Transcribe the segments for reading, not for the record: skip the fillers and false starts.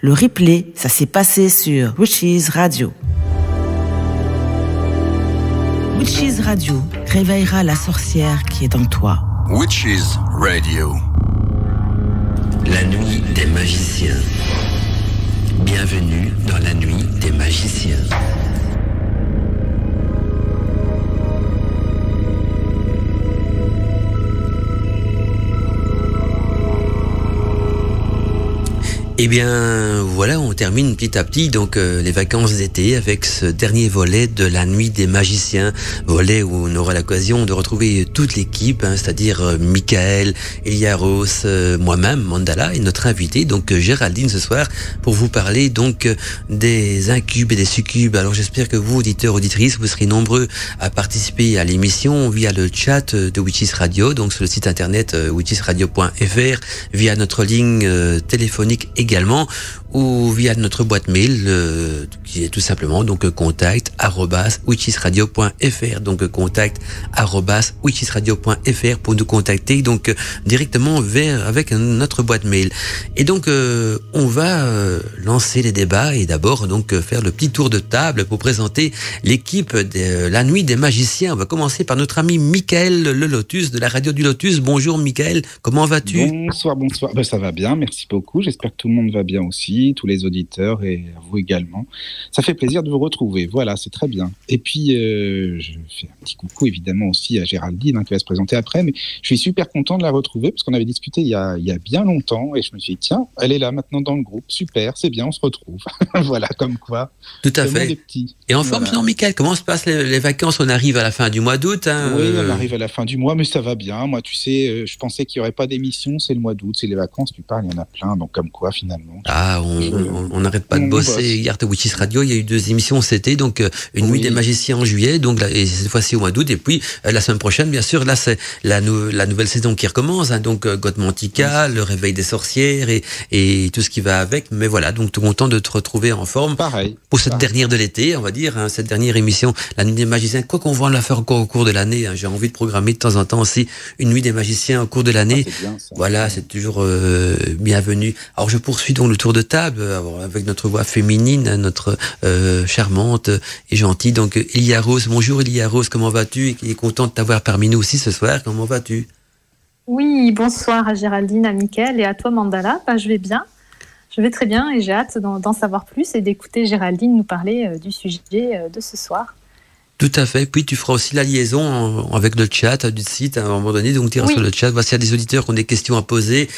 Le replay, ça s'est passé sur Witches Radio. Witches Radio réveillera la sorcière qui est en toi. Witches Radio. La nuit des magiciens. Bienvenue dans la nuit des magiciens. Eh bien, voilà, on termine petit à petit donc les vacances d'été avec ce dernier volet de la nuit des magiciens, volet où on aura l'occasion de retrouver toute l'équipe, c'est-à-dire Michael, Eliaros, moi-même, Mandala et notre invité donc Géraldine ce soir pour vous parler donc des incubes et des succubes. Alors j'espère que vous, auditeurs, auditrices, vous serez nombreux à participer à l'émission via le chat de Witches Radio, donc sur le site internet witchesradio.fr, via notre ligne téléphonique également, ou via notre boîte mail qui est tout simplement donc contact@witchesradio.fr, donc contact@witchesradio.fr pour nous contacter donc directement avec notre boîte mail. Et donc on va lancer les débats et d'abord donc faire le petit tour de table pour présenter l'équipe de la nuit des magiciens. On va commencer par notre ami Michael Le Lotus de la radio du Lotus. Bonjour Michael, comment vas-tu? Bonsoir. Ben, ça va bien, merci beaucoup. J'espère que tout le monde va bien aussi, tous les auditeurs et vous également. Ça fait plaisir de vous retrouver, voilà, c'est très bien. Et puis, je fais un petit coucou évidemment aussi à Géraldine qui va se présenter après, mais je suis super content de la retrouver parce qu'on avait discuté il y a bien longtemps et je me suis dit, tiens, elle est là maintenant dans le groupe, super, c'est bien, on se retrouve. Voilà, comme quoi. Tout à fait. Et en forme, sinon, Michael, comment se passent les vacances? On arrive à la fin du mois d'août. Oui, on arrive à la fin du mois, mais ça va bien. Moi, tu sais, je pensais qu'il n'y aurait pas d'émission, c'est le mois d'août, c'est les vacances, tu parles, il y en a plein, donc comme quoi finalement. Ah, on n'arrête pas de bosser. Hier, à Witches Radio, il y a eu 2 émissions cet été, donc une nuit des magiciens en juillet, donc là, et cette fois-ci au mois d'août, et puis la semaine prochaine, bien sûr, là c'est la nouvelle saison qui recommence, donc Godmantica, le réveil des sorcières et tout ce qui va avec. Mais voilà, donc tout content de te retrouver en forme. Pareil. Pour cette dernière de l'été, on va dire, cette dernière émission, la nuit des magiciens. Quoi qu'on va la faire encore au cours de l'année, j'ai envie de programmer de temps en temps aussi une nuit des magiciens au cours de l'année. C'est bien, ça. Voilà, c'est toujours bienvenu. Alors je poursuis donc le tour de table avec notre voix féminine, notre charmante et gentille. Donc Eliaros, bonjour Eliaros, comment vas-tu? Et content de t'avoir parmi nous aussi ce soir. Comment vas-tu? Oui, bonsoir à Géraldine, à Mickaël et à toi Mandala. Je vais bien, je vais très bien et j'ai hâte d'en savoir plus et d'écouter Géraldine nous parler du sujet de ce soir. Tout à fait. Puis tu feras aussi la liaison avec le chat du site à un moment donné. Donc tu iras sur le chat. Voici, il y a des auditeurs qui ont des questions à poser.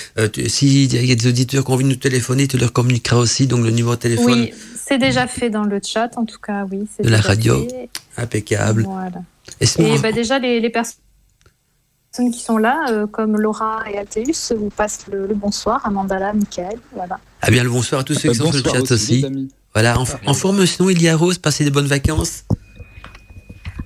S'il y a des auditeurs qui ont envie de nous téléphoner, tu leur communiqueras aussi donc le numéro de téléphone. Oui, c'est déjà fait dans le chat. En tout cas, oui. C'est de la radio. Fait. Impeccable. Voilà. Et déjà, les personnes qui sont là, comme Laura et Athéus, vous passent le bonsoir à Mandala, Mickaël. Voilà. Ah bien, le bonsoir à tous ceux qui sont sur le chat aussi. Voilà, en forme sinon, il y a Rose, passez de bonnes vacances.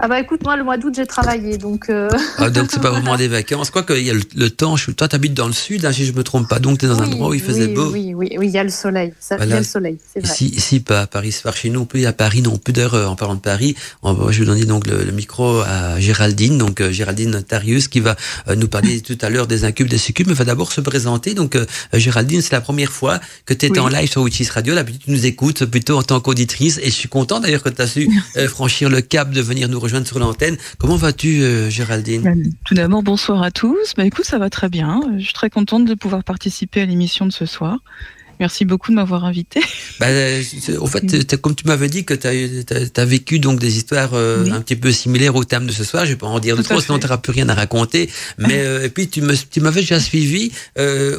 Ah bah écoute, moi le mois d'août j'ai travaillé donc. Donc c'est pas vraiment des vacances. Quoique il y a le temps. Toi t'habites dans le sud, si je me trompe pas. Donc t'es dans un endroit où il faisait beau. Oui, il y a le soleil. Il y a le soleil, c'est vrai. Ici pas à Paris, c'est par chez nous. Plus à Paris, non plus d'heure. En parlant de Paris, je vais donner donc le micro à Géraldine. Donc Géraldine Tarius qui va nous parler tout à l'heure des incubes, des succubes, mais va d'abord se présenter. Donc Géraldine, c'est la première fois que tu étais en live sur Witches Radio. D'habitude tu nous écoutes plutôt en tant qu'auditrice et je suis content d'ailleurs que tu as su franchir le cap de venir nous rejoindre sur l'antenne. Comment vas-tu, Géraldine? Tout d'abord, bonsoir à tous. Écoute, ça va très bien. Je suis très contente de pouvoir participer à l'émission de ce soir. Merci beaucoup de m'avoir invité. En fait, comme tu m'avais dit que tu as vécu donc des histoires un petit peu similaires au thème de ce soir, je ne vais pas en dire de trop, sinon tu n'auras plus rien à raconter. Mais et puis tu m'avais déjà suivi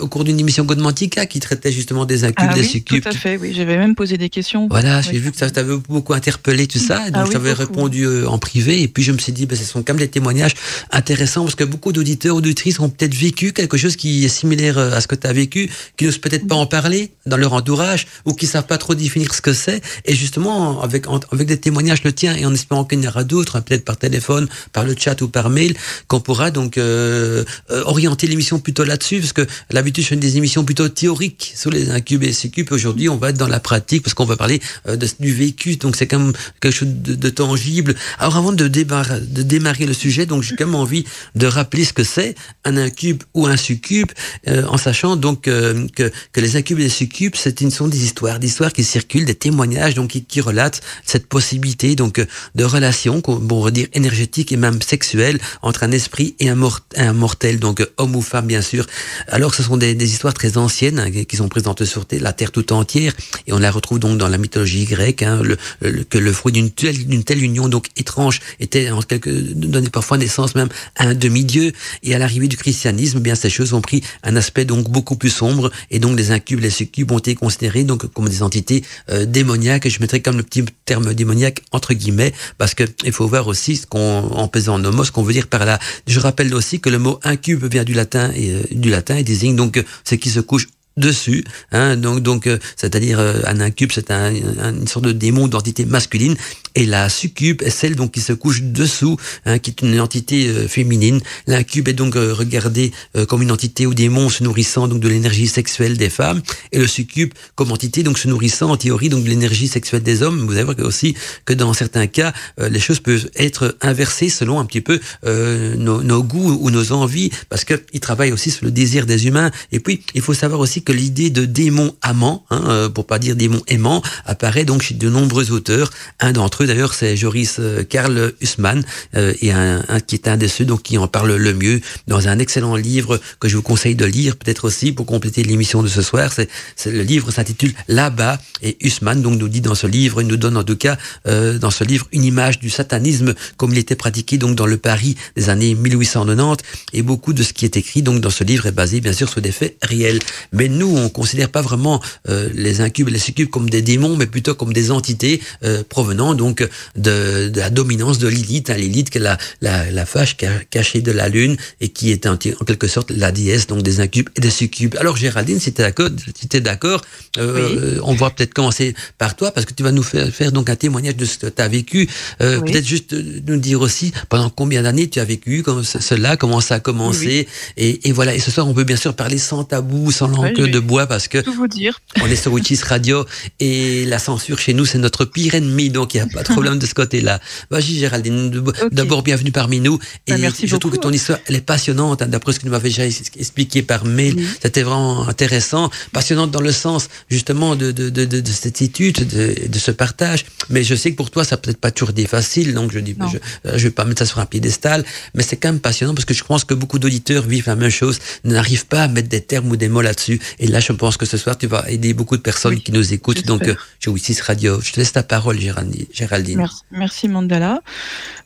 au cours d'une émission Godmantica qui traitait justement des incubes, des succubes. Tout à fait, oui. J'avais même posé des questions. Voilà, j'ai vu que ça t'avait beaucoup interpellé tout ça, donc je t'avais répondu en privé. Et puis je me suis dit, ce sont quand même des témoignages intéressants parce que beaucoup d'auditeurs, auditrices ont peut-être vécu quelque chose qui est similaire à ce que tu as vécu, qui n'osent peut-être pas en parler dans leur entourage ou qui savent pas trop définir ce que c'est, et justement avec des témoignages le tien et en espérant qu'il y en aura d'autres, peut-être par téléphone, par le chat ou par mail, qu'on pourra donc orienter l'émission plutôt là-dessus, parce que l'habitude je fais des émissions plutôt théoriques sur les incubes et les succubes. Aujourd'hui on va être dans la pratique parce qu'on va parler du vécu, donc c'est quand même quelque chose de tangible. Alors avant de démarrer le sujet, donc j'ai quand même envie de rappeler ce que c'est un incube ou un succube, en sachant donc que les incubes et les succubes succubes, sont des histoires qui circulent, des témoignages donc qui relatent cette possibilité donc de relation, on va dire énergétique et même sexuelle entre un esprit et un mortel, donc homme ou femme bien sûr. Alors ce sont des histoires très anciennes hein, qui sont présentes sur la terre tout entière, et on la retrouve donc dans la mythologie grecque, hein, que le fruit d'une telle union donc étrange donnait parfois naissance même à un demi-dieu. Et à l'arrivée du christianisme, bien ces choses ont pris un aspect donc beaucoup plus sombre, et donc les incubes, les succubes ont été considérés donc comme des entités démoniaques. Et je mettrais comme le petit terme démoniaque entre guillemets, parce que il faut voir aussi en pesant nomos, ce qu'on veut dire par là. Je rappelle aussi que le mot incube vient du latin et désigne donc ce qui se couche dessus, hein, donc c'est-à-dire un incube, c'est une sorte de démon d'entité masculine, et la succube est celle donc qui se couche dessous, hein, qui est une entité féminine. L'incube est donc regardé comme une entité ou démon se nourrissant donc de l'énergie sexuelle des femmes, et le succube comme entité donc se nourrissant en théorie donc de l'énergie sexuelle des hommes. Vous allez voir aussi que dans certains cas les choses peuvent être inversées selon un petit peu nos goûts ou nos envies, parce que il travaille aussi sur le désir des humains. Et puis il faut savoir aussi que l'idée de démon amant, hein, pour pas dire démon aimant, apparaît donc chez de nombreux auteurs. Un d'entre eux d'ailleurs c'est Joris Karl Hussmann, et qui est un de ceux donc qui en parle le mieux dans un excellent livre que je vous conseille de lire peut-être aussi pour compléter l'émission de ce soir. Le livre s'intitule Là-bas, et Hussmann donc nous dit dans ce livre, il nous donne en tout cas dans ce livre une image du satanisme comme il était pratiqué donc dans le Paris des années 1890, et beaucoup de ce qui est écrit donc dans ce livre est basé bien sûr sur des faits réels. Mais nous on considère pas vraiment les incubes et les succubes comme des démons, mais plutôt comme des entités provenant donc de la dominance de Lilith, hein, Lilith qui est la fâche cachée de la lune, et qui est en quelque sorte la déesse donc des incubes et des succubes. Alors Géraldine, si tu es d'accord, oui. On va peut-être commencer par toi, parce que tu vas nous faire donc un témoignage de ce que tu as vécu. Oui. Peut-être juste nous dire aussi pendant combien d'années tu as vécu comment ça a commencé, oui. et voilà. Et ce soir on peut bien sûr parler sans tabou, sans langue de bois, parce que tout vous dire. On est sur Witches Radio et la censure chez nous c'est notre pire ennemi, donc il n'y a pas de problème de ce côté-là. Vas-y Géraldine, okay. D'abord bienvenue parmi nous, et merci je trouve que ton histoire elle est passionnante, hein, d'après ce que tu m'avais déjà expliqué par mail. Oui. C'était vraiment intéressant, passionnante dans le sens justement de cette étude, de ce partage. Mais je sais que pour toi ça peut-être pas toujours été facile, donc je vais pas mettre ça sur un piédestal, mais c'est quand même passionnant, parce que je pense que beaucoup d'auditeurs vivent la même chose, n'arrivent pas à mettre des termes ou des mots là-dessus. Et là, je pense que ce soir, tu vas aider beaucoup de personnes qui nous écoutent. J'espère. Donc, chez Witches Radio, je te laisse ta parole, Géraldine. Merci Mandala.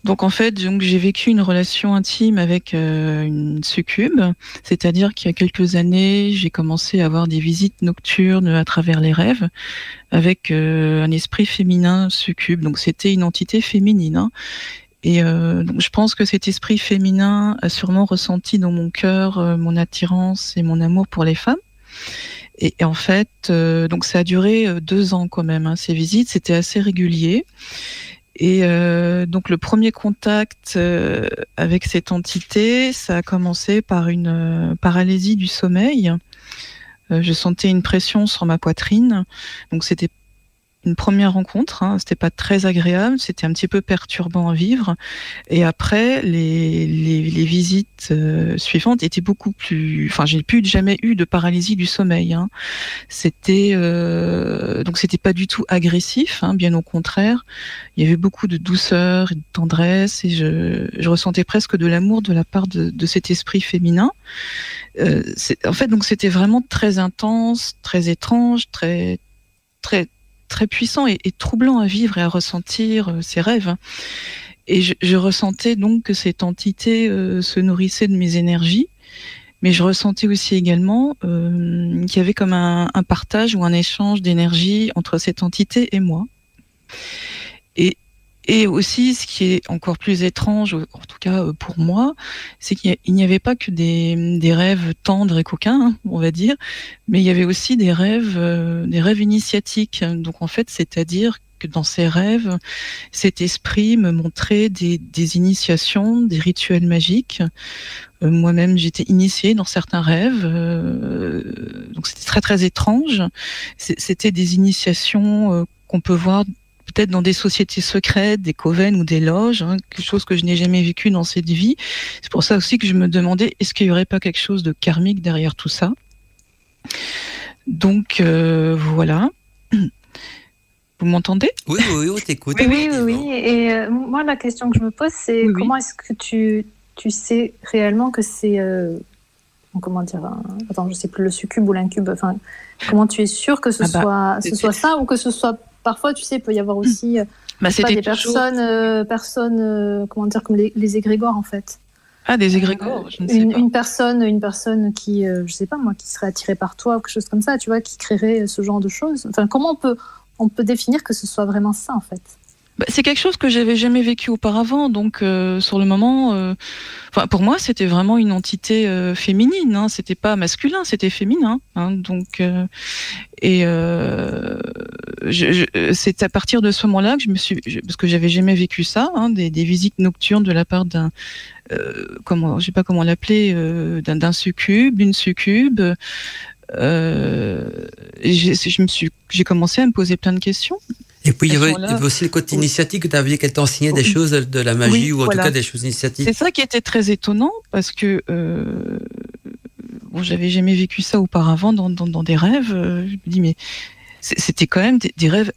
Donc, en fait, j'ai vécu une relation intime avec une succube. C'est-à-dire qu'il y a quelques années, j'ai commencé à avoir des visites nocturnes à travers les rêves avec un esprit féminin succube. Donc, c'était une entité féminine, hein. Et donc je pense que cet esprit féminin a sûrement ressenti dans mon cœur mon attirance et mon amour pour les femmes. Et en fait, donc ça a duré 2 ans quand même, hein, ces visites, c'était assez régulier. Et donc le premier contact avec cette entité, ça a commencé par une paralysie du sommeil. Je sentais une pression sur ma poitrine, donc c'était une première rencontre, hein, c'était pas très agréable, c'était un petit peu perturbant à vivre. Et après, les visites suivantes étaient beaucoup plus. Enfin, j'ai jamais eu de paralysie du sommeil. Hein. C'était donc c'était pas du tout agressif, hein, bien au contraire. Il y avait beaucoup de douceur et de tendresse, et je ressentais presque de l'amour de la part de cet esprit féminin. En fait, donc c'était vraiment très intense, très étrange, très puissant et troublant à vivre et à ressentir ces rêves. Et je ressentais donc que cette entité se nourrissait de mes énergies, mais je ressentais aussi également qu'il y avait comme un partage ou un échange d'énergie entre cette entité et moi. Et aussi, ce qui est encore plus étrange, en tout cas pour moi, c'est qu'il n'y avait pas que des rêves tendres et coquins, hein, on va dire, mais il y avait aussi des rêves initiatiques. Donc en fait, c'est-à-dire que dans ces rêves, cet esprit me montrait des initiations, des rituels magiques. Moi-même, j'étais initiée dans certains rêves, donc c'était très très étrange. C'était des initiations qu'on peut voir peut-être dans des sociétés secrètes, des coven ou des loges, hein, quelque chose que je n'ai jamais vécu dans cette vie. C'est pour ça aussi que je me demandais, est-ce qu'il n'y aurait pas quelque chose de karmique derrière tout ça ? Donc voilà. Vous m'entendez ? Oui, on t'écoute. Oui. Et moi, la question que je me pose, c'est comment est-ce que tu sais réellement que c'est... comment dire attends, je sais plus, le succube ou l'incube. Enfin, comment tu es sûr que ce soit ça, ou que ce soit... Parfois, tu sais, il peut y avoir aussi des personnes, comment dire, comme les égrégores, en fait. Ah, des égrégores, je ne sais pas. Une personne qui, je sais pas moi, qui serait attirée par toi ou quelque chose comme ça, tu vois, qui créerait ce genre de choses. Enfin, comment on peut définir que ce soit vraiment ça, en fait? C'est quelque chose que j'avais jamais vécu auparavant, donc sur le moment, pour moi c'était vraiment une entité féminine, hein, c'était pas masculin, c'était féminin, hein, donc c'est à partir de ce moment-là que parce que j'avais jamais vécu ça, hein, des visites nocturnes de la part d'un je sais pas comment l'appeler, d'un succube, d'une succube. J'ai commencé à me poser plein de questions. Et puis il y avait aussi le côté initiatique, que tu avais dit qu'elle t'enseignait des choses de la magie, ou en tout cas des choses initiatiques. C'est ça qui était très étonnant, parce que j'avais jamais vécu ça auparavant dans des rêves. Je me dis, mais c'était quand même des rêves,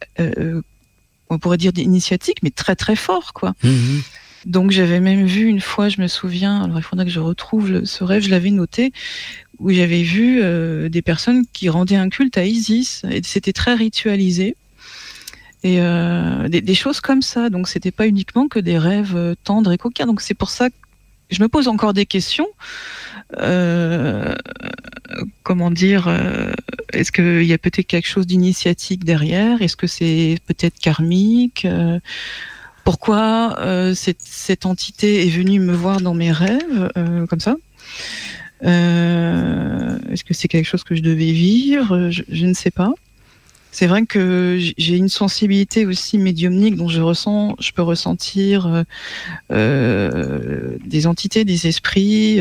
on pourrait dire initiatiques, mais très très forts, quoi. Mm-hmm. Donc j'avais même vu une fois, je me souviens, alors il faudra que je retrouve ce rêve, je l'avais noté, où j'avais vu des personnes qui rendaient un culte à Isis, et c'était très ritualisé. Et des choses comme ça, donc c'était pas uniquement que des rêves tendres et coquins. Donc c'est pour ça que je me pose encore des questions. Comment dire, est-ce qu'il y a peut-être quelque chose d'initiatique derrière? Est-ce que c'est peut-être karmique? Pourquoi cette entité est venue me voir dans mes rêves comme ça? Est-ce que c'est quelque chose que je devais vivre? Je ne sais pas. C'est vrai que j'ai une sensibilité aussi médiumnique, donc je peux ressentir des entités, des esprits.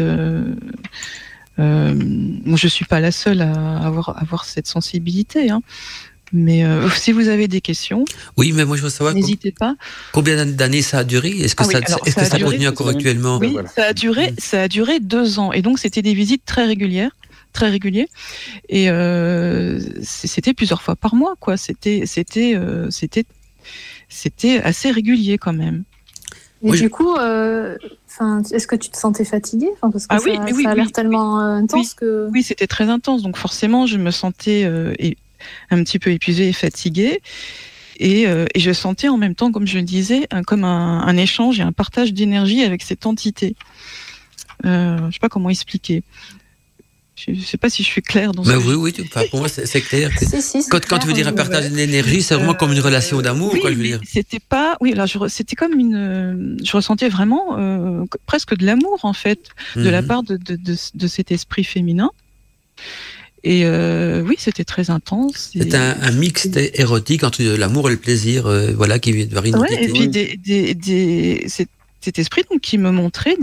Je suis pas la seule à avoir cette sensibilité, hein. Mais si vous avez des questions, oui, mais moi je veux savoir, n'hésitez pas. Combien d'années ça a duré? Est-ce que ça continue encore actuellement? Oui, ça a duré 2 ans, et donc c'était des visites très réguliers, et c'était plusieurs fois par mois, quoi. C'était assez régulier quand même. Et du coup, est-ce que tu te sentais fatiguée? Parce que ça a l'air tellement intense que... Oui, c'était très intense, donc forcément je me sentais un petit peu épuisée et fatiguée, et je sentais en même temps, comme je le disais, comme un échange et un partage d'énergie avec cette entité. Je sais pas comment expliquer. Je ne sais pas si je suis claire dans Oui, pour moi c'est clair. Quand tu veux dire un partage d'énergie, c'est vraiment comme une relation d'amour, quoi, je veux dire. C'était pas, c'était comme je ressentais vraiment presque de l'amour, en fait, de la part de cet esprit féminin. Et c'était très intense. C'est un mix érotique entre l'amour et le plaisir, qui varie. Ouais, et puis cet esprit donc qui me montrait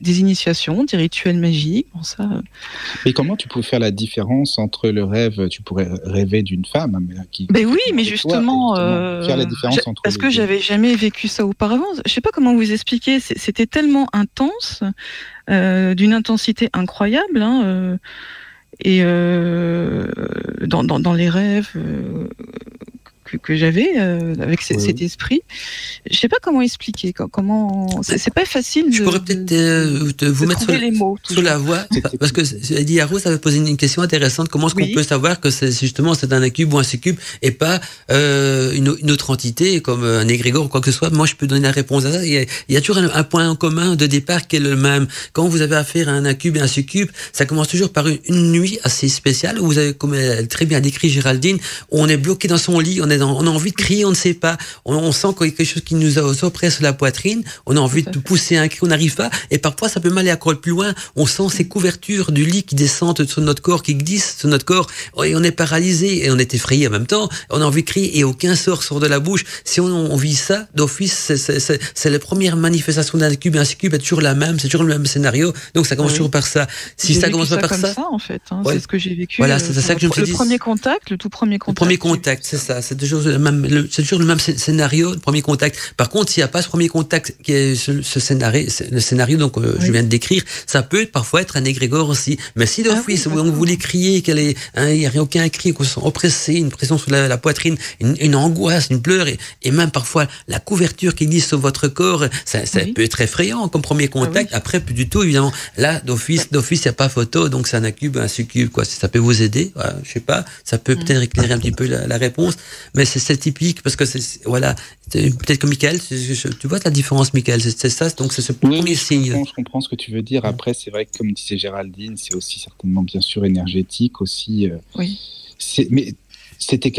des initiations, des rituels magiques, bon ça. Et comment tu pouvais faire la différence entre le rêve, tu pourrais rêver d'une femme mais justement, faire la différence entre parce que j'avais jamais vécu ça auparavant. Je sais pas comment vous expliquer. C'était tellement intense, d'une intensité incroyable, hein, et dans les rêves que j'avais avec cet esprit, je sais pas comment expliquer, c'est pas facile. Je pourrais peut-être vous mettre sous la voie, parce que Eddie Arrows avait posé une question intéressante. Comment est-ce qu'on peut savoir que c'est un incube ou un succube et pas une autre entité comme un égrégore ou quoi que ce soit? Moi, je peux donner la réponse à ça. Il y a toujours un point en commun de départ qui est le même. Quand vous avez affaire à un incube et un succube, ça commence toujours par une nuit assez spéciale où vous avez, comme elle très bien décrit Géraldine, on est bloqué dans son lit, on a envie de crier, on ne sait pas. On sent qu'il y a quelque chose qui nous oppresse la poitrine. On a envie de pousser un cri, on n'arrive pas. Et parfois, ça peut même aller encore plus loin. On sent ces couvertures du lit qui descendent sur notre corps, qui glissent sur notre corps. Et on est paralysé et on est effrayé en même temps. On a envie de crier et aucun sort sort de la bouche. Si on vit ça d'office, c'est la première manifestation d'un cube. Un cube est toujours la même, c'est toujours le même scénario. Donc ça commence toujours par ça. Si ça commence pas par ça, en fait, c'est ce que j'ai vécu. Voilà, c'est ça que je me suis dit. Le tout premier contact. Le premier contact, c'est ça. C'est toujours le même scénario, le premier contact. Par contre, s'il n'y a pas ce premier contact, qui est ce scénario, le scénario donc je viens de décrire, ça peut parfois être un égrégore aussi. Mais si d'office vous voulez crier, il n'y a aucun cri, qu'on se sent oppressé, une pression sur la poitrine, une angoisse, une pleure, et même parfois la couverture qui glisse sur votre corps, ça peut être effrayant comme premier contact. Après, plus du tout, évidemment. Là, d'office, il n'y a pas photo, donc c'est un incube, un succube, quoi. Si ça peut vous aider, je sais pas, ça peut peut-être éclairer un petit peu la réponse, mais c'est typique, parce que peut-être que Michael, tu vois la différence, Michael, c'est ça, donc c'est ce premier signe. Je comprends ce que tu veux dire. Après, c'est vrai que, comme disait Géraldine, c'est aussi certainement, bien sûr, énergétique aussi. Mais c'était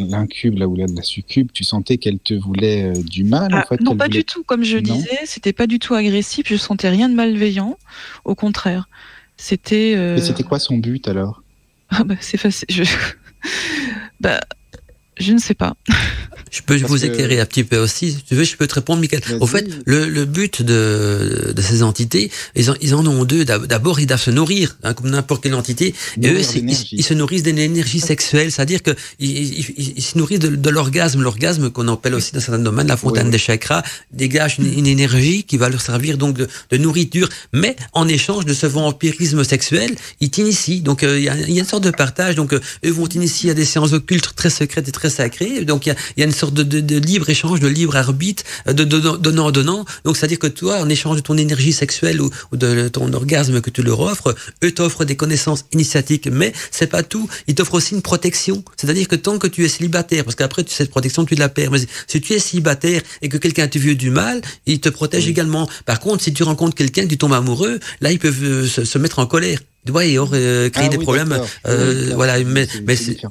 l'incube, là, ou la succube, tu sentais qu'elle te voulait du mal, en fait? Non, pas du tout. Comme je disais, c'était pas du tout agressif, je sentais rien de malveillant, au contraire. C'était... Et c'était quoi son but, alors? C'est facile. Je ne sais pas. Je peux vous éclairer un petit peu aussi, si tu veux, je peux te répondre, Michael. Au fait, le but de ces entités, ils en ont deux. D'abord, ils doivent se nourrir, comme n'importe quelle entité. Et eux, ils se nourrissent d'une énergie sexuelle, c'est-à-dire que ils se nourrissent de l'orgasme. L'orgasme, qu'on appelle aussi dans certains domaines la fontaine des chakras, dégage une énergie qui va leur servir donc de nourriture. Mais en échange de ce vampirisme sexuel, ils t'initient. Donc il y a une sorte de partage. Donc eux vont t'initier à des séances occultes très secrètes et très sacrées. Donc il y a une sorte de libre échange, de libre arbitre, de donnant. Donc, c'est-à-dire que toi, en échange de ton énergie sexuelle ou de ton orgasme que tu leur offres, eux t'offrent des connaissances initiatiques. Mais c'est pas tout. Ils t'offrent aussi une protection. C'est-à-dire que tant que tu es célibataire, parce qu'après, cette protection, tu la perds. Mais si tu es célibataire et que quelqu'un te veut du mal, il te protège également. Par contre, si tu rencontres quelqu'un, que tu tombes amoureux, là, ils peuvent se mettre en colère. Et créer des problèmes, voilà, mais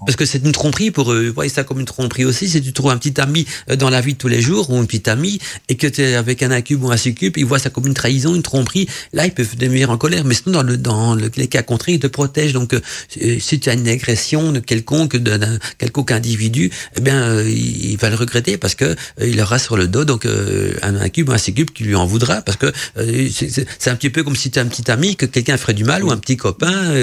parce que c'est une tromperie pour eux. Vous voyez ça comme une tromperie aussi. Si tu trouves un petit ami dans la vie de tous les jours, ou une petite amie, et que tu es avec un incube ou un succube, ils voient ça comme une trahison, une tromperie. Là, ils peuvent devenir en colère. Mais sinon, dans les cas contraires, ils te protègent. Donc, si tu as une agression de d'un quelconque individu, eh bien, il va le regretter parce que il aura sur le dos donc un incube ou un succube qui lui en voudra, parce que c'est un petit peu comme si tu as un petit ami que quelqu'un ferait du mal, ou un petit copain,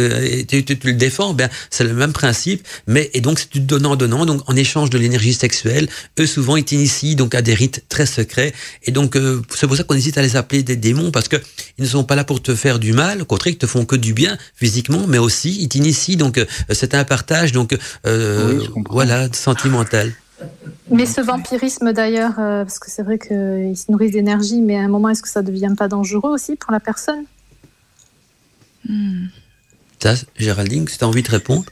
tu le défends, c'est le même principe, et donc c'est du donnant, donc en échange de l'énergie sexuelle, eux souvent ils t'initient donc à des rites très secrets, et donc c'est pour ça qu'on hésite à les appeler des démons, parce que ils ne sont pas là pour te faire du mal, au contraire ils te font que du bien physiquement, mais aussi ils t'initient, donc c'est un partage donc sentimental. Mais ce vampirisme d'ailleurs, parce que c'est vrai qu'ils se nourrissent d'énergie, mais à un moment, est-ce que ça ne devient pas dangereux aussi pour la personne? Ça, Géraldine, si tu as envie de répondre.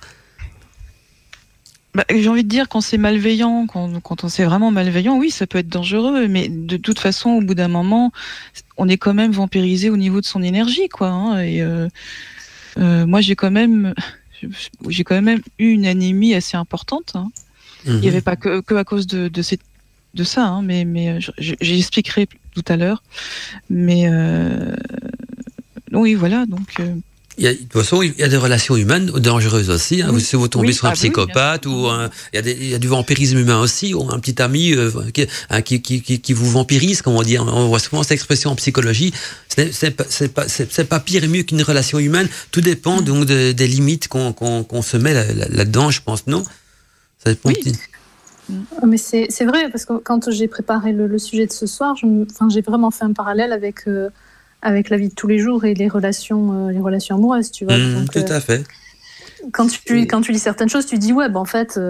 J'ai envie de dire, quand c'est malveillant, quand on c'est vraiment malveillant, oui, ça peut être dangereux, mais de toute façon, au bout d'un moment, on est quand même vampirisé au niveau de son énergie, quoi. Et moi, j'ai quand même eu une anémie assez importante. Il n'y avait pas que à cause de ça, mais j'expliquerai tout à l'heure. Mais oui, voilà, donc... De toute façon, il y a des relations humaines dangereuses aussi. Si vous tombez sur un psychopathe, ou il y a du vampirisme humain aussi, ou un petit ami qui vous vampirise, comme on dit. On voit souvent cette expression en psychologie. C'est pas pire et mieux qu'une relation humaine. Tout dépend donc des limites qu'on se met là-dedans, je pense, non? Ça dépend. Oui. Mais c'est vrai, parce que quand j'ai préparé le sujet de ce soir, j'ai vraiment fait un parallèle avec la vie de tous les jours et les relations amoureuses, tu vois. Donc, tout à fait. Quand tu lis certaines choses, tu dis en fait,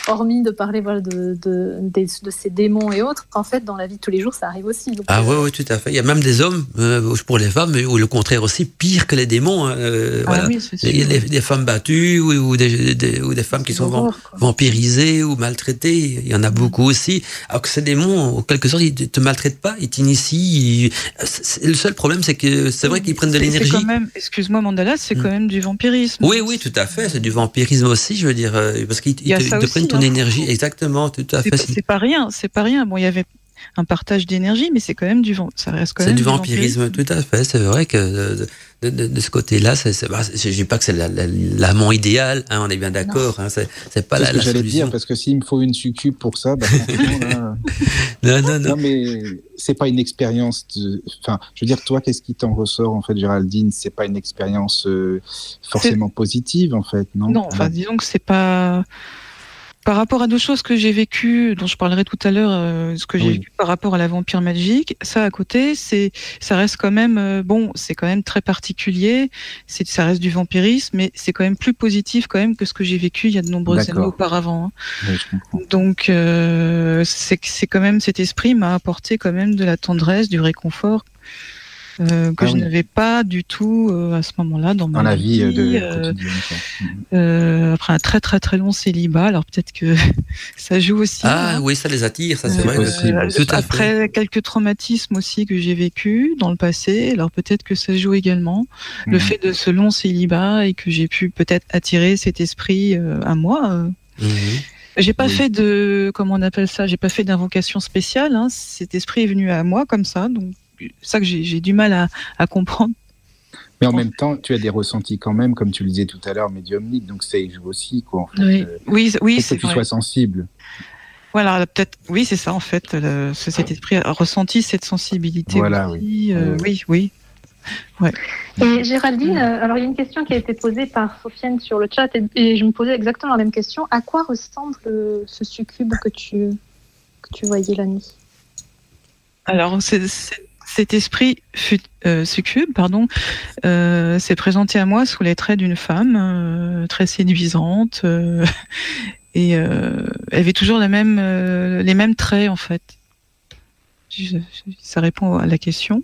hormis de parler de ces démons et autres, en fait, dans la vie de tous les jours, ça arrive aussi. Donc, oui, tout à fait. Il y a même des hommes, pour les femmes, ou le contraire aussi, pire que les démons. Voilà. Oui, c'est sûr. Il y a des femmes battues, ou des femmes qui sont vampirisées ou maltraitées. Il y en a beaucoup aussi. Alors que ces démons, en quelque sorte, ils te maltraitent pas, ils t'initient. Le seul problème, c'est que c'est vrai qu'ils prennent de l'énergie. C'est quand même, excuse-moi Mandala, c'est quand même du vampirisme. Oui, tout à fait. C'est du vampirisme aussi, je veux dire, parce qu'ils te prennent ton énergie, exactement, tout à fait. C'est pas rien. Bon, il y avait un partage d'énergie, mais c'est quand même ça reste quand même du vampirisme, tout à fait. C'est vrai que de ce côté-là, je dis pas que c'est l'amant idéal, on est bien d'accord. C'est pas la solution. J'allais dire, parce que s'il me faut une succube pour ça, franchement, là... Non, mais c'est pas une expérience. Enfin, je veux dire, toi, qu'est-ce qui t'en ressort, en fait, Géraldine? C'est pas une expérience forcément positive, en fait, non? Non, disons que c'est pas. Par rapport à d'autres choses que j'ai vécues, dont je parlerai tout à l'heure, ce que j'ai vécu par rapport à la vampire magique, ça à côté, ça reste quand même c'est quand même très particulier. Ça reste du vampirisme, mais c'est quand même plus positif quand même que ce que j'ai vécu il y a de nombreuses années auparavant. Oui, je comprends. Donc c'est quand même, cet esprit m'a apporté quand même de la tendresse, du réconfort. Que je n'avais pas du tout à ce moment-là dans la vie quotidienne. Après un très très très long célibat, alors peut-être que ça joue aussi. Ah oui, ça les attire, ça c'est vrai. Après quelques traumatismes aussi que j'ai vécu dans le passé, alors peut-être que ça joue également. Le fait de ce long célibat et que j'ai pu peut-être attirer cet esprit à moi. J'ai pas fait comment on appelle ça, j'ai pas fait d'invocation spéciale. Cet esprit est venu à moi comme ça, donc ça que j'ai du mal à comprendre. Mais en même temps, tu as des ressentis quand même, comme tu le disais tout à l'heure, médiumniques, donc ça y joue aussi, quoi. En fait. Oui, c'est que tu sois sensible. Voilà, peut-être. Oui, c'est ça en fait. Cet esprit a ressenti cette sensibilité. Voilà, aussi. Oui. Ouais. Et Géraldine, alors il y a une question qui a été posée par Sofiane sur le chat et je me posais exactement la même question. À quoi ressemble ce succube que tu voyais la nuit? Alors cet esprit succube, s'est présenté à moi sous les traits d'une femme très séduisante et elle avait toujours les mêmes traits en fait. Ça répond à la question.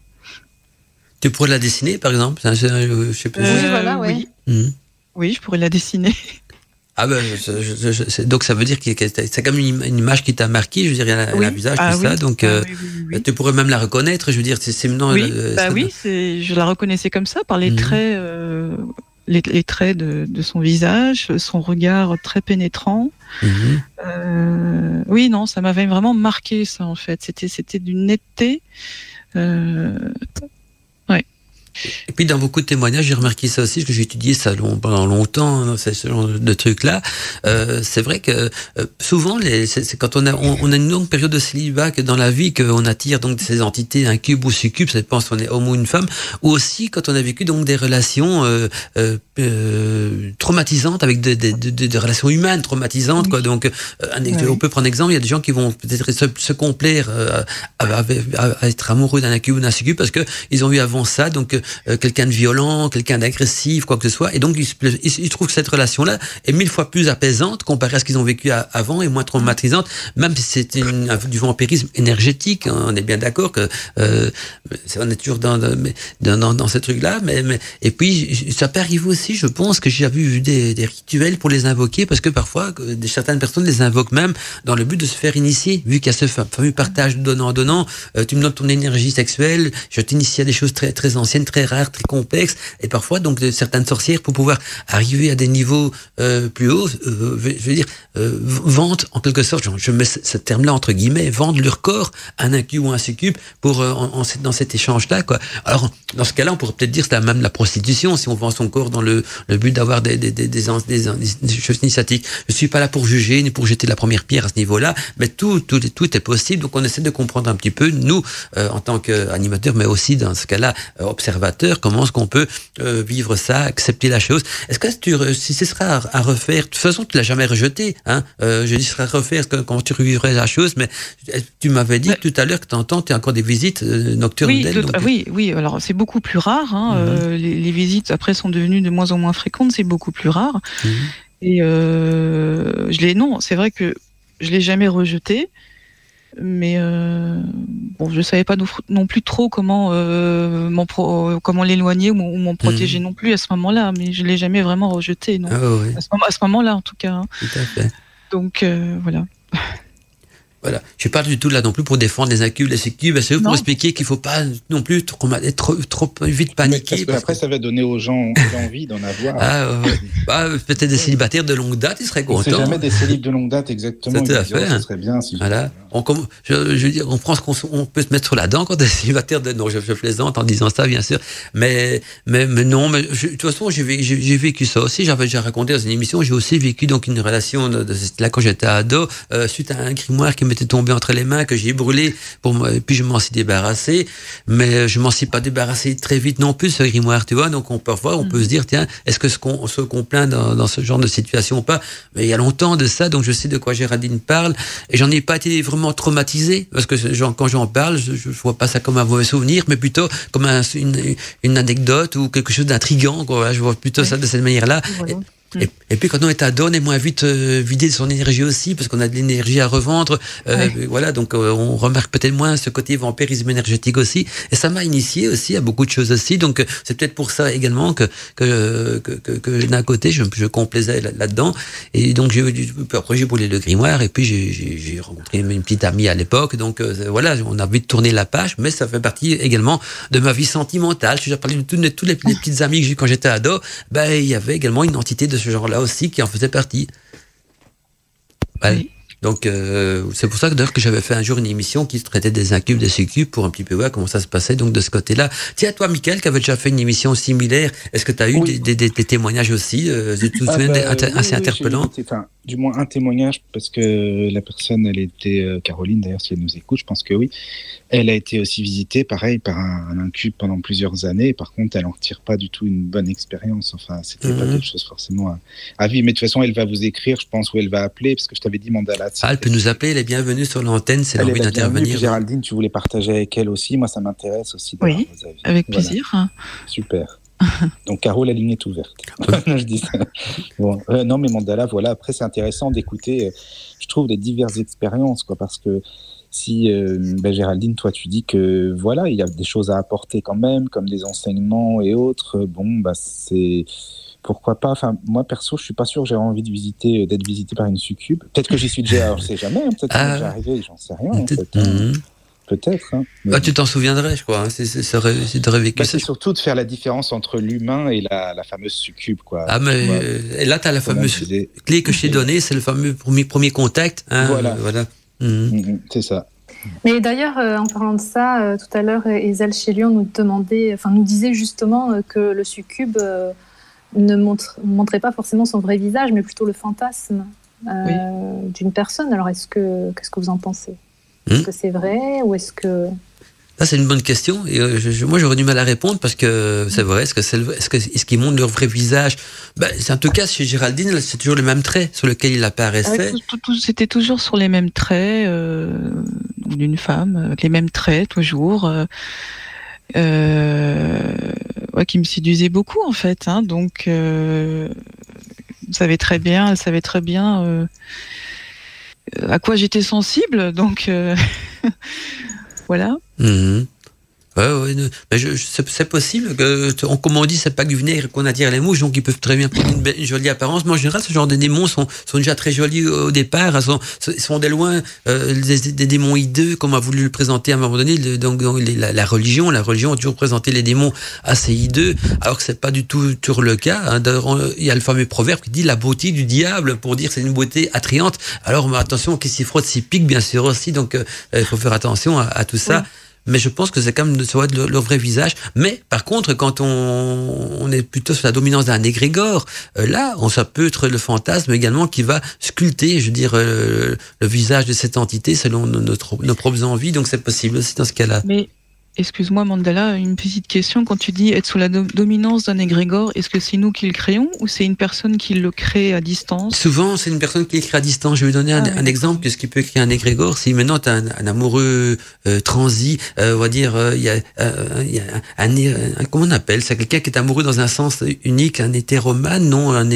Tu pourrais la dessiner par exemple? Je sais pas. Oui, voilà, oui. Oui, je pourrais la dessiner. Ah ben, donc ça veut dire que c'est comme une image qui t'a marqué, je veux dire, il y a un visage, tout ça, donc tu pourrais même la reconnaître, je veux dire, c'est maintenant... je la reconnaissais comme ça, par les traits, les traits de son visage, son regard très pénétrant. Oui, non, ça m'avait vraiment marqué ça, en fait, c'était d'une netteté... Et puis dans beaucoup de témoignages, j'ai remarqué ça aussi, parce que j'ai étudié ça pendant longtemps, ce genre de trucs-là. C'est vrai que souvent, c'est quand on a une longue période de célibat que dans la vie, qu'on attire donc ces entités, un cube ou succube, ça dépend si on est homme ou une femme, ou aussi quand on a vécu donc des relations traumatisantes avec des relations humaines traumatisantes, quoi. Donc, on peut prendre exemple, il y a des gens qui vont peut-être se complaire à être amoureux d'un cube ou d'un succube parce que ils ont eu avant ça, donc quelqu'un de violent, quelqu'un d'agressif, quoi que ce soit, et donc ils trouvent que cette relation-là est 1000 fois plus apaisante comparée à ce qu'ils ont vécu avant et moins traumatisante, même si c'est du vampirisme énergétique, hein, on est bien d'accord que on est toujours dans ce truc-là, mais et puis ça peut arriver aussi, je pense que j'ai vu des rituels pour les invoquer, parce que parfois certaines personnes les invoquent même dans le but de se faire initier, vu qu'il y a ce fameux partage donnant, tu me donnes ton énergie sexuelle, je t'initie à des choses très très anciennes, très rares, très complexes, et parfois donc certaines sorcières, pour pouvoir arriver à des niveaux plus hauts, je veux dire, vendent en quelque sorte, je mets ce terme-là entre guillemets, vendent leur corps à un incube ou un succube pour dans cet échange-là, quoi. Alors dans ce cas-là, on pourrait peut-être dire que c'est même la prostitution, si on vend son corps dans le but d'avoir des choses initiatiques. Je suis pas là pour juger ni pour jeter la première pierre à ce niveau-là, mais tout est possible. Donc on essaie de comprendre un petit peu, nous en tant qu'animateurs, mais aussi dans ce cas-là observateurs, comment est-ce qu'on peut vivre ça, accepter la chose. Est-ce que si ce sera à refaire, de toute façon tu l'as jamais rejeté, hein, je dis ce sera à refaire, comment tu revivrais la chose, mais tu m'avais dit tout à l'heure que tu as encore des visites nocturnes. Oui, alors c'est beaucoup plus rare, hein, les visites après sont devenues de moins en moins fréquentes, c'est beaucoup plus rare. Et c'est vrai que je l'ai jamais rejeté, mais je savais pas non plus trop comment l'éloigner ou m'en protéger non plus à ce moment-là, mais je l'ai jamais vraiment rejeté, non. À ce moment-là en tout cas, hein. Tout à fait. Donc voilà. Voilà, je suis pas du tout là non plus pour défendre les incubes, les succubes, c'est pour expliquer qu'il faut pas non plus trop vite paniquer. Parce que après, ça va donner aux gens envie d'en avoir. Peut-être des célibataires de longue date, ils seraient contents. C'est jamais des célibes de longue date, exactement. Tout à fait. Ça serait bien si. Voilà. Je veux dire, on prend ce qu'on peut se mettre sur la dent quand on est célibataire non, je plaisante en disant ça, bien sûr. Mais non, de toute façon, j'ai vécu ça aussi. J'avais déjà raconté dans une émission, j'ai aussi vécu donc une relation là quand j'étais ado, suite à un grimoire qui m'était tombé entre les mains, que j'ai brûlé, et puis je m'en suis débarrassé, mais je m'en suis pas débarrassé très vite non plus, ce grimoire, tu vois. Donc parfois on peut se dire, tiens, est-ce que ce qu'on plaint dans ce genre de situation ou pas? Mais il y a longtemps de ça, donc je sais de quoi Géraldine parle, et j'en ai pas été vraiment traumatisé, parce que quand j'en parle, je vois pas ça comme un mauvais souvenir, mais plutôt comme une anecdote ou quelque chose d'intriguant, quoi. Je vois plutôt ça de cette manière-là. Voilà. Et puis quand on est ado, on est moins vite vidé de son énergie aussi, parce qu'on a de l'énergie à revendre. Voilà, donc on remarque peut-être moins ce côté vampirisme énergétique aussi. Et ça m'a initié aussi à beaucoup de choses aussi. Donc c'est peut-être pour ça également que d'un côté je complaisais là-dedans. Et donc après j'ai brûlé le grimoire, et puis j'ai rencontré une petite amie à l'époque. Donc voilà, on a vite tourné la page, mais ça fait partie également de ma vie sentimentale. Je parlé de toutes les petites amies que j'ai eu quand j'étais ado. Il y avait également une entité de ce genre-là aussi qui en faisait partie. Oui. Donc c'est pour ça que d'ailleurs que j'avais fait un jour une émission qui traitait des incubes, des succubes, pour un petit peu voir comment ça se passait donc de ce côté-là. Tiens, toi Mickaël, qui avait déjà fait une émission similaire, est-ce que tu as eu des témoignages aussi assez interpellants? Du moins un témoignage, parce que la personne, elle était Caroline, d'ailleurs, si elle nous écoute, je pense que oui. Elle a été aussi visitée, pareil, par un incube pendant plusieurs années. Par contre, elle n'en retire pas du tout une bonne expérience. Enfin, c'était pas quelque chose forcément à vivre. Mais de toute façon, elle va vous écrire, je pense, ou elle va appeler, parce que je t'avais dit Mandala. Elle peut nous appeler, elle est bienvenue sur l'antenne, c'est l'envie d'intervenir. Géraldine, tu voulais partager avec elle aussi. Moi, ça m'intéresse aussi. Oui, avec plaisir. Voilà. Super. Donc Caro, la ligne est ouverte. Je dis ça. Bon, non mais Mandala, voilà. Après c'est intéressant d'écouter, je trouve, les diverses expériences, quoi, parce que si Géraldine, toi tu dis que voilà, il y a des choses à apporter quand même, comme des enseignements et autres. Bon, c'est pourquoi pas. Enfin, moi perso, je suis pas sûr que j'ai envie d'être visité par une succube. Peut-être que j'y suis déjà. Alors, je sais jamais. Peut-être que c'est déjà arrivé. J'en sais rien. En fait. Peut-être. Hein. Tu t'en souviendrais, je crois. Hein. C'est de revécu ça. C'est surtout de faire la différence entre l'humain et la fameuse succube, quoi. Et là, tu as la fameuse clé que je t'ai donnée, c'est le fameux premier contact. Hein, voilà. C'est ça. Mais d'ailleurs, en parlant de ça, tout à l'heure, Ezel Chélion nous disait justement que le succube ne montrait pas forcément son vrai visage, mais plutôt le fantasme d'une personne. Alors, qu'est-ce que vous en pensez? Est-ce que c'est vrai ou est-ce que... Ça, c'est une bonne question. Et moi, j'aurais du mal à répondre parce que c'est vrai. Est-ce qu'ils montrent leur vrai visage? En tout cas, chez Géraldine, c'est toujours les mêmes traits sur lesquels il apparaissait. C'était toujours sur les mêmes traits d'une femme, avec les mêmes traits toujours. Qui me séduisait beaucoup, en fait. Hein, donc, elle savait très bien à quoi j'étais sensible, donc voilà. Mais c'est possible que, comme on dit, c'est pas du vinaigre qu'on attire les mouches, donc ils peuvent très bien prendre une jolie apparence. Mais en général, ce genre de démons sont déjà très jolis au départ. Ils sont de loin des démons hideux, comme a voulu le présenter à un moment donné. Donc la religion a toujours présenté les démons assez hideux, alors que c'est pas du tout toujours le cas. Hein. D'ailleurs, il y a le fameux proverbe qui dit la beauté du diable, pour dire que c'est une beauté attrayante. Alors, attention, qui s'y frotte s'y pique, bien sûr aussi. Donc, il faut faire attention à tout ça. Oui. Mais je pense que c'est quand même leur vrai visage. Mais par contre, quand on est plutôt sur la dominance d'un égrégore, là, ça peut être le fantasme également qui va sculpter, je veux dire, le visage de cette entité selon nos propres envies. Donc c'est possible aussi dans ce cas-là. Mais excuse-moi Mandala, une petite question. Quand tu dis être sous la dominance d'un égrégore, est-ce que c'est nous qui le créons ou c'est une personne qui le crée à distance? Souvent, c'est une personne qui le crée à distance. Je vais vous donner un exemple de ce qui peut créer un égrégore. Si maintenant tu as un amoureux transi, on va dire, il y a comment on appelle ça? Quelqu'un qui est amoureux dans un sens unique, un hétéromane, non, un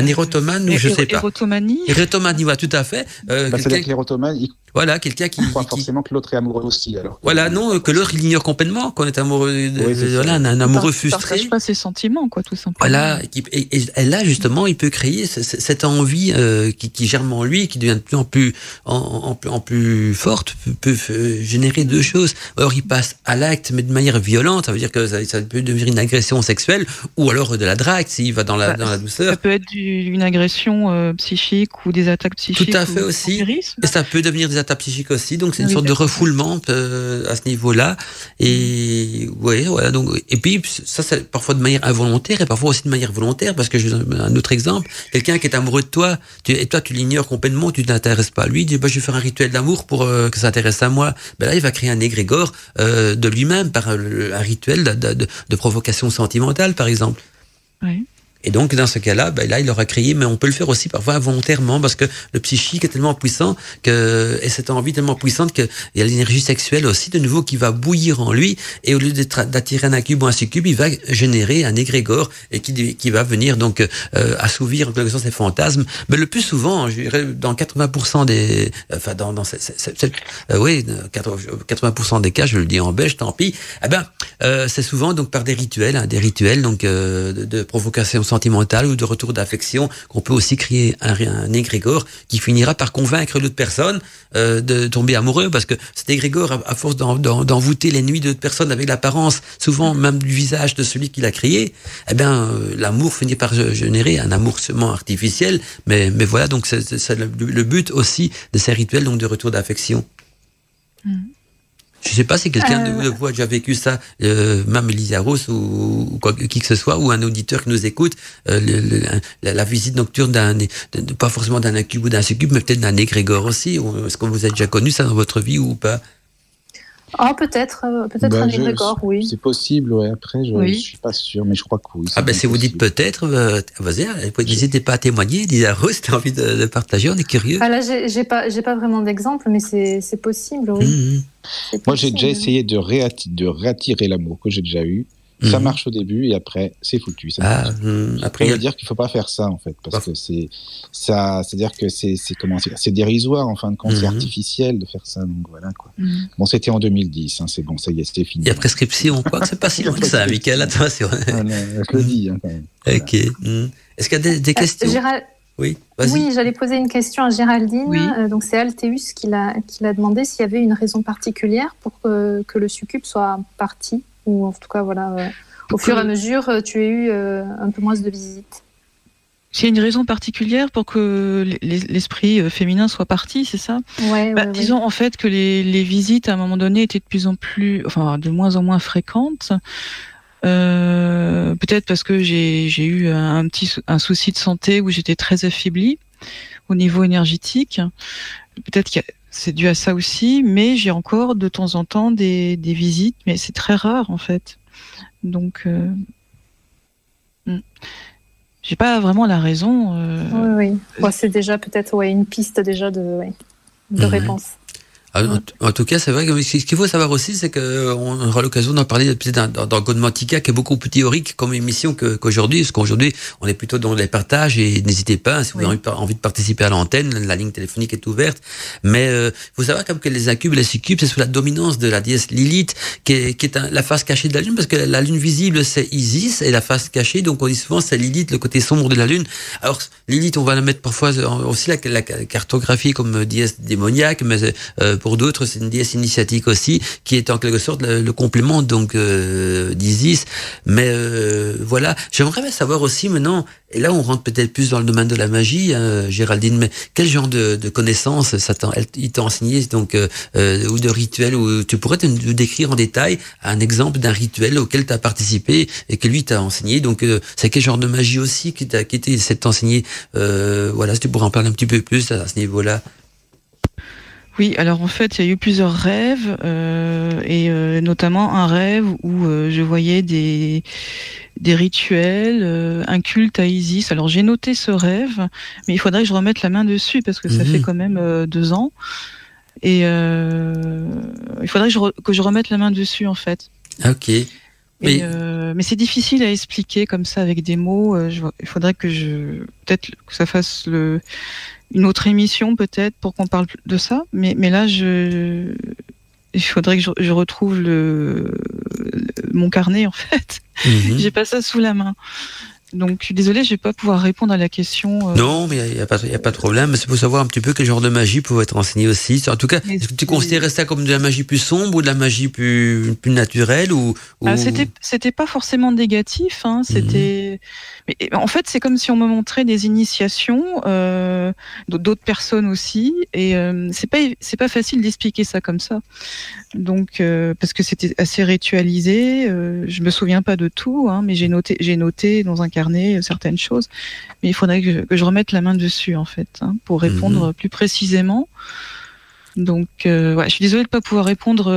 érotomane, ou je sais pas. Érotomanie, voilà, tout à fait. C'est-à-dire que l'érotomane, voilà, quelqu'un qui croit forcément que l'autre est amoureux aussi, alors. Voilà, non, que l'autre, il ignore complètement qu'on est amoureux, un amoureux frustré. Il partage pas ses sentiments, quoi, tout simplement. Voilà, et là, justement, il peut créer cette envie qui germe en lui, qui devient de plus en plus forte, peut générer deux choses. Alors, il passe à l'acte, mais de manière violente, ça veut dire que ça peut devenir une agression sexuelle, ou alors de la drague, s'il va dans la douceur. Ça peut être une agression psychique ou des attaques psychiques. Tout à fait aussi. Et ça peut devenir des attaques psychiques aussi, donc c'est une sorte de refoulement à ce niveau-là. Et ouais, voilà. Donc, et puis ça, c'est parfois de manière involontaire et parfois aussi de manière volontaire, parce que je donne un autre exemple. Quelqu'un qui est amoureux de toi, et toi tu l'ignores complètement, tu ne t'intéresses pas à lui. Il dit je vais faire un rituel d'amour pour que ça s'intéresse à moi. Ben là, il va créer un égrégore de lui-même par un rituel de provocation sentimentale, par exemple. Oui. Et donc, dans ce cas-là, ben là, il aura créé, mais on peut le faire aussi parfois involontairement, parce que le psychique est tellement puissant et cette envie tellement puissante qu'il y a l'énergie sexuelle aussi, de nouveau, qui va bouillir en lui, et au lieu d'attirer un incube ou un succube, il va générer un égrégore, et qui va venir, donc, assouvir, en quelque sorte, ses fantasmes. Mais le plus souvent, je dirais, dans 80% des, enfin, oui, 80% des cas, je le dis en belge, tant pis, c'est souvent, donc, par des rituels, donc, de provocation sentimentale ou de retour d'affection, qu'on peut aussi créer un égrégore qui finira par convaincre l'autre personne de tomber amoureux, parce que cet égrégore, à force d'envoûter les nuits de l'autre personne avec l'apparence, souvent même du visage de celui qui l'a créé, l'amour finit par générer un amour seulement artificiel, mais voilà, donc c'est le but aussi de ces rituels, donc de retour d'affection. Je ne sais pas si quelqu'un de vous a déjà vécu ça, même Elisa Rose ou qui que ce soit, ou un auditeur qui nous écoute, la visite nocturne pas forcément d'un incube ou d'un succube, mais peut-être d'un égrégore aussi. Est-ce que vous avez déjà connu ça dans votre vie ou pas? Peut-être un égrégore, oui. C'est possible, ouais. Après, je suis pas sûr, mais je crois que oui. Si vous dites peut-être, vas-y, n'hésitez pas à témoigner. Elisa Rose, tu as envie de partager, on est curieux. Là, j'ai pas vraiment d'exemple, mais c'est possible, oui. Moi, j'ai déjà essayé de réattirer l'amour que j'ai déjà eu. Ça marche au début et après, c'est foutu. Après, on va dire qu'il faut pas faire ça, en fait, parce que c'est-à-dire que c'est dérisoire, en fin de compte, c'est artificiel de faire ça, donc voilà, quoi. Bon, c'était en 2010, c'est bon, ça y est, c'était fini. Il y a prescription, quoi, que c'est pas si loin que ça, Michael, attention. Je le dis, quand même. Ok. Est-ce qu'il y a des questions? Oui, vas-y. Oui, j'allais poser une question à Géraldine. Oui. Donc c'est Altéus qui l'a demandé s'il y avait une raison particulière pour que le succube soit parti, ou en tout cas, voilà, au fur et à mesure, tu aies eu un peu moins de visites. S'il y a une raison particulière pour que l'esprit féminin soit parti, c'est ça? Disons en fait que les visites à un moment donné étaient de moins en moins fréquentes. Peut-être parce que j'ai eu un souci de santé où j'étais très affaiblie au niveau énergétique. Peut-être que c'est dû à ça aussi, mais j'ai encore de temps en temps des visites, mais c'est très rare en fait. Donc, j'ai pas vraiment la raison. Oui. C'est déjà peut-être une piste déjà de réponse. En tout cas, c'est vrai que ce qu'il faut savoir aussi, c'est qu'on aura l'occasion d'en parler peut-être dans Godmantica, qui est beaucoup plus théorique comme émission qu'aujourd'hui, parce qu'aujourd'hui, on est plutôt dans les partages, et n'hésitez pas, si vous avez envie de participer à l'antenne, la ligne téléphonique est ouverte. Mais il faut savoir comme que les incubes et les succubes, c'est sous la dominance de la déesse Lilith, qui est la face cachée de la Lune, parce que la Lune visible, c'est Isis, et la face cachée, donc on dit souvent, c'est Lilith, le côté sombre de la Lune. Alors, Lilith, on va la mettre parfois aussi la cartographie comme déesse démoniaque, mais pour d'autres, c'est une déesse initiatique aussi, qui est en quelque sorte le complément donc d'Isis. Mais voilà, j'aimerais savoir aussi maintenant, et là on rentre peut-être plus dans le domaine de la magie, Géraldine, mais quel genre de connaissances il t'a enseigné, donc ou de rituels, ou tu pourrais nous décrire en détail un exemple d'un rituel auquel tu as participé et que lui t'a enseigné, donc c'est quel genre de magie aussi qui s'est enseigné, voilà, si tu pourrais en parler un petit peu plus à ce niveau-là. Oui, alors en fait, il y a eu plusieurs rêves, et notamment un rêve où je voyais des rituels, un culte à Isis. Alors j'ai noté ce rêve, mais il faudrait que je remette la main dessus parce que ça fait quand même 2 ans. Et il faudrait que je remette la main dessus, en fait. Ok. Mais c'est difficile à expliquer comme ça avec des mots. Il faudrait que peut-être que ça fasse une autre émission peut-être pour qu'on parle de ça. Mais là, il faudrait que je retrouve mon carnet, en fait. J'ai pas ça sous la main. Donc, je suis désolée, je vais pas pouvoir répondre à la question. Non, mais il y a pas de problème. Mais c'est pour savoir un petit peu quel genre de magie pouvait être enseignée aussi. En tout cas, est-ce que tu considérais ça comme de la magie plus sombre ou de la magie plus naturelle ou... C'était pas forcément négatif. Hein, c'était. Mais en fait, c'est comme si on me montrait des initiations d'autres personnes aussi, et c'est pas facile d'expliquer ça comme ça. Donc, parce que c'était assez ritualisé. Je me souviens pas de tout, hein, mais j'ai noté dans un carnet certaines choses, mais il faudrait que je remette la main dessus en fait, hein, pour répondre plus précisément. Donc, je suis désolée de ne pas pouvoir répondre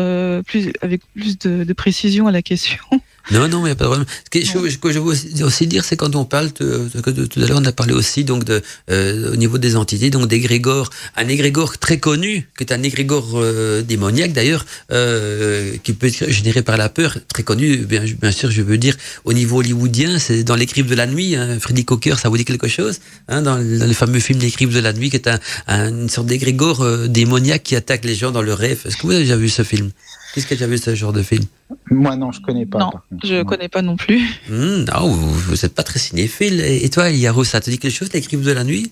avec plus de précision à la question. Non, mais il n'y a pas de problème. Ce que je veux aussi dire, c'est quand on parle, tout à l'heure, on a parlé aussi donc au niveau des entités, donc d'égrégores. Un égrégore très connu, qui est un égrégore démoniaque d'ailleurs, qui peut être généré par la peur, très connu, bien sûr, je veux dire, au niveau hollywoodien, c'est dans Les Griffes de la Nuit, hein, Freddy Cocker, ça vous dit quelque chose, hein, dans le fameux film Les Griffes de la Nuit, qui est une sorte d'égrégore démoniaque qui attaque les gens dans le rêve. Est-ce que vous avez déjà vu ce film? Qu'est-ce que tu as vu ce genre de film? Moi, non, je connais pas. Non, je connais pas non plus. Non, vous n'êtes pas très cinéphile. Et toi, Yaro, ça te dit quelque chose, Les Griffes de la Nuit?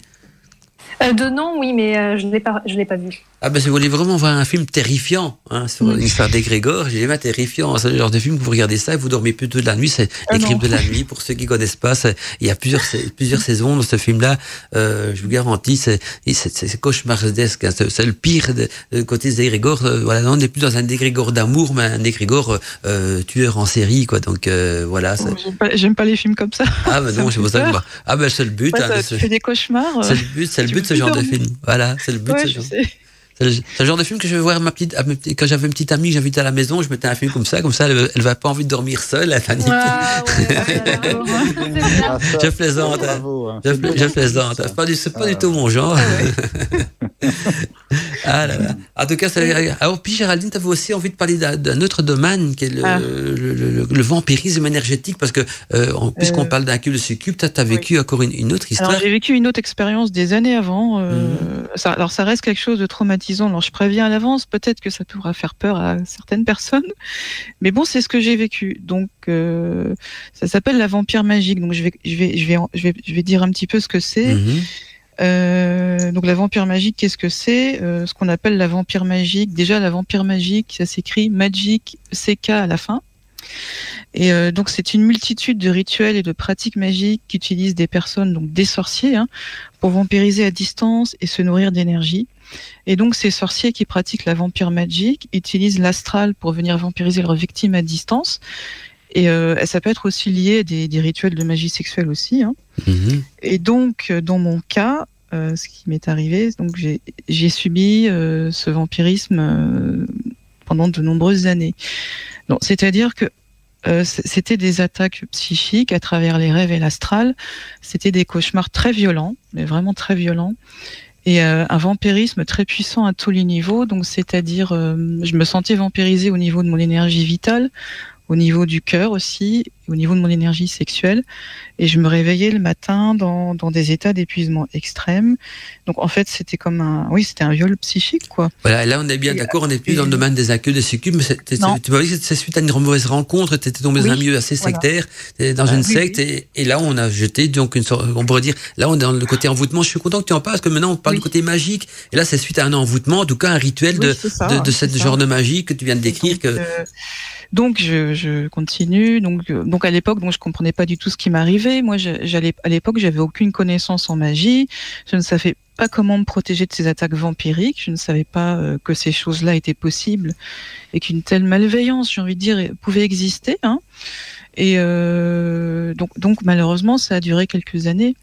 De nom, oui, mais je l'ai pas vu. Ah ben si vous voulez vraiment voir un film terrifiant, hein, sur l'histoire d'égrégore, j'ai aimé terrifiant. C'est le genre de film que vous regardez ça et vous dormez plutôt de la nuit. C'est Les Griffes de la Nuit. Pour ceux qui connaissent pas, il y a plusieurs saisons dans ce film-là. Je vous garantis, c'est cauchemardesque. Hein, c'est le pire côté des égrégores. Voilà, non, on n'est plus dans un égrégore d'amour, mais un égrégore tueur en série, quoi. Donc voilà. J'aime pas les films comme ça. Ah ben non, c'est pour ça que ah ben c'est le but. Ouais, hein, ça fait des cauchemars. C'est le but de ce genre de film. Voilà, c'est le but de ce genre. C'est le genre de film que je vais voir quand j'avais une petite amie que j'invitais à la maison, je mettais un film comme ça elle va pas envie de dormir seule, elle panique. Je plaisante. Je plaisante. C'est pas du tout mon genre. Ah là là. En tout cas, alors puis Géraldine, tu avais aussi envie de parler d'un autre domaine qui est le vampirisme énergétique, parce que puisqu'on parle d'un cube de succube, tu as vécu encore une autre histoire. Alors, j'ai vécu une autre expérience des années avant. Alors ça reste quelque chose de traumatisant. Alors je préviens à l'avance, peut-être que ça pourra faire peur à certaines personnes, mais bon, c'est ce que j'ai vécu. Donc ça s'appelle la vampire magique. Donc je vais dire un petit peu ce que c'est. Donc la vampire magique, qu'est-ce que c'est? Ce qu'on appelle la vampire magique. Déjà, la vampire magique, ça s'écrit Magic CK à la fin. Et donc c'est une multitude de rituels et de pratiques magiques qu'utilisent des personnes, donc des sorciers, hein, pour vampiriser à distance et se nourrir d'énergie. Et donc ces sorciers qui pratiquent la vampire magique utilisent l'astral pour venir vampiriser leurs victimes à distance. Et ça peut être aussi lié à des rituels de magie sexuelle aussi. Hein. Et donc dans mon cas, ce qui m'est arrivé, donc j'ai subi ce vampirisme pendant de nombreuses années. Donc, c'est-à-dire que c'était des attaques psychiques à travers les rêves et l'astral. C'était des cauchemars très violents, mais vraiment très violents. Et un vampirisme très puissant à tous les niveaux. Donc, c'est-à-dire, je me sentais vampirisée au niveau de mon énergie vitale, au niveau du cœur aussi, au niveau de mon énergie sexuelle. Et je me réveillais le matin dans des états d'épuisement extrême. Donc en fait, c'était comme un viol psychique, quoi. Voilà, et là on est bien d'accord, on n'est plus dans le domaine des accueils, des succubes, mais tu m'as dit que c'est suite à une mauvaise rencontre, tu étais tombé dans un milieu assez sectaire, dans une secte, et là on a jeté, donc on pourrait dire, là on est dans le côté envoûtement. Je suis content que tu en parles, parce que maintenant on parle du côté magique, et là c'est suite à un envoûtement, en tout cas un rituel de ce genre de magie que tu viens de décrire. Donc je continue. Donc à l'époque, je comprenais pas du tout ce qui m'arrivait. Moi, à l'époque, j'avais aucune connaissance en magie. Je ne savais pas comment me protéger de ces attaques vampiriques. Je ne savais pas que ces choses-là étaient possibles et qu'une telle malveillance, j'ai envie de dire, pouvait exister. Hein. Et donc malheureusement, ça a duré quelques années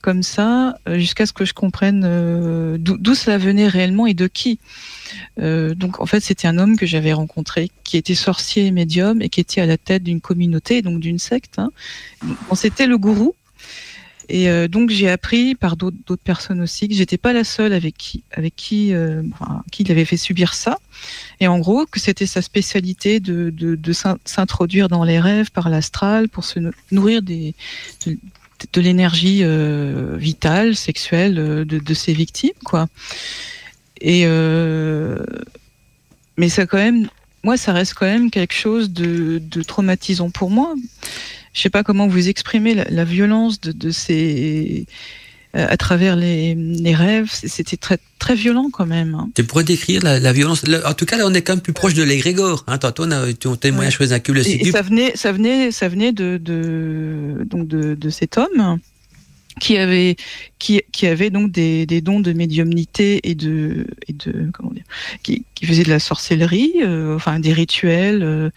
comme ça, jusqu'à ce que je comprenne d'où cela venait réellement et de qui. Donc en fait, c'était un homme que j'avais rencontré, qui était sorcier et médium et qui était à la tête d'une communauté, donc d'une secte. Hein. Bon, c'était le gourou. Et donc j'ai appris par d'autres personnes aussi que j'étais pas la seule avec qui il avait fait subir ça. Et en gros, que c'était sa spécialité de s'introduire dans les rêves par l'astral pour se nourrir de l'énergie vitale, sexuelle de ses victimes, quoi. Et mais ça reste quand même quelque chose de traumatisant pour moi. je sais pas comment vous exprimer la violence de ces à travers les rêves. C'était très très violent quand même. Hein. Tu pourrais décrire la violence. En tout cas, là, on est quand même plus proche de l'égrégore. Hein, tantôt, on a ton témoignage sur les incultes. Et ça venait de cet homme qui avait donc des dons de médiumnité et de comment dire, qui faisait de la sorcellerie, enfin des rituels.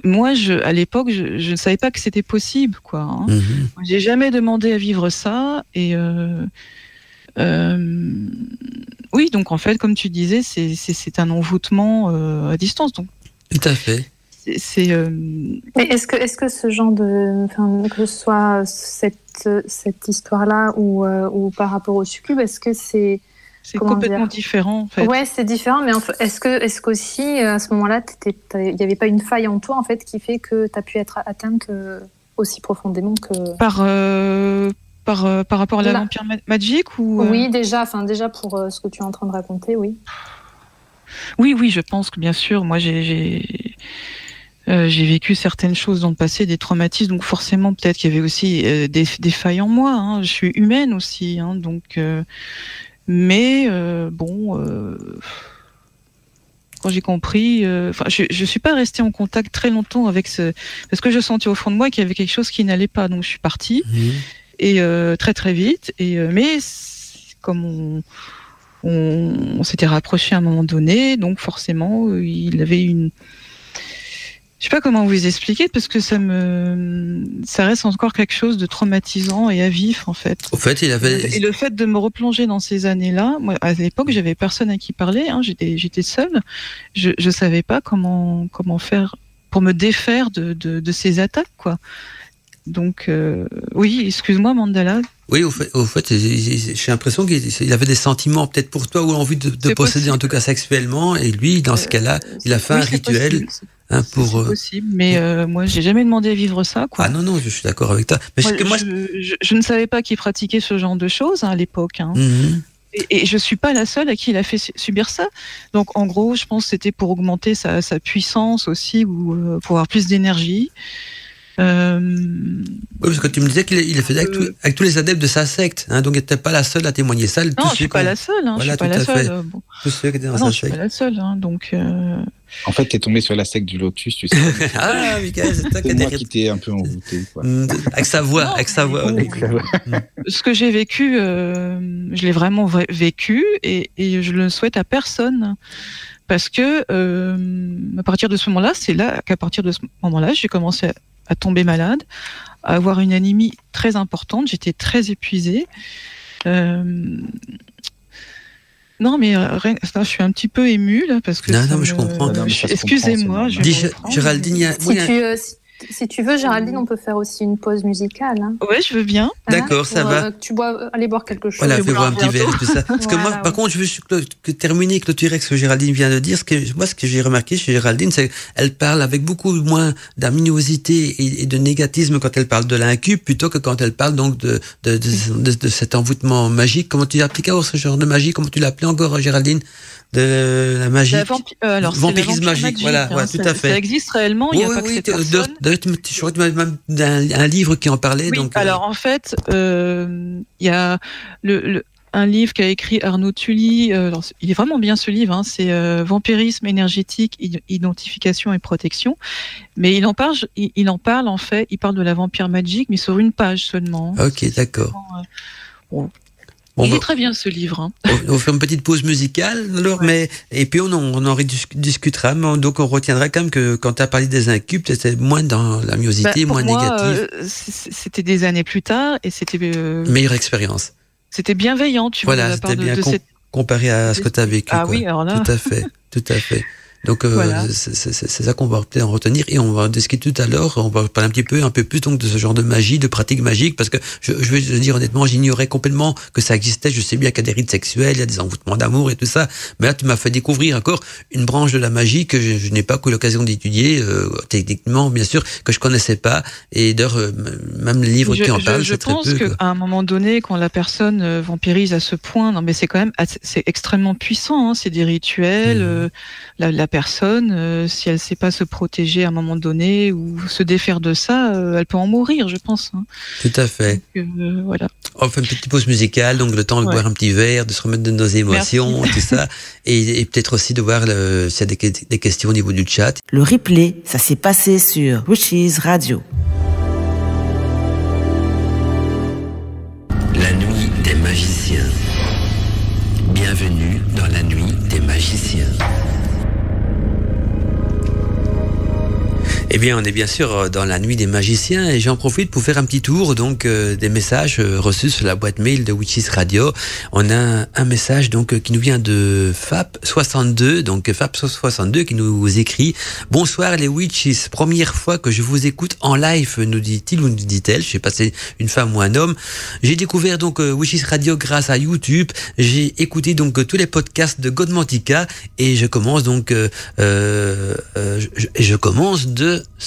Moi, à l'époque, je ne savais pas que c'était possible, quoi. Hein. Mm-hmm. J'ai jamais demandé à vivre ça, et oui, donc en fait, comme tu disais, c'est un envoûtement à distance, donc. Tout à fait. Mais est-ce que ce genre de, que ce soit cette histoire-là ou par rapport au succube, est-ce que c'est complètement différent, en fait. Ouais, c'est différent, mais est-ce qu'aussi, à ce moment-là, il n'y avait pas une faille en toi, en fait, qui fait que tu as pu être atteinte aussi profondément que... Par rapport à la Vampire Magic ou Oui, déjà pour ce que tu es en train de raconter, oui. Oui, je pense que, bien sûr, moi, j'ai vécu certaines choses dans le passé, des traumatismes, donc forcément, peut-être qu'il y avait aussi des failles en moi. Hein. Je suis humaine aussi, hein, donc... Mais quand j'ai compris, je suis pas restée en contact très longtemps avec parce que je sentais au fond de moi qu'il y avait quelque chose qui n'allait pas, donc je suis partie et très très vite. Mais comme on s'était rapproché à un moment donné, donc forcément il avait une... Je sais pas comment vous expliquer, parce que ça reste encore quelque chose de traumatisant et à vif, en fait. Au fait, Et le fait de me replonger dans ces années-là, moi, à l'époque, j'avais personne à qui parler, hein, j'étais seule. Je savais pas comment faire pour me défaire de ces attaques, quoi. Donc, oui, excuse-moi, Mandala. Oui, au fait, j'ai l'impression qu'il avait des sentiments peut-être pour toi ou envie de posséder, possible. En tout cas sexuellement, et lui, dans ce cas-là, il a fait un rituel. C'est possible, mais moi, j'ai jamais demandé à vivre ça, quoi. Ah non, je suis d'accord avec toi. Mais je ne savais pas qu'il pratiquait ce genre de choses, hein, à l'époque. Hein. Mm-hmm. Et je suis pas la seule à qui il a fait subir ça. Donc, en gros, je pense que c'était pour augmenter sa puissance aussi, ou pour avoir plus d'énergie. Oui, parce que tu me disais qu'il a fait avec tous les adeptes de sa secte, hein, donc il n'était pas la seule à témoigner ça. Non, je suis pas la seule. Hein, voilà, je suis pas la seule. Bon. Tous ceux qui étaient dans sa secte. Je suis pas la seule. Hein, donc. En fait, t'es tombé sur la secte du Lotus, tu sais. Ah, Michael, c'est toi qui t'es un peu envoûté, quoi. Avec sa voix, Ce que j'ai vécu, je l'ai vraiment vécu, et je le souhaite à personne. Parce que à partir de ce moment-là, qu'à partir de ce moment-là, j'ai commencé à tomber malade, à avoir une anémie très importante. J'étais très épuisée. Non, mais je suis un petit peu émue là parce que. Non, mais je comprends. Excusez-moi. Géraldine, si tu veux, Géraldine, on peut faire aussi une pause musicale. Hein. Ouais, je veux bien. D'accord, ça va. Aller boire quelque chose. Voilà, fais boire un petit verre et tout ça. Parce que moi, par contre, je veux terminer, clôturer ce que Géraldine vient de dire. Ce que j'ai remarqué chez Géraldine, c'est qu'elle parle avec beaucoup moins d'aminosité et de négatisme quand elle parle de l'incube, plutôt que quand elle parle donc de cet envoûtement magique. Comment tu appliques ce genre de magie? Comment tu l'appelais encore, Géraldine? De la magie. Vampirisme magique, voilà, hein, ouais, tout à fait. Ça existe réellement, il n'y a pas que cette personne. Je crois que tu m'as même un livre qui en parlait. Oui, donc, alors en fait, il y a un livre qu'a écrit Arnaud Tully, il est vraiment bien ce livre, hein, c'est Vampirisme énergétique, identification et protection. Mais il en parle en fait, il parle de la Vampire Magic, mais sur une page seulement. Ok, d'accord. Il est très bien ce livre. Hein. On va faire une petite pause musicale alors, ouais. Et puis on en rediscutera, mais donc on retiendra quand même que quand tu as parlé des incubes, c'était moins dans l'amiosité, moins négative. C'était des années plus tard et c'était meilleure expérience. C'était bienveillant, tu vois. Voilà, c'était bien comparé à ce que tu as vécu. Ah oui, alors là. Tout à fait. Donc voilà. C'est ça qu'on va peut-être en retenir et on va en discuter tout à l'heure. On va parler un peu plus donc de ce genre de magie, de pratique magique, parce que je vais te dire honnêtement, j'ignorais complètement que ça existait. Je sais bien qu'il y a des rites sexuels, il y a des envoûtements d'amour et tout ça, mais là tu m'as fait découvrir encore une branche de la magie que je n'ai pas eu l'occasion d'étudier techniquement, bien sûr, que je connaissais pas. Et d'ailleurs, même les livres qui en parlent, c'est très peu. Je pense qu'à un moment donné, quand la personne vampirise à ce point, non mais c'est quand même c'est extrêmement puissant. Hein, c'est des rituels. La personne, si elle sait pas se protéger à un moment donné ou se défaire de ça, elle peut en mourir, je pense. Hein. Tout à fait. Donc, voilà. On fait une petite pause musicale, donc le temps de boire un petit verre, de se remettre de nos émotions, tout ça, et peut-être aussi de voir s'il y a des questions au niveau du chat. Le replay, ça s'est passé sur Witches Radio. La nuit des magiciens. Bienvenue dans la nuit des magiciens. Eh bien, on est bien sûr dans la nuit des magiciens et j'en profite pour faire un petit tour donc des messages reçus sur la boîte mail de Witches Radio. On a un message donc qui nous vient de Fap62, donc Fap62 qui nous écrit: bonsoir les Witches, première fois que je vous écoute en live, nous dit-il ou nous dit-elle, je sais pas si c'est une femme ou un homme. J'ai découvert donc Witches Radio grâce à YouTube. J'ai écouté donc tous les podcasts de Godmantica et je commence donc je commence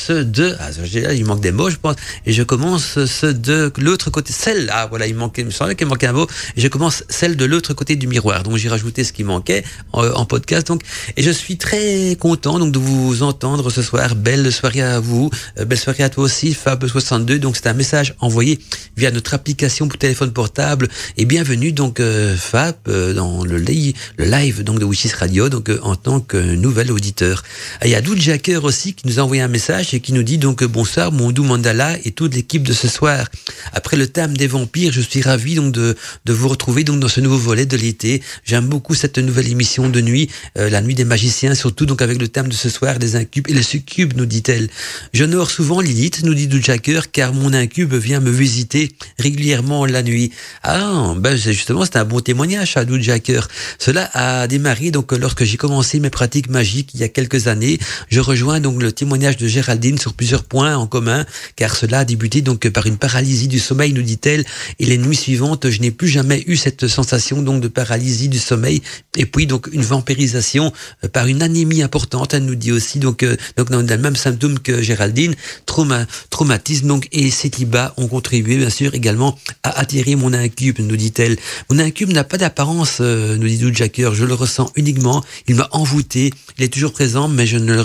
il manque des mots, je pense, et je commence de l'autre côté, il me semblait qu'il manquait un mot, et je commence celle de l'autre côté du miroir, donc j'ai rajouté ce qui manquait en podcast, donc, et je suis très content, donc, de vous entendre ce soir. Belle soirée à vous, belle soirée à toi aussi, Fab62, donc c'est un message envoyé via notre application pour téléphone portable, et bienvenue, donc, Fab, dans le live, donc, de Witches Radio, donc, en tant que nouvel auditeur. Et il y a Doud Jacker aussi, qui nous a envoyé un message et qui nous dit donc bonsoir Mondou Mandala et toute l'équipe de ce soir. Après le thème des vampires, je suis ravi donc de vous retrouver donc dans ce nouveau volet de l'été. J'aime beaucoup cette nouvelle émission de nuit, la nuit des magiciens, surtout donc avec le thème de ce soir des incubes et les succubes, nous dit-elle. J'honore souvent Lilith, nous dit Doudjaker, car mon incube vient me visiter régulièrement la nuit. Ah, c'est un bon témoignage à Doudjaker. Cela a démarré donc lorsque j'ai commencé mes pratiques magiques il y a quelques années. Je rejoins donc le témoignage de Géraldine sur plusieurs points en commun, car cela a débuté donc par une paralysie du sommeil, nous dit-elle, et les nuits suivantes, je n'ai plus jamais eu cette sensation donc de paralysie du sommeil, et puis donc une vampirisation par une anémie importante, elle nous dit aussi, donc dans le même symptôme que Géraldine, traumatisme donc, et célibat ont contribué bien sûr également à attirer mon incube, nous dit-elle. Mon incube n'a pas d'apparence, nous dit Doudjaker, je le ressens uniquement, il m'a envoûté, il est toujours présent, mais je ne le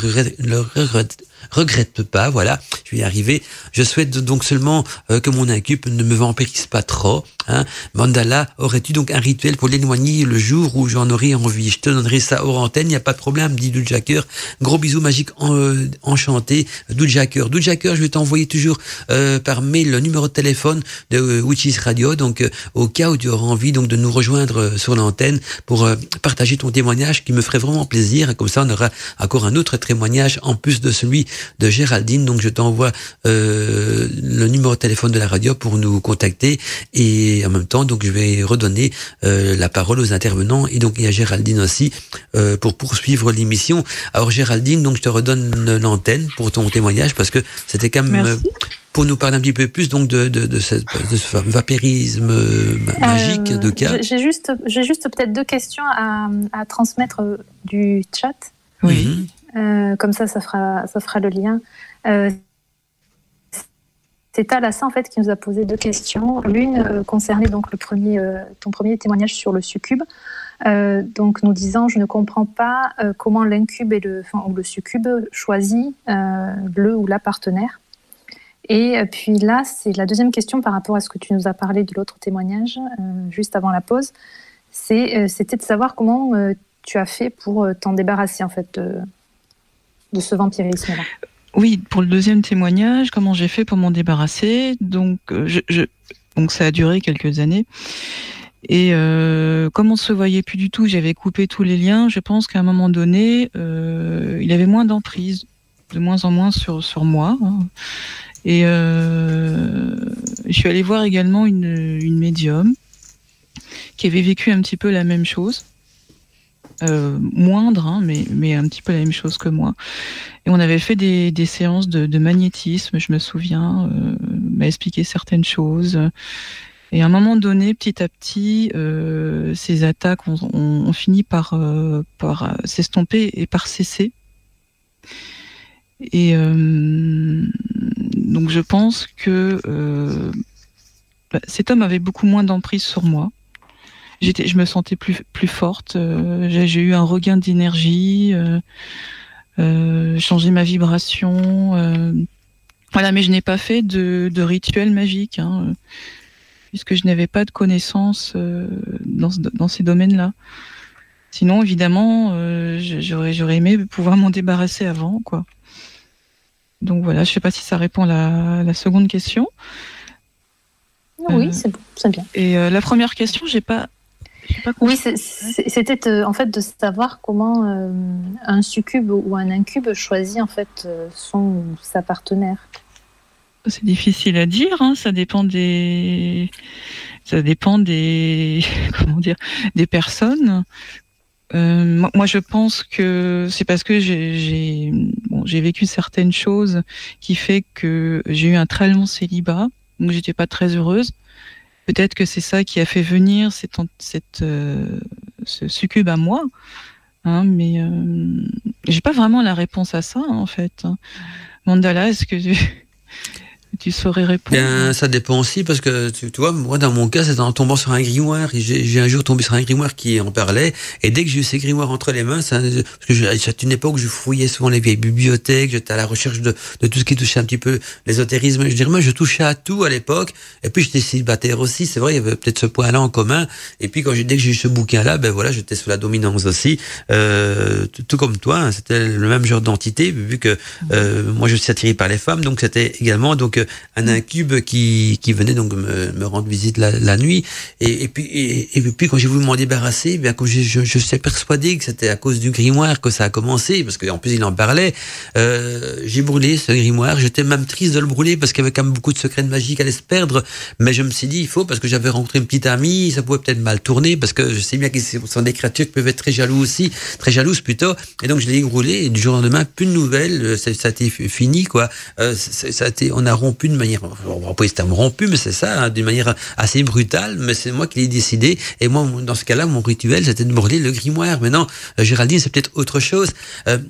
regrette pas, voilà, je vais y arriver. Je souhaite donc seulement que mon incube ne me vampirise pas trop. Hein. Mandala, aurais-tu donc un rituel pour l'éloigner le jour où j'en aurai envie? Je te donnerai ça hors antenne, il n'y a pas de problème, dit Doudjaker. Gros bisous magiques enchanté, Doudjaker. Doudjaker, je vais t'envoyer toujours par mail le numéro de téléphone de Witches Radio, donc au cas où tu auras envie donc de nous rejoindre sur l'antenne pour partager ton témoignage qui me ferait vraiment plaisir. Comme ça, on aura encore un autre témoignage en plus de celui de Géraldine. Donc je t'envoie le numéro de téléphone de la radio pour nous contacter, et en même temps donc je vais redonner la parole aux intervenants, et donc il y a Géraldine aussi pour poursuivre l'émission. Alors Géraldine, donc je te redonne l'antenne pour ton témoignage, parce que c'était quand même pour nous parler un petit peu plus donc de ce vampirisme magique de cas. J'ai juste peut-être deux questions à transmettre du chat. Oui. Comme ça fera le lien. C'est Talassa en fait qui nous a posé deux questions. L'une concernait donc ton premier témoignage sur le succube. Donc nous disant, je ne comprends pas comment l'incube ou le succube choisit le ou la partenaire. Et puis là, c'est la deuxième question par rapport à ce que tu nous as parlé de l'autre témoignage juste avant la pause. C'était de savoir comment tu as fait pour t'en débarrasser en fait de ce vampirisme-là. Oui, pour le deuxième témoignage, comment j'ai fait pour m'en débarrasser? Donc, donc ça a duré quelques années. Et comme on se voyait plus du tout, j'avais coupé tous les liens. Je pense qu'à un moment donné, il avait moins d'emprise, de moins en moins sur moi. Hein. Et je suis allée voir également une médium qui avait vécu un petit peu la même chose. Moindre, hein, mais un petit peu la même chose que moi. Et on avait fait des séances de magnétisme, je me souviens, m'a expliqué certaines choses. Et à un moment donné, petit à petit, ces attaques ont fini par s'estomper et par cesser. Et donc je pense que cet homme avait beaucoup moins d'emprise sur moi. je me sentais plus forte. J'ai eu un regain d'énergie, changé ma vibration. Voilà, mais je n'ai pas fait de rituel magique, hein, puisque je n'avais pas de connaissances dans ces domaines-là. Sinon, évidemment, j'aurais aimé pouvoir m'en débarrasser avant, quoi. Donc voilà, je ne sais pas si ça répond à la seconde question. Oui, c'est bon, c'est bien. Et la première question, j'ai pas oui, c'était en fait de savoir comment un succube ou un incube choisit en fait sa partenaire. C'est difficile à dire, hein, ça dépend des comment dire, des personnes. Moi, je pense que c'est parce que j'ai vécu certaines choses qui fait que j'ai eu un très long célibat, donc j'étais pas très heureuse. Peut-être que c'est ça qui a fait venir ce succube à moi, hein, mais j'ai pas vraiment la réponse à ça, hein, en fait. Mandala, est-ce que tu saurais répondre? Bien, ça dépend aussi, parce que tu vois, moi dans mon cas, c'est en tombant sur un grimoire. J'ai un jour tombé sur un grimoire qui en parlait, et dès que j'ai eu ces grimoires entre les mains, parce que c'est une époque où je fouillais souvent les vieilles bibliothèques, j'étais à la recherche de tout ce qui touchait un petit peu l'ésotérisme. Je dirais, moi, je touchais à tout à l'époque, et puis j'étais célibataire aussi, c'est vrai, il y avait peut-être ce point-là en commun. Et puis dès que j'ai eu ce bouquin-là, ben voilà, j'étais sous la dominance aussi, tout comme toi, hein, c'était le même genre d'entité, vu que moi je suis attiré par les femmes, donc c'était également un incube qui venait donc me rendre visite la nuit, et puis quand j'ai voulu m'en débarrasser, bien comme je suis persuadé que c'était à cause du grimoire que ça a commencé, parce qu'en plus il en parlait, j'ai brûlé ce grimoire. J'étais même triste de le brûler parce qu'il y avait quand même beaucoup de secrets de magie qui allaient se perdre, mais je me suis dit il faut, parce que j'avais rencontré une petite amie, ça pouvait peut-être mal tourner, parce que je sais bien que ce sont des créatures qui peuvent être très jalouses plutôt, et donc je l'ai brûlé, et du jour au lendemain plus de nouvelles, ça a été fini, quoi. On a rompu de manière, on va pas dire que rompu, mais c'est ça, hein, d'une manière assez brutale, mais c'est moi qui l'ai décidé, et moi, dans ce cas-là, mon rituel, c'était de brûler le grimoire. Maintenant, Géraldine, c'est peut-être autre chose.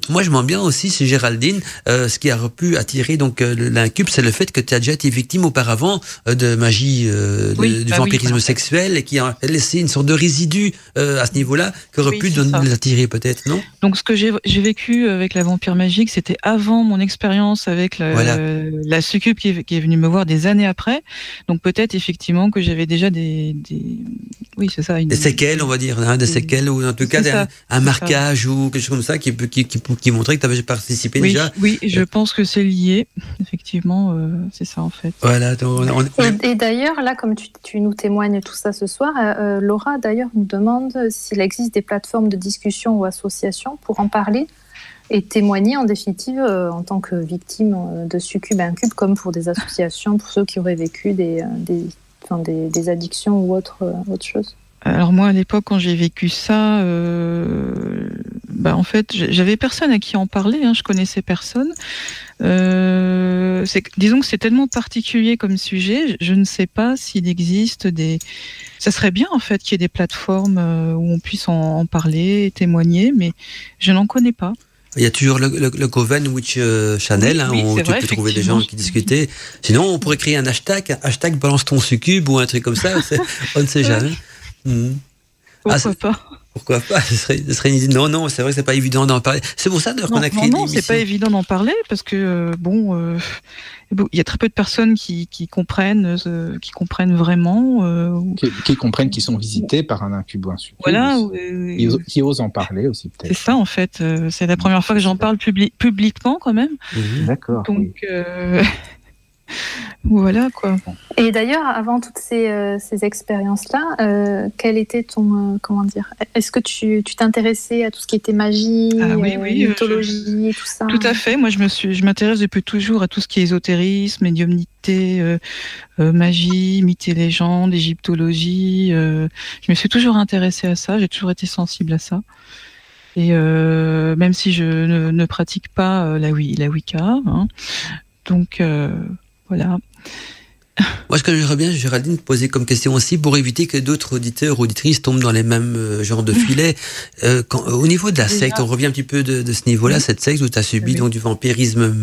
Moi, je m'en bien aussi, c'est Géraldine, ce qui a pu attirer donc l'incube, c'est le fait que tu as déjà été victime auparavant de magie, du vampirisme sexuel, et qui a laissé une sorte de résidu à ce niveau-là, qui aurait pu l'attirer peut-être, non? Donc, ce que j'ai vécu avec la vampire magique, c'était avant mon expérience avec la succube qui est venue me voir des années après. Donc, peut-être effectivement que j'avais déjà oui, c'est ça. Des séquelles, on va dire, hein, des séquelles, ou en tout cas un marquage ou quelque chose comme ça qui montrait que tu avais participé déjà. Oui, je pense que c'est lié. Effectivement, c'est ça en fait. Voilà. Et d'ailleurs, là, comme tu nous témoignes tout ça ce soir, Laura d'ailleurs nous demande s'il existe des plateformes de discussion ou associations pour en parler et témoigner en définitive en tant que victime de succube et incube, comme pour des associations, pour ceux qui auraient vécu des addictions ou autre chose. Alors moi, à l'époque, quand j'ai vécu ça, en fait, j'avais personne à qui en parler, hein, je connaissais personne. Disons que c'est tellement particulier comme sujet, je ne sais pas s'il existe ça serait bien en fait qu'il y ait des plateformes où on puisse en parler, témoigner, mais je n'en connais pas. Il y a toujours le Coven Witch Channel, où tu peux trouver des gens qui discutaient. Sinon, on pourrait créer un hashtag balance ton succube ou un truc comme ça. On ne sait jamais. Pourquoi pas? Ce serait une idée. Non, c'est vrai que c'est pas évident d'en parler. C'est pour ça qu'on a créé une émission. Non, c'est pas évident d'en parler parce que il y a très peu de personnes qui comprennent vraiment, qui comprennent qu'ils sont visités par un incube ou un succube. Voilà, qui osent en parler aussi peut-être. C'est ça en fait. C'est la première fois que j'en parle publiquement quand même. D'accord. Donc voilà quoi. Et d'ailleurs, avant toutes ces expériences-là, quel était ton est-ce que tu t'intéressais à tout ce qui était magie, mythologie et tout ça? Tout à fait. Moi, je m'intéresse depuis toujours à tout ce qui est ésotérisme, médiumnité, magie, mythes et légendes, égyptologie. Je me suis toujours intéressée à ça. J'ai toujours été sensible à ça. Et même si je ne pratique pas la Wicca, hein, donc voilà. Moi, ce que j'aimerais bien, Géraldine, poser comme question aussi, pour éviter que d'autres auditeurs ou auditrices tombent dans les mêmes genres de filets. Au niveau de la secte, on revient un petit peu de ce niveau-là, cette secte où tu as subi donc du vampirisme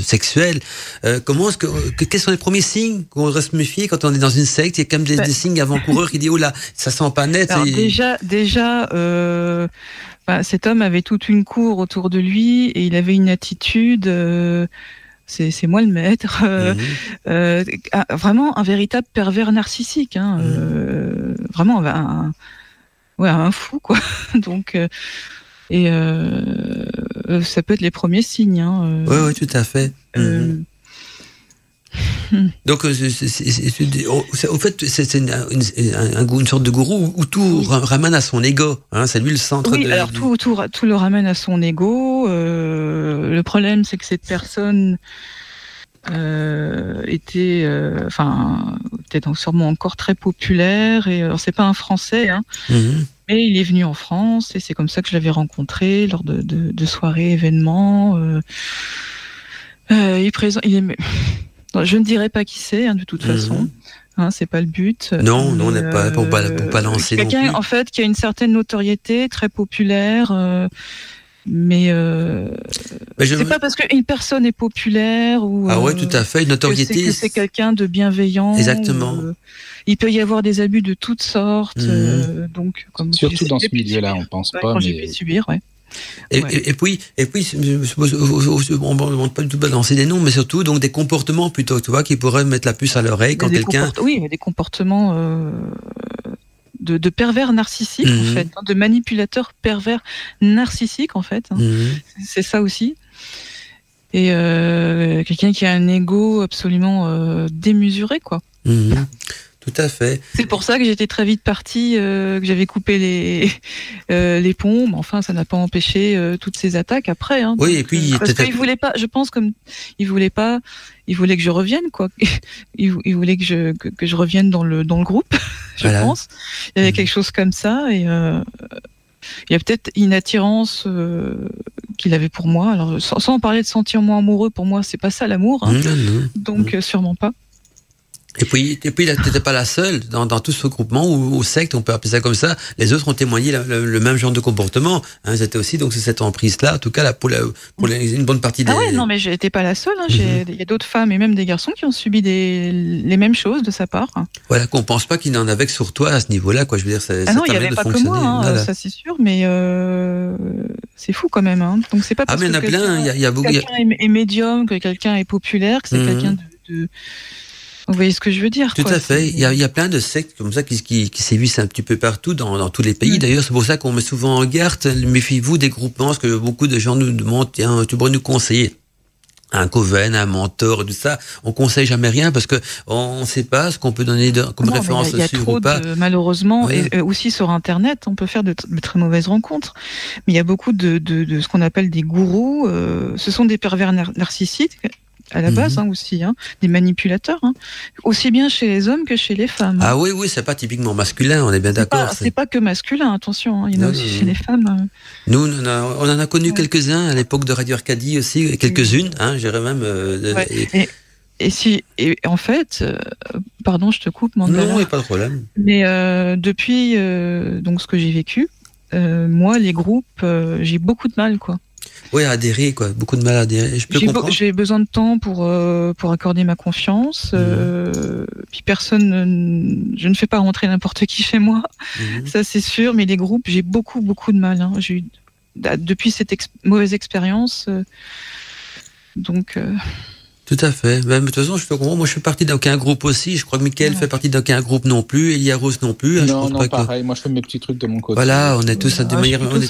sexuel. Quels sont les premiers signes qu'on devrait se méfier quand on est dans une secte? Il y a quand même des signes avant-coureurs qui disent, oh là, ça sent pas net. Alors, déjà, cet homme avait toute une cour autour de lui et il avait une attitude... c'est moi le maître, vraiment un véritable pervers narcissique, vraiment un fou quoi. Donc ça peut être les premiers signes. Oui, tout à fait. Donc, au fait, c'est une sorte de gourou où tout ramène à son ego. C'est lui le centre. Oui, alors tout le ramène à son ego. Le problème, c'est que cette personne était, peut-être sûrement encore très populaire. Et alors, c'est pas un Français, mais il est venu en France et c'est comme ça que je l'avais rencontré lors de soirées, événements. Non, je ne dirais pas qui c'est, de toute façon. C'est pas le but. Non, on n'est pas pour balancer. Quelqu'un, en fait, qui a une certaine notoriété, très populaire, mais c'est pas parce qu'une personne est populaire ou. Ah ouais, tout à fait, une notoriété. Que c'est quelqu'un de bienveillant. Exactement. Il peut y avoir des abus de toutes sortes, donc comme. Surtout dans ce milieu-là, on pense pas. Quand j'ai pu subir, ouais. Et puis, on ne va pas du tout balancer des noms, mais surtout donc des comportements plutôt, tu vois, qui pourraient mettre la puce à l'oreille quand quelqu'un. Oui, des comportements de pervers narcissiques en fait, de manipulateurs pervers narcissiques en fait. C'est ça aussi. Et quelqu'un qui a un ego absolument démesuré, quoi. Tout à fait. C'est pour ça que j'étais très vite partie, que j'avais coupé les ponts, mais enfin ça n'a pas empêché toutes ces attaques après. Oui, et puis parce qu'il voulait pas, je pense, comme il voulait que je revienne, quoi. Il voulait que je revienne dans le groupe, je pense. Il y avait quelque chose comme ça et il y a peut-être une attirance qu'il avait pour moi. Alors sans parler de sentir-moi amoureux, pour moi c'est pas ça l'amour, donc sûrement pas. Et puis là, t'étais pas la seule dans tout ce regroupement ou aux sectes, on peut appeler ça comme ça. Les autres ont témoigné le même genre de comportement. C'était aussi donc c'est cette emprise-là, en tout cas là pour une bonne partie des. Ah ouais, non mais j'étais pas la seule. Il y a d'autres femmes et même des garçons qui ont subi les mêmes choses de sa part. Voilà, qu'on pense pas qu'il n'en avait que sur toi à ce niveau-là, quoi. Je veux dire, ça. Ah non, il y avait pas que moi, voilà. Ça c'est sûr, mais c'est fou quand même. Donc c'est pas parce que il y en a plein. Il y a beaucoup. Quelqu'un est médium, que quelqu'un est populaire, que c'est quelqu'un de Vous voyez ce que je veux dire? Tout à fait. Il y a plein de sectes comme ça qui sévissent un petit peu partout dans tous les pays. D'ailleurs, c'est pour ça qu'on met souvent en garde. Méfiez-vous des groupements, parce que beaucoup de gens nous demandent, tiens, tu pourrais nous conseiller un coven, un mentor, tout ça. On conseille jamais rien parce que on sait pas ce qu'on peut donner comme référence sûre ou pas. Malheureusement, et aussi sur Internet, on peut faire de très mauvaises rencontres. Mais il y a beaucoup de ce qu'on appelle des gourous. Ce sont des pervers narcissiques à la base aussi, des manipulateurs, aussi bien chez les hommes que chez les femmes. Ah oui, c'est pas typiquement masculin, on est bien d'accord. C'est pas que masculin, attention, il y en a aussi chez les femmes. Nous, on en a connu quelques-uns à l'époque de Radio Arcadie aussi, quelques-unes, j'irais même. Et en fait, pardon, je te coupe, Mandala. Non, il n'y a pas de problème. Mais depuis donc ce que j'ai vécu, moi, les groupes, j'ai beaucoup de mal, quoi. Oui, à adhérer, quoi. Beaucoup de mal à adhérer. J'ai besoin de temps pour accorder ma confiance. Puis je ne fais pas rentrer n'importe qui chez moi. Ça, c'est sûr. Mais les groupes, j'ai beaucoup de mal. J'ai eu, depuis cette mauvaise expérience. Donc. Tout à fait. De toute façon, je peux comprendre. Moi, je fais partie d'aucun groupe aussi. Je crois que Mickaël fait partie d'aucun groupe non plus. Eliaros non plus. Non, pareil. Moi, je fais mes petits trucs de mon côté. Voilà, on est tous à des manières. On est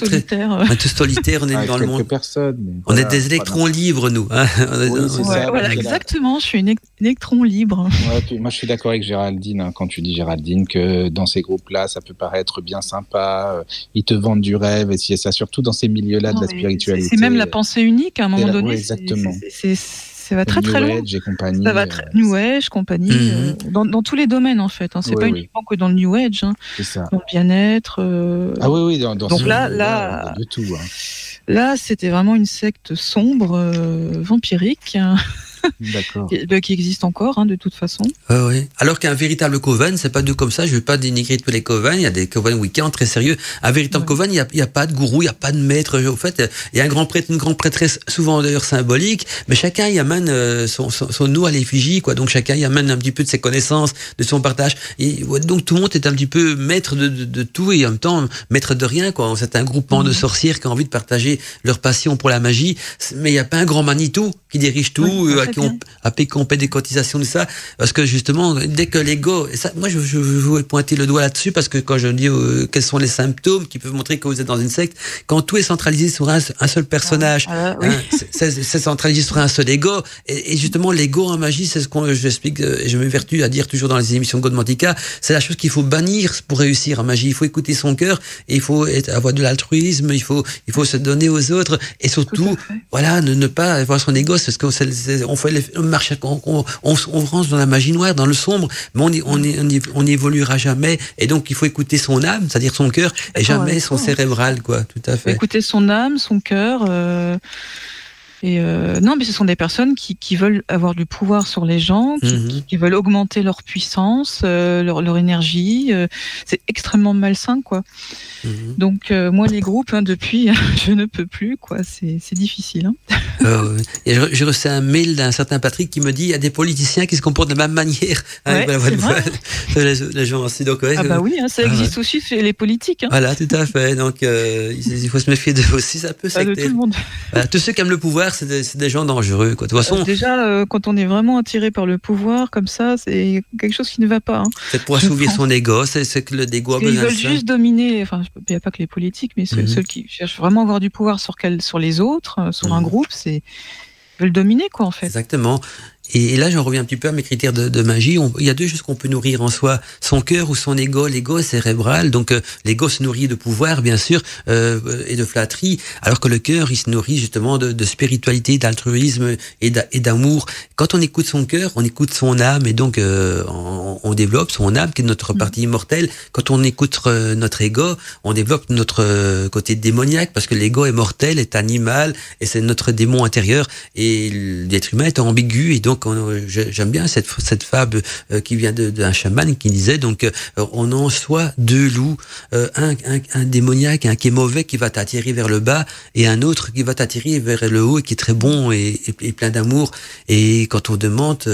tous solitaires. On est dans le monde. Personnes, on est des électrons libres, nous. Oui, c'est ça. Voilà, exactement. Je suis une électron libre. Ouais, puis moi, je suis d'accord avec Géraldine quand tu dis, Géraldine, que dans ces groupes-là, ça peut paraître bien sympa. Ils te vendent du rêve. Et c'est ça, surtout dans ces milieux-là de la spiritualité. C'est même la pensée unique à un moment donné. Oui, exactement. Ça va très très loin. New Age et compagnie. Ça va New Age, compagnie, dans tous les domaines en fait. C'est pas uniquement que dans le New Age. C'est ça. Dans le bien-être. Ah oui, dans donc là, de tout. Là, c'était vraiment une secte sombre, vampirique. D'accord. qui existe encore, de toute façon. Oui. Alors qu'un véritable coven, c'est pas comme ça. Je veux pas dénigrer tous les covens. Il y a des covens week-end très sérieux. Un véritable coven, il y a pas de gourou, il y a pas de maître. Au fait, il y a un grand prêtre, une grande prêtresse, souvent d'ailleurs symbolique, mais chacun y amène son nous à l'effigie, quoi. Donc chacun y amène un petit peu de ses connaissances, de son partage. Et donc tout le monde est un petit peu maître de tout et en même temps maître de rien, quoi. C'est un groupement de sorcières qui ont envie de partager leur passion pour la magie, mais il y a pas un grand Manitou qui dirige tout, à qui on paie des cotisations de ça, parce que justement, dès que l'ego, et ça, moi je veux pointer le doigt là-dessus, parce que quand je dis quels sont les symptômes qui peuvent montrer que vous êtes dans une secte, quand tout est centralisé sur un seul personnage, c'est centralisé sur un seul ego, et justement l'ego en magie, c'est ce qu'on j'explique, et je m'évertue à dire toujours dans les émissions Godmantica, c'est la chose qu'il faut bannir pour réussir en magie. Il faut écouter son cœur, et il faut avoir de l'altruisme, il faut se donner aux autres, et surtout, voilà, ne pas avoir son ego, parce qu'on marche, on rentre dans la magie noire, dans le sombre, mais on n'évoluera jamais, et donc il faut écouter son âme, c'est-à-dire son cœur, et jamais son cérébral, quoi. Tout à fait. Écouter son âme, son cœur. Non, mais ce sont des personnes qui veulent avoir du pouvoir sur les gens, qui veulent augmenter leur puissance, leur énergie. C'est extrêmement malsain, quoi. Donc moi, les groupes, depuis, je ne peux plus, quoi. C'est difficile. Et j'ai reçu un mail d'un certain Patrick qui me dit il y a des politiciens qui se comportent de la même manière. Les gens aussi. Donc, ça existe aussi chez les politiques. Voilà, tout à fait. Donc il faut se méfier d'eux aussi. Ça peut secter. De tout le monde. Tous ceux qui aiment le pouvoir, c'est des gens dangereux, quoi. De toute façon, déjà, quand on est vraiment attiré par le pouvoir, comme ça, c'est quelque chose qui ne va pas. C'est pour assouvir son ego, c'est que le ego a besoin de ça. Ils veulent juste dominer, enfin, il n'y a pas que les politiques, mais ceux qui cherchent vraiment à avoir du pouvoir sur les autres, sur un groupe, ils veulent dominer, quoi, en fait. Exactement. Et là, j'en reviens un petit peu à mes critères de magie. Il y a deux choses qu'on peut nourrir en soi. Son cœur ou son ego. L'ego est cérébral. Donc, l'ego se nourrit de pouvoir, bien sûr, et de flatterie. Alors que le cœur, il se nourrit justement de spiritualité, d'altruisme et d'amour. Quand on écoute son cœur, on écoute son âme. Et donc, on développe son âme, qui est notre partie immortelle. Quand on écoute notre ego, on développe notre côté démoniaque, parce que l'ego est mortel, est animal, et c'est notre démon intérieur. Et l'être humain est ambigu, et donc, j'aime bien cette fable qui vient d'un chaman qui disait donc on a en soi deux loups, un démoniaque, un qui est mauvais, qui va t'attirer vers le bas, et un autre qui va t'attirer vers le haut et qui est très bon et plein d'amour. Et quand on demande,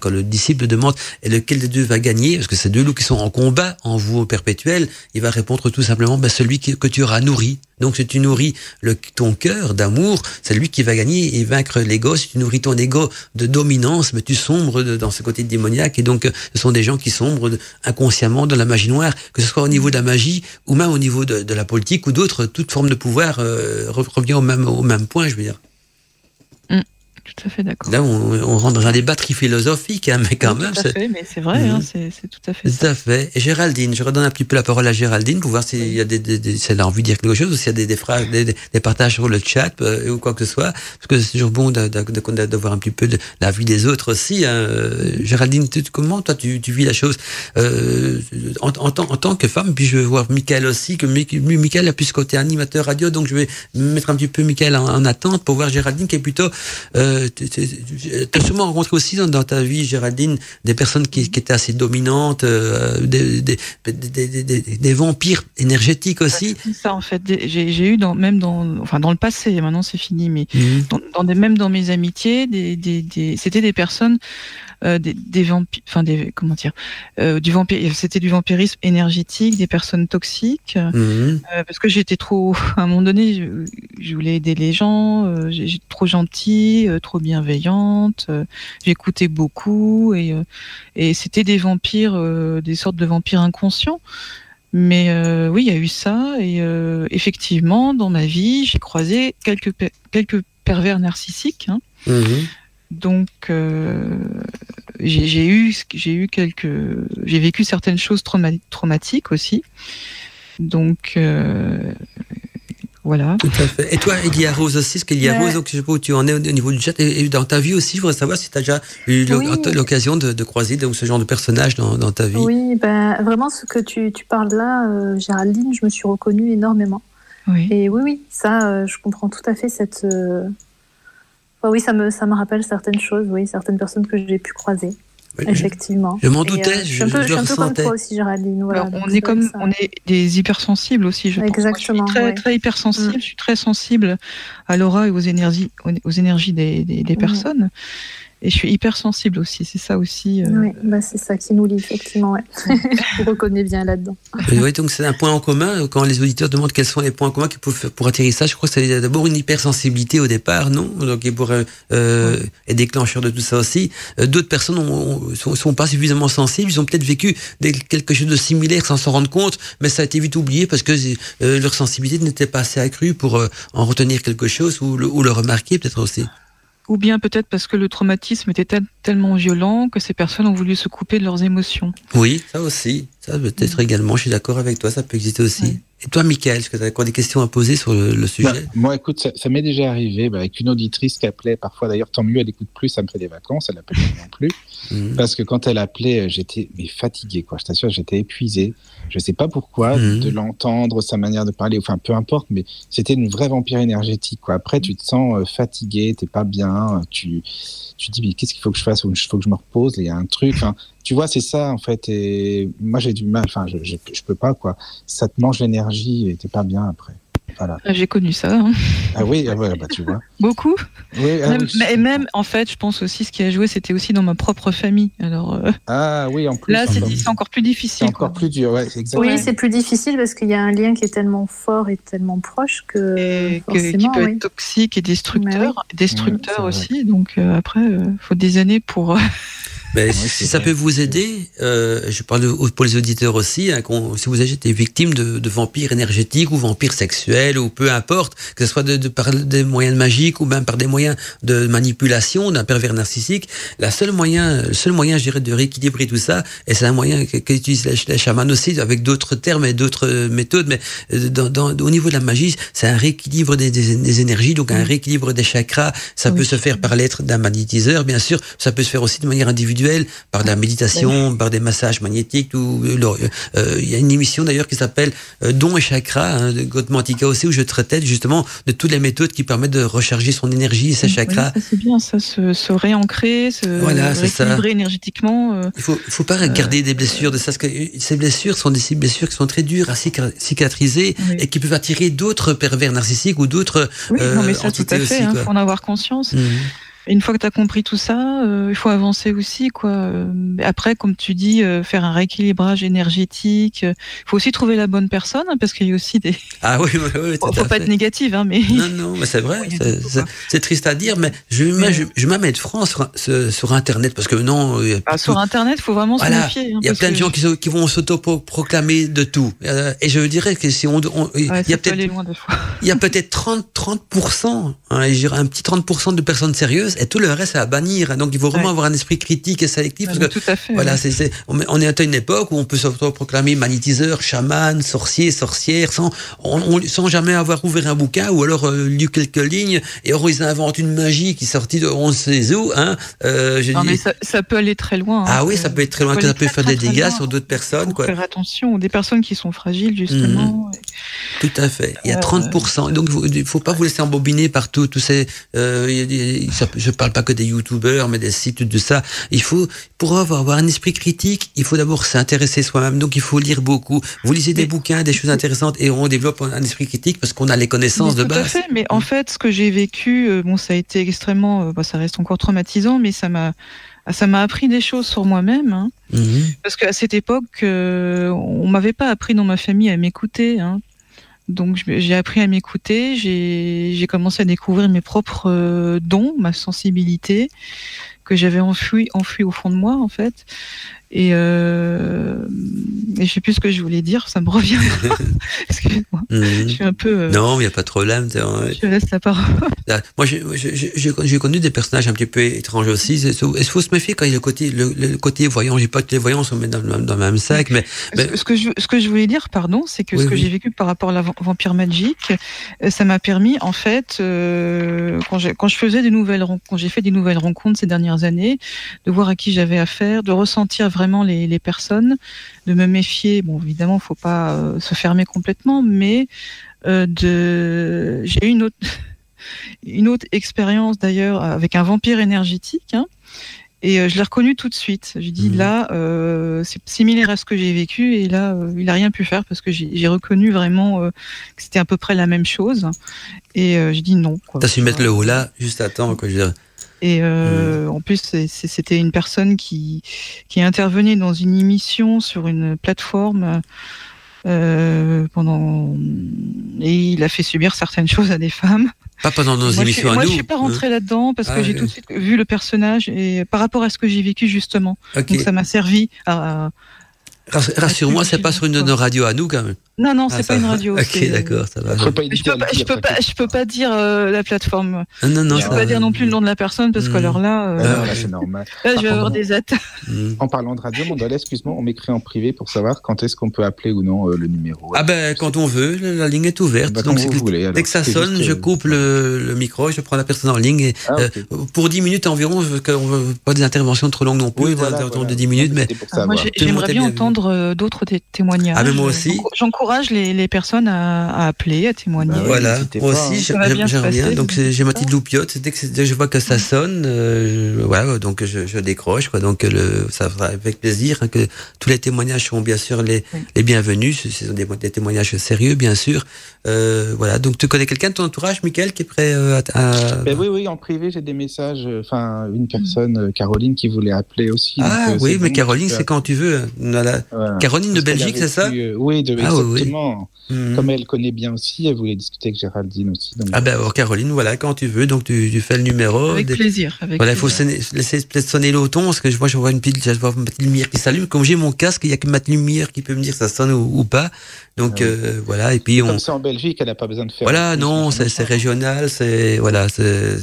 quand le disciple demande lequel des deux va gagner, parce que ces deux loups qui sont en combat en vous au perpétuel, il va répondre tout simplement celui que tu auras nourri. Donc si tu nourris ton cœur d'amour, c'est lui qui va gagner et vaincre l'ego. Si tu nourris ton ego de dominance, mais tu sombres dans ce côté démoniaque. Et donc ce sont des gens qui sombrent inconsciemment dans la magie noire, que ce soit au niveau de la magie ou même au niveau de la politique ou d'autres. Toute forme de pouvoir revient au même point, je veux dire. Tout à fait d'accord. Là, on rentre dans un débat très philosophique, mais quand même. Tout à fait, mais c'est vrai, c'est tout à fait ça. Tout à fait. Et Géraldine, je redonne un petit peu la parole à Géraldine pour voir s'il y a si elle a envie de dire quelque chose, ou s'il y a des phrases, des partages sur le chat ou quoi que ce soit, parce que c'est toujours bon d'avoir un petit peu la vie des autres aussi. Géraldine, comment toi tu vis la chose en tant que femme? Puis je vais voir Mickaël aussi, que Mickaël a plus ce côté animateur radio, donc je vais mettre un petit peu Mickaël en attente pour voir Géraldine qui est plutôt t'as sûrement rencontré aussi dans ta vie, Géraldine, des personnes qui étaient assez dominantes, des vampires énergétiques aussi. C'est ça, en fait. J'ai eu dans le passé, maintenant c'est fini, mais même dans mes amitiés, c'était des personnes, des vampires, c'était du vampirisme énergétique, des personnes toxiques, parce que j'étais trop, à un moment donné, je voulais aider les gens, j'étais trop gentille, trop bienveillante, j'écoutais beaucoup, et c'était des vampires, des sortes de vampires inconscients. Mais oui, il y a eu ça, et effectivement, dans ma vie, j'ai croisé quelques pervers narcissiques. Donc, j'ai vécu certaines choses traumatiques aussi. Donc, voilà. Tout à fait. Et toi, Elia Rose aussi, parce qu'Elia Rose, donc, je sais pas où tu en es au niveau du chat, et dans ta vie aussi, je voudrais savoir si tu as déjà eu l'occasion de croiser donc, ce genre de personnage dans ta vie. Oui, vraiment, ce que tu parles là, Géraldine, je me suis reconnue énormément. Oui. Et oui, ça, je comprends tout à fait cette Oui, ça me rappelle certaines choses, oui, certaines personnes que j'ai pu croiser. Oui, effectivement. Je m'en doutais, je suis un peu comme toi aussi, Géraldine. Voilà, on est des hypersensibles aussi, je pense. Exactement. Moi, je suis très hypersensible, je suis très sensible à l'aura et aux énergies des personnes. Et je suis hypersensible aussi, c'est ça aussi. Oui, c'est ça qui nous lie, effectivement. Ouais. Je vous reconnais bien là-dedans. Oui, donc c'est un point en commun. Quand les auditeurs demandent quels sont les points en commun qu'ils peuvent faire pour attirer ça, je crois que c'est d'abord une hypersensibilité au départ, non? Donc, est déclencheur de tout ça aussi. D'autres personnes sont pas suffisamment sensibles. Ils ont peut-être vécu quelque chose de similaire sans s'en rendre compte, mais ça a été vite oublié parce que leur sensibilité n'était pas assez accrue pour en retenir quelque chose ou le remarquer peut-être aussi. Ou bien peut-être parce que le traumatisme était tellement violent que ces personnes ont voulu se couper de leurs émotions. Oui, ça aussi. Ça peut-être également, je suis d'accord avec toi, ça peut exister aussi. Oui. Et toi, Mickaël, est-ce que tu as encore des questions à poser sur le sujet? Moi, écoute, ça m'est déjà arrivé avec une auditrice qui appelait parfois, d'ailleurs, tant mieux, elle n'écoute plus, ça me fait des vacances, elle n'appelle pas non plus. Parce que quand elle appelait, j'étais fatigué, quoi. Je t'assure, j'étais épuisé. Je ne sais pas pourquoi, de l'entendre, sa manière de parler, enfin, peu importe, mais c'était une vraie vampire énergétique, quoi. Après, tu te sens fatigué, tu n'es pas bien, tu te dis, mais qu'est-ce qu'il faut que je fasse? Il faut que je me repose, il y a un truc. Enfin, tu vois, c'est ça, en fait. Et moi, j'ai du mal, enfin, je peux pas, quoi. Ça te mange l'énergie et t'es pas bien après. Voilà. J'ai connu ça. Hein. Ah oui, tu vois. Beaucoup. Oui, même, en fait, je pense aussi, ce qui a joué, c'était aussi dans ma propre famille. Alors, ah oui, en plus. Là, c'est encore plus difficile. C'est encore plus dur, ouais, exactement. Oui, c'est plus difficile parce qu'il y a un lien qui est tellement fort et tellement proche qui peut être toxique et destructeur aussi. Donc après, faut des années pour. Mais si ça peut vous aider, je parle pour les auditeurs aussi, hein, si vous avez été victime de vampires énergétiques ou vampires sexuels ou peu importe, que ce soit par des moyens magiques ou même par des moyens de manipulation d'un pervers narcissique, le seul moyen, je dirais, de rééquilibrer tout ça, et c'est un moyen qu'utilisent les chamans aussi avec d'autres termes et d'autres méthodes, mais au niveau de la magie, c'est un rééquilibre des énergies, donc un rééquilibre des chakras. Ça peut se faire par l'être d'un magnétiseur, bien sûr, ça peut se faire aussi de manière individuelle, par de la méditation, par des massages magnétiques. Il y a une émission d'ailleurs qui s'appelle Dons et Chakras, de Godmantika aussi, où je traitais justement de toutes les méthodes qui permettent de recharger son énergie et ses chakras. Oui, ça c'est bien, ça, se réancrer, rééquilibrer énergétiquement. Il faut pas garder des blessures de ça, parce que ces blessures sont des blessures qui sont très dures à cicatriser et qui peuvent attirer d'autres pervers narcissiques ou d'autres entités aussi. Il faut en avoir conscience. Une fois que tu as compris tout ça, il faut avancer aussi, quoi. Après, comme tu dis, faire un rééquilibrage énergétique. Il faut aussi trouver la bonne personne, hein, parce qu'il y a aussi des. Ah oui, faut pas être négative, hein, mais. Non, mais c'est vrai. C'est triste à dire, mais je mets de France sur Internet, parce que non. Sur Internet, il faut vraiment se méfier. Il y a plein de gens qui vont s'auto-proclamer de tout. Et je dirais que si il y a peut-être aller loin des fois. Il y a peut-être 30%, hein, je dirais un petit 30% de personnes sérieuses. Et tout le reste, c'est à bannir. Donc, il faut vraiment avoir un esprit critique et sélectif. Parce que, tout à fait. Voilà, on est à une époque où on peut s'auto-proclamer magnétiseur, chaman, sorcier, sorcière, sans jamais avoir ouvert un bouquin ou alors lu quelques lignes. Et alors, ils inventent une magie qui est sortie de on ne sait où. Hein. Mais ça peut aller très loin. Hein. Ah oui, ça peut être très loin. Ça peut faire des dégâts sur d'autres personnes. Il faut faire attention. Des personnes qui sont fragiles, justement. Tout à fait. Il y a 30%. Donc, il ne faut pas vous laisser embobiner par tous ces... je parle pas que des youtubeurs, mais des sites, de ça. Pour avoir un esprit critique, il faut d'abord s'intéresser soi-même. Donc, il faut lire beaucoup. Vous lisez des bouquins, des choses intéressantes, et on développe un esprit critique parce qu'on a les connaissances de base. Tout à fait. Mais en fait, ce que j'ai vécu, ça a été extrêmement, ça reste encore traumatisant, mais ça m'a appris des choses sur moi-même. Hein. Parce qu'à cette époque, on m'avait pas appris dans ma famille à m'écouter. Hein. Donc j'ai appris à m'écouter, j'ai commencé à découvrir mes propres dons, ma sensibilité que j'avais enfoui au fond de moi en fait. Et je sais plus ce que je voulais dire, ça me revient. Excusez-moi. Je suis un peu. Non, il n'y a pas de problème. Je laisse la parole. Moi, j'ai connu des personnages un petit peu étranges aussi. Il faut se méfier quand il y a le côté voyant. J'ai pas que les voyants se mettent dans le même sac, mais. Ce que je voulais dire, pardon, c'est que ce que j'ai vécu par rapport à la Vampire Magic, ça m'a permis, en fait, quand j'ai fait des nouvelles rencontres ces dernières années, de voir à qui j'avais affaire, de ressentir vraiment les personnes, de me méfier. Bon, évidemment, faut pas se fermer complètement, mais j'ai eu une autre expérience d'ailleurs avec un vampire énergétique. Et je l'ai reconnu tout de suite. J'ai dit là, c'est similaire à ce que j'ai vécu. Et là, il n'a rien pu faire parce que j'ai reconnu vraiment que c'était à peu près la même chose. Et j'ai dit non. T'as su mettre le haut là, juste à temps, quoi, je veux dire. Et en plus, c'était une personne qui intervenait dans une émission sur une plateforme pendant... Et il a fait subir certaines choses à des femmes. Pas pendant nos émissions à nous. Moi, je suis pas rentrée là-dedans parce que j'ai tout de suite vu le personnage et par rapport à ce que j'ai vécu justement. Okay. Donc ça m'a servi à... Rassure-moi, c'est pas sur une radio à nous quand même. Non, c'est pas une radio. Ok, d'accord, ça va. Je peux pas dire la plateforme. Non, je peux pas dire non plus le nom de la personne parce qu'alors là, là c'est normal. Là, je vais avoir des attaques. En parlant de radio, Mandala, excuse-moi, on m'écrit en privé pour savoir quand est-ce qu'on peut appeler ou non le numéro. Ah ben quand on veut, la ligne est ouverte. Donc dès que ça sonne, je coupe le micro, je prends la personne en ligne. Et, pour 10 minutes environ, pas des interventions trop longues non plus, des interventions de 10 minutes, mais moi j'aimerais bien entendre d'autres témoignages. Ah mais moi aussi. J'encourage les personnes à appeler, à témoigner. Voilà, moi aussi, j'aimerais bien. Donc j'ai ma petite loupiote. Dès que je vois que ça sonne, voilà, donc je décroche. Quoi. Donc ça fera avec plaisir que tous les témoignages sont bien sûr les bienvenus. Ce sont des témoignages sérieux, bien sûr. Voilà. Donc tu connais quelqu'un de ton entourage, Mickaël, qui est prêt à... Oui, en privé, j'ai des messages. Enfin, une personne, Caroline, qui voulait appeler aussi. Ah donc, oui, mais Caroline, c'est quand tu veux. Voilà. Caroline de Belgique, c'est ça? Oui, exactement. Comme elle connaît bien aussi, elle voulait discuter avec Géraldine aussi. Donc... Ah ben alors Caroline, voilà, quand tu veux, donc tu fais le numéro. Avec plaisir. Voilà, il faut laisser peut-être sonner l'auton, parce que moi je vois une petite lumière qui s'allume. Comme j'ai mon casque, il n'y a que ma lumière qui peut me dire ça sonne ou pas. Donc voilà, et puis comme c'est en Belgique, elle n'a pas besoin de faire. Voilà, non, c'est régional, c'est voilà, de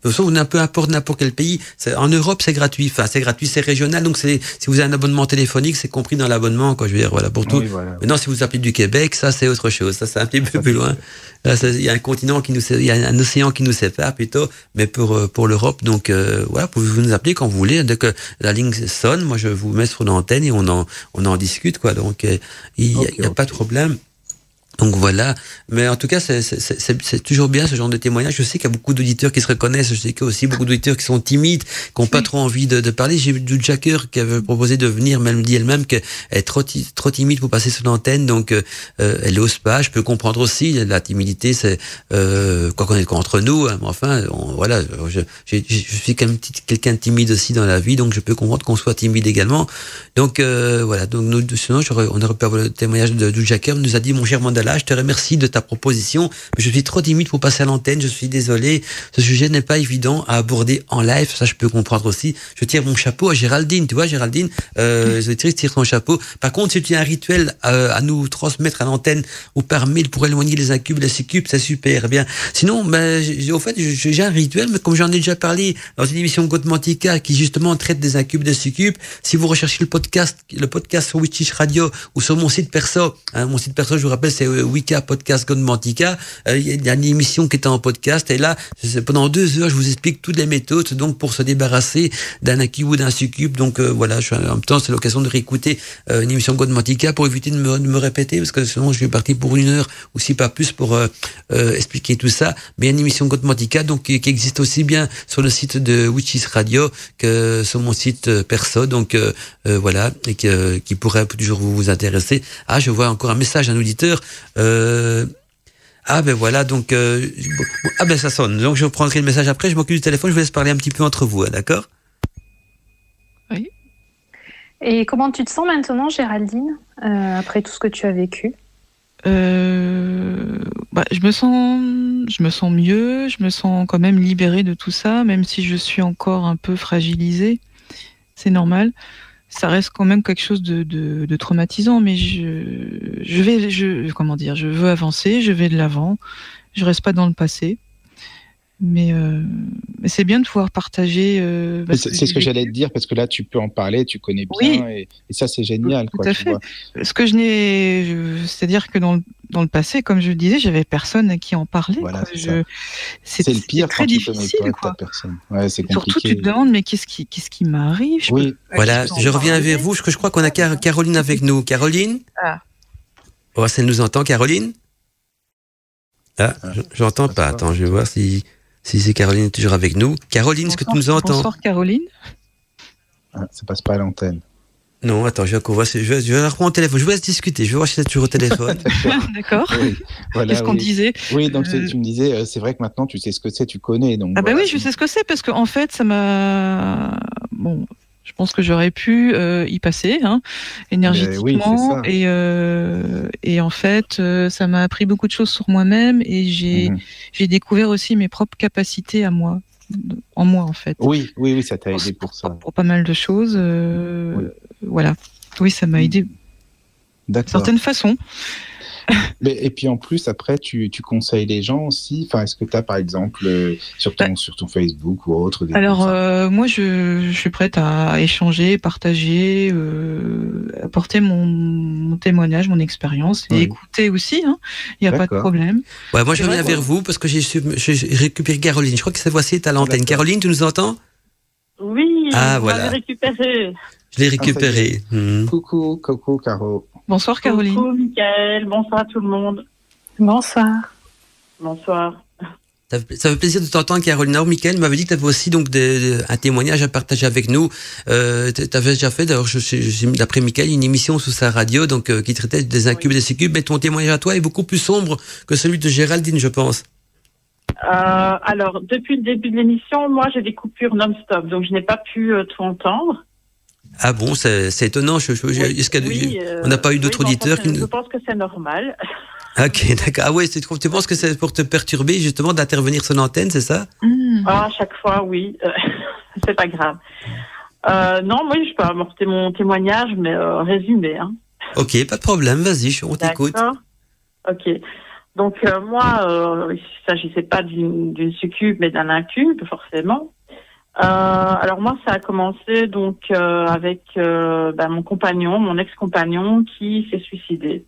toute façon, peu importe n'importe quel pays. En Europe, c'est gratuit. Enfin, c'est gratuit, c'est régional. Donc si vous avez un abonnement téléphonique, c'est compris dans l'abonnement, quoi. Je veux dire, voilà, pour tout. Voilà. Maintenant, si vous appelez du Québec, ça c'est autre chose. Ça c'est un petit peu plus loin. Là, il y a un continent il y a un océan qui nous sépare plutôt, mais pour l'Europe. Donc voilà, vous nous appeler quand vous voulez. Dès que la ligne sonne, moi je vous mets sur l'antenne et on en discute, quoi. Donc il y a pas de problème. Donc voilà, mais en tout cas c'est toujours bien ce genre de témoignage. Je sais qu'il y a beaucoup d'auditeurs qui se reconnaissent, je sais qu'il y a aussi beaucoup d'auditeurs qui sont timides, qui n'ont pas trop envie de parler. J'ai vu du Jacker qui avait proposé de venir, mais elle me dit elle-même qu'elle est trop timide pour passer sur l'antenne, donc elle n'ose pas. Je peux comprendre aussi, la timidité c'est quoi qu'on est entre nous, hein, mais enfin voilà, je suis quand même quelqu'un de timide aussi dans la vie, donc je peux comprendre qu'on soit timide également. Donc voilà, donc sinon on aurait pu avoir le témoignage de Jacker, nous a dit mon cher Mandala, je te remercie de ta proposition, mais je suis trop timide pour passer à l'antenne, je suis désolé, ce sujet n'est pas évident à aborder en live, ça je peux comprendre aussi. Je tire mon chapeau à Géraldine, tu vois Géraldine, je tire ton chapeau. Par contre, si tu as un rituel à nous transmettre à l'antenne ou par mail pour éloigner les incubes, les succubes, c'est super. Bien. Sinon, au fait, j'ai un rituel, mais comme j'en ai déjà parlé dans une émission Godmantica qui justement traite des incubes, des succubes, si vous recherchez le podcast sur Witchish Radio ou sur mon site perso, mon site perso, je vous rappelle, c'est Wicca Podcast Godmantica. Il y a une émission qui est en podcast et là, pendant 2 heures, je vous explique toutes les méthodes donc pour se débarrasser d'un incube ou d'un succube. Donc voilà, en même temps, c'est l'occasion de réécouter une émission Godmantica pour éviter de me répéter parce que sinon je vais partir pour 1 heure ou si pas plus pour expliquer tout ça. Mais il y a une émission Godmantica donc qui existe aussi bien sur le site de Witchish Radio que sur mon site perso. Donc voilà, et qui pourrait toujours vous intéresser. Ah, je vois encore un message d'un auditeur. Ah ben voilà, donc ah ben ça sonne. Donc je reprendrai le message après, je m'occupe du téléphone, je vous laisse parler un petit peu entre vous, hein, d'accord? Oui. Et comment tu te sens maintenant, Géraldine, après tout ce que tu as vécu? Je me sens mieux, je me sens quand même libérée de tout ça, même si je suis encore un peu fragilisée. C'est normal. Ça reste quand même quelque chose de traumatisant, mais je veux avancer, je vais de l'avant, je reste pas dans le passé. Mais c'est bien de pouvoir partager. C'est ce que j'allais te dire, parce que là, tu peux en parler, tu connais bien, et ça, c'est génial. Tout à fait. Ce que c'est-à-dire que dans le passé, comme je le disais, j'avais personne à qui en parler. Voilà, c'est le pire très quand difficile, tu connais pas quoi. personne. Ouais, c'est compliqué. Surtout, tu te demandes, mais qu'est-ce qui m'arrive? Voilà, je reviens vers vous, parce que je crois qu'on a Caroline avec nous. Caroline? Ça nous entend, Caroline? Ah, j'entends pas. Attends, je vais voir si... Si Caroline est toujours avec nous. Caroline, est-ce que tu nous entends? Bonsoir Caroline. Ah, ça passe pas à l'antenne. Non, attends, je vais la reprendre au téléphone. Je vais discuter. Je vais voir si c'est toujours au téléphone. D'accord. Oui, voilà, Qu'est-ce qu'on disait? Oui, donc tu me disais, c'est vrai que maintenant tu sais ce que c'est, tu connais. Donc, ah bah oui, je sais ce que c'est parce qu'en fait, ça m'a... Bon, je pense que j'aurais pu y passer, énergétiquement. Oui, et en fait, ça m'a appris beaucoup de choses sur moi-même et j'ai découvert aussi mes propres capacités en moi en fait. Oui, ça t'a aidé pour ça. Pour pas mal de choses. Voilà. Oui, ça m'a aidé d'une certaine façon. Et puis en plus, après, tu conseilles les gens aussi. Enfin, est-ce que tu as, par exemple, sur ton Facebook ou autre Alors, moi, je suis prête à échanger, partager, apporter mon témoignage, mon expérience et écouter aussi. Il n'y a pas de problème. Ouais, moi, je reviens vers vous parce que j'ai récupéré Caroline. Je crois que cette fois-ci, tu as l'antenne. Caroline, tu nous entends? Oui, voilà. Récupéré. Je l'ai récupéré. Coucou, Caro. Bonsoir Caroline. Coucou Mickaël, bonsoir à tout le monde. Bonsoir. Bonsoir. Ça fait plaisir de t'entendre, Caroline. Alors, Mickaël m'avait dit que tu avais aussi donc un témoignage à partager avec nous. Tu avais déjà fait, d'ailleurs, d'après Mickaël, une émission sur sa radio donc qui traitait des incubes et des succubes, mais ton témoignage à toi est beaucoup plus sombre que celui de Géraldine, je pense. Alors, depuis le début de l'émission, moi, j'ai des coupures non-stop, donc je n'ai pas pu tout entendre. Ah bon, c'est étonnant. On n'a pas eu d'autres auditeurs qui... Je pense que c'est normal. Ok, d'accord. Ah ouais, tu penses que c'est pour te perturber justement d'intervenir sur l'antenne, c'est ça? À chaque fois, oui. C'est pas grave. Non, oui, je peux apporter mon témoignage, mais résumé. Ok, pas de problème. Vas-y, on t'écoute. D'accord. Ok. Donc moi, il ne s'agissait pas d'une succube, mais d'un incube, forcément. Alors moi, ça a commencé donc avec mon compagnon, mon ex-compagnon, qui s'est suicidé.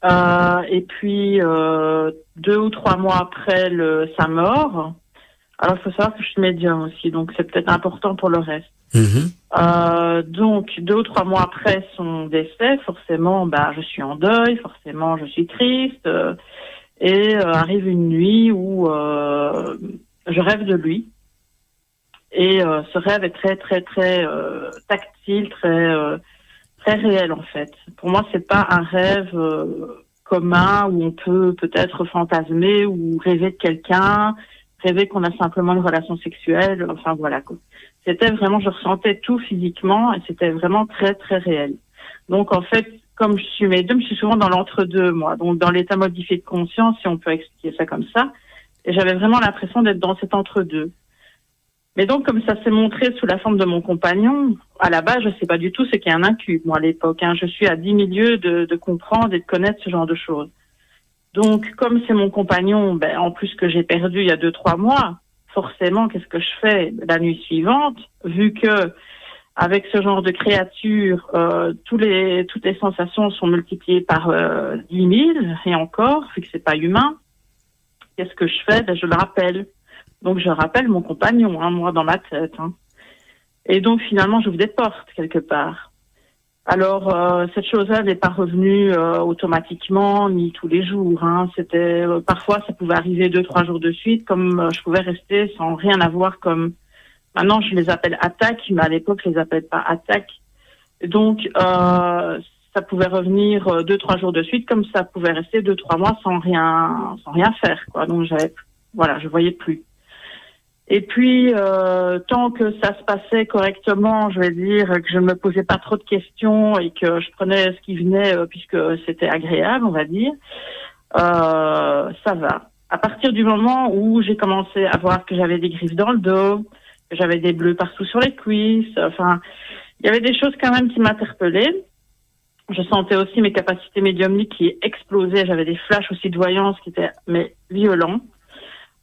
Et puis 2 ou 3 mois après sa mort. Alors il faut savoir que je suis médium aussi, donc c'est peut-être important pour le reste. Donc 2 ou 3 mois après son décès, forcément, je suis en deuil, forcément, je suis triste. Et arrive une nuit où je rêve de lui. Et ce rêve est très très très tactile, très réel en fait. Pour moi, c'est pas un rêve commun où on peut peut-être fantasmer ou rêver de quelqu'un, rêver qu'on a simplement une relation sexuelle. Enfin voilà quoi. C'était vraiment, je ressentais tout physiquement et c'était vraiment très très réel. Donc en fait, comme je suis médium, je suis souvent dans l'entre-deux moi, donc dans l'état modifié de conscience, si on peut expliquer ça comme ça. Et j'avais vraiment l'impression d'être dans cet entre-deux. Mais donc, comme ça s'est montré sous la forme de mon compagnon, à la base, je ne sais pas du tout ce qu'est un incube, moi, à l'époque. Je suis à 10 000 lieues de comprendre et de connaître ce genre de choses. Donc, comme c'est mon compagnon, en plus que j'ai perdu il y a 2-3 mois, forcément, qu'est-ce que je fais la nuit suivante, vu que avec ce genre de créature, toutes les sensations sont multipliées par 10 000 et encore, vu que c'est pas humain, qu'est-ce que je fais? Je le rappelle. Donc, je rappelle mon compagnon, moi, dans ma tête. Et donc, finalement, j'ouvre des portes, quelque part. Alors, cette chose-là n'est pas revenue automatiquement, ni tous les jours. C'était parfois, ça pouvait arriver 2-3 jours de suite, comme je pouvais rester sans rien avoir comme... Maintenant, je les appelle attaques, mais à l'époque, je les appelle pas attaques. Donc, ça pouvait revenir 2-3 jours de suite, comme ça pouvait rester 2-3 mois sans rien faire, quoi. Donc, je voyais plus. Et puis, tant que ça se passait correctement, je vais dire que je ne me posais pas trop de questions et que je prenais ce qui venait puisque c'était agréable, on va dire, ça va. À partir du moment où j'ai commencé à voir que j'avais des griffes dans le dos, que j'avais des bleus partout sur les cuisses, enfin, il y avait des choses quand même qui m'interpellaient. Je sentais aussi mes capacités médiumniques qui explosaient. J'avais des flashs aussi de voyance qui étaient violents.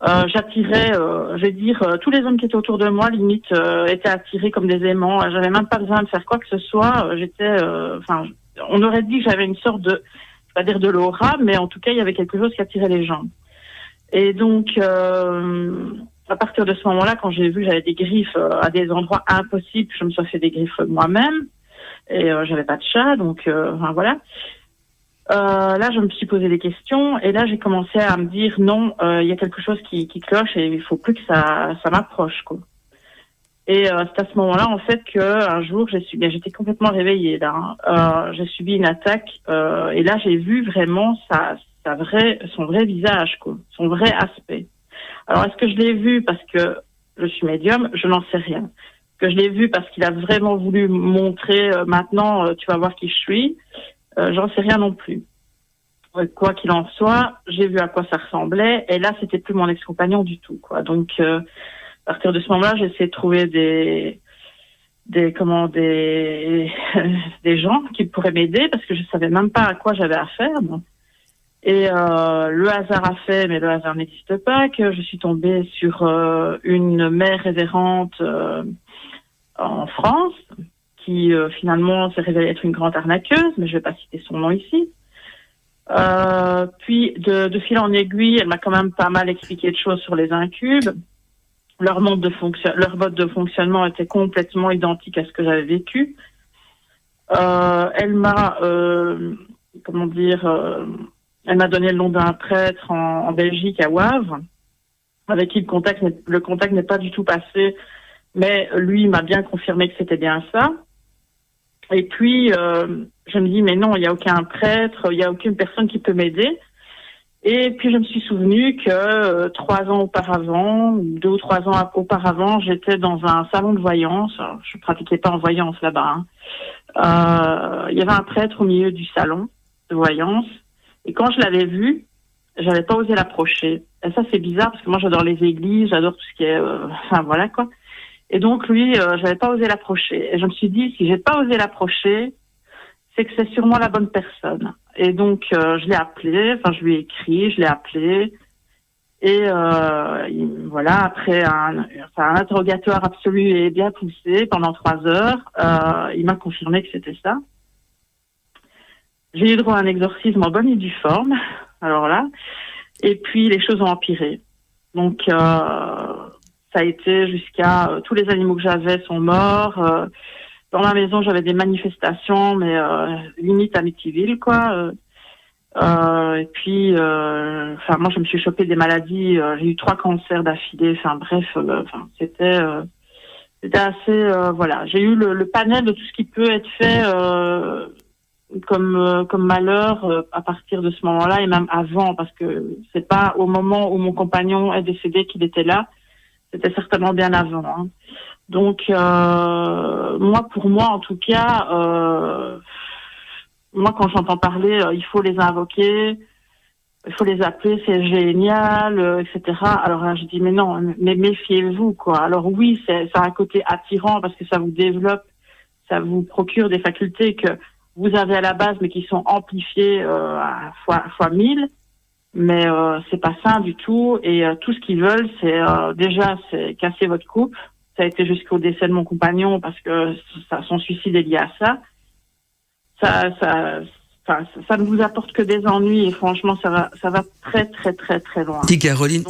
J'attirais, je vais dire, tous les hommes qui étaient autour de moi, limite, étaient attirés comme des aimants. J'avais même pas besoin de faire quoi que ce soit. On aurait dit que j'avais une sorte de, je vais pas dire de l'aura, mais en tout cas, il y avait quelque chose qui attirait les gens. Et donc, à partir de ce moment-là, quand j'ai vu que j'avais des griffes à des endroits impossibles, je me suis fait des griffes moi-même. Et j'avais pas de chat, donc voilà. Là, je me suis posé des questions et là, j'ai commencé à me dire non, il y a quelque chose qui cloche et il faut plus que ça m'approche, quoi. Et c'est à ce moment-là, en fait, que un jour, j'étais complètement réveillée là. J'ai subi une attaque et là, j'ai vu vraiment son vrai visage, quoi, son vrai aspect. Alors, est-ce que je l'ai vu parce que je suis médium? Je n'en sais rien. Est-ce que je l'ai vu parce qu'il a vraiment voulu montrer maintenant, tu vas voir qui je suis? J'en sais rien non plus. Quoi qu'il en soit, j'ai vu à quoi ça ressemblait et là, c'était plus mon ex-compagnon du tout, quoi. Donc, à partir de ce moment-là, j'ai essayé de trouver des gens qui pourraient m'aider parce que je savais même pas à quoi j'avais affaire. Bon. Et le hasard a fait, mais le hasard n'existe pas, que je suis tombée sur une mère révérende en France qui finalement s'est révélée être une grande arnaqueuse, mais je vais pas citer son nom ici. Puis de fil en aiguille, elle m'a quand même pas mal expliqué de choses sur les incubes. Leur mode de fonctionnement était complètement identique à ce que j'avais vécu. Elle m'a, elle m'a donné le nom d'un prêtre en Belgique, à Wavre, avec qui le contact n'est pas du tout passé, mais lui m'a bien confirmé que c'était bien ça. Et puis, je me dis, mais non, il n'y a aucun prêtre, il n'y a aucune personne qui peut m'aider. Et puis, je me suis souvenu que 3 ans auparavant, 2 ou 3 ans auparavant, j'étais dans un salon de voyance. Alors, je pratiquais pas en voyance là-bas. Il y avait un prêtre au milieu du salon de voyance. Et quand je l'avais vu, j'avais pas osé l'approcher. Et ça, c'est bizarre parce que moi, j'adore les églises, j'adore tout ce qui est... voilà, quoi. Et donc, lui, j'avais pas osé l'approcher. Et je me suis dit, si j'ai pas osé l'approcher, c'est que c'est sûrement la bonne personne. Et donc, je l'ai appelé, je lui ai écrit, je l'ai appelé. Et voilà, après un interrogatoire absolu et bien poussé pendant 3 heures, il m'a confirmé que c'était ça. J'ai eu droit à un exorcisme en bonne et due forme, alors là. Et puis, les choses ont empiré. Donc, ça a été jusqu'à... tous les animaux que j'avais sont morts. Dans ma maison, j'avais des manifestations, mais limite Amityville, quoi. Et puis, moi, je me suis chopé des maladies. J'ai eu 3 cancers d'affilée. C'était assez... voilà. J'ai eu le panel de tout ce qui peut être fait comme malheur à partir de ce moment-là et même avant, parce que c'est pas au moment où mon compagnon est décédé qu'il était là. C'était certainement bien avant. Hein. Donc, pour moi, en tout cas, moi, quand j'entends parler, il faut les invoquer, il faut les appeler, c'est génial, etc. Alors là, je dis, mais non, mais méfiez-vous, quoi. Alors oui, ça a un côté attirant parce que ça vous développe, ça vous procure des facultés que vous avez à la base, mais qui sont amplifiées à fois 1000. Mais c'est pas sain du tout. Et tout ce qu'ils veulent, c'est déjà, c'est casser votre couple. Ça a été jusqu'au décès de mon compagnon parce que son suicide est lié à ça. Ça ne vous apporte que des ennuis et franchement, ça va très, très, très, très loin. Dis Caroline,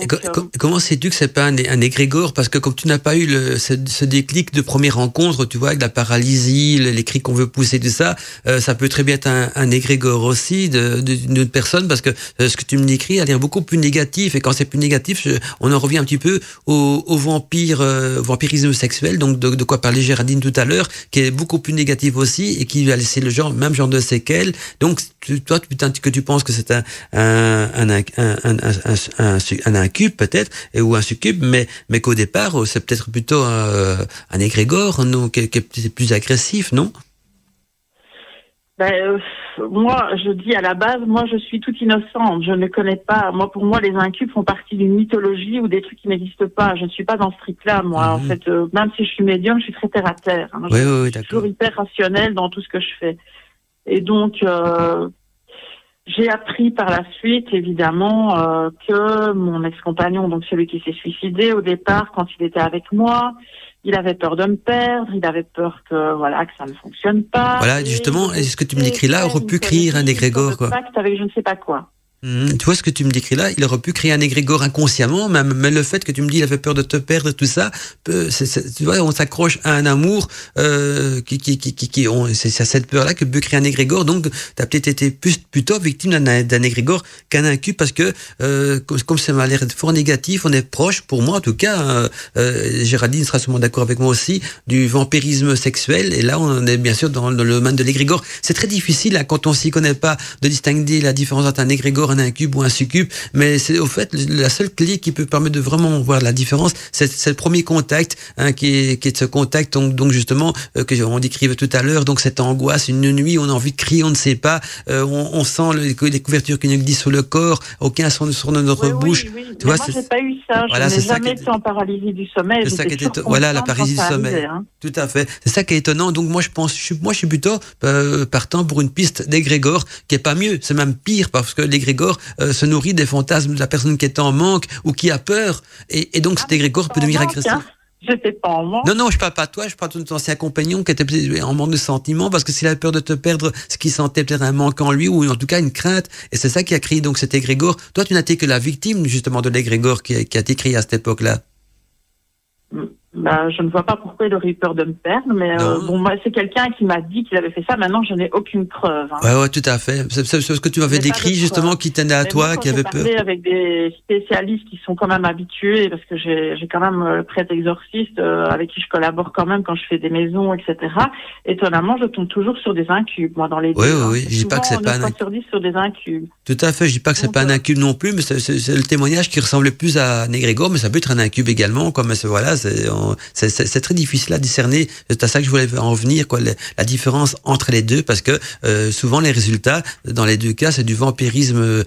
comment sais-tu que c'est pas un égrégore? Parce que comme tu n'as pas eu ce déclic de première rencontre, tu vois, avec la paralysie, les cris qu'on veut pousser, tout ça, ça peut très bien être un égrégore aussi d'une personne, parce que ce que tu me décris a l'air beaucoup plus négatif, et quand c'est plus négatif, on en revient un petit peu au vampirisme sexuel, donc de quoi parlait Géraldine tout à l'heure, qui est beaucoup plus négatif aussi, et qui va laisser même genre de séquelles. Donc, toi, que tu penses que c'est un incube peut-être, ou un succube, mais qu'au départ, c'est peut-être plutôt un égrégore, non, qui est plus agressif, non? Moi, je dis à la base, moi, je suis toute innocente. Je ne connais pas. Pour moi, les incubes font partie d'une mythologie ou des trucs qui n'existent pas. Je ne suis pas dans ce trip-là, moi. En fait, même si je suis médium, je suis très terre à terre. Hein. Je suis toujours hyper rationnelle dans tout ce que je fais. Et donc, j'ai appris par la suite, évidemment, que mon ex-compagnon, donc celui qui s'est suicidé au départ, quand il était avec moi, il avait peur de me perdre, il avait peur que ça ne fonctionne pas. Voilà, justement, est-ce que tu me décris là, aurait pu crier un égrégore, quoi. Pacte avec je ne sais pas quoi. Tu vois ce que tu me décris là, il aurait pu créer un égrégore inconsciemment, mais le fait que tu me dis il avait peur de te perdre, tout ça, tu vois, on s'accroche à un amour c'est à cette peur-là que peut créer un égrégore. Donc, tu as peut-être été plutôt victime d'un égrégore qu'un incube, parce que comme ça m'a l'air fort négatif, on est proche, pour moi en tout cas, Géraldine sera sûrement d'accord avec moi aussi, du vampirisme sexuel. Et là, on est bien sûr dans le domaine de l'égrégore. C'est très difficile quand on s'y connaît pas de distinguer la différence entre un égrégore, un incube ou un succube, mais c'est au fait la seule clé qui peut permettre de vraiment voir la différence, c'est le premier contact, qui est ce contact, donc justement que on décrivait tout à l'heure, donc cette angoisse, une nuit, on a envie de crier, on ne sait pas, on sent les couvertures qui nous glissent sur le corps, aucun son sur notre bouche. Oui. Tu vois, moi, j'ai pas eu ça. Voilà, je n'ai jamais été en paralysie du sommeil. C'est ça qui est voilà, la paralysie du sommeil. Tout à fait. C'est ça qui est étonnant. Donc moi, je suis plutôt partant pour une piste d'égrégore qui est pas mieux. C'est même pire, parce que l'égrégore se nourrit des fantasmes de la personne qui est en manque ou qui a peur. Et donc cet égrégore peut devenir agressif. J'étais pas en manque. Non, je parle pas de toi, je parle de ton ancien compagnon qui était en manque de sentiments, parce que s'il avait peur de te perdre, ce qu'il sentait peut-être un manque en lui, ou en tout cas une crainte, et c'est ça qui a créé donc cet égrégore. Toi, tu n'as été que la victime justement de l'égrégore qui a été créé à cette époque-là. Je ne vois pas pourquoi il aurait eu peur de me perdre, mais moi, c'est quelqu'un qui m'a dit qu'il avait fait ça. Maintenant, je n'ai aucune preuve. Ouais, tout à fait. C'est ce que tu m'avais décrit justement, qui tenait à toi, qui avait peur. J'ai parlé avec des spécialistes qui sont quand même habitués, parce que j'ai quand même le prêtre exorciste avec qui je collabore quand même quand je fais des maisons, etc. Étonnamment, je tombe toujours sur des incubes, moi, dans les deux. Oui. Je dis pas que c'est pas un incube. Sur 10 sur des incubes. Tout à fait. Je dis pas que c'est pas un incube non plus, mais c'est le témoignage qui ressemblait plus à un égrégore, mais ça peut être un incube également, quoi. Mais voilà, c'est très difficile à discerner. C'est à ça que je voulais en venir, quoi, la différence entre les deux, parce que souvent les résultats dans les deux cas, c'est du vampirisme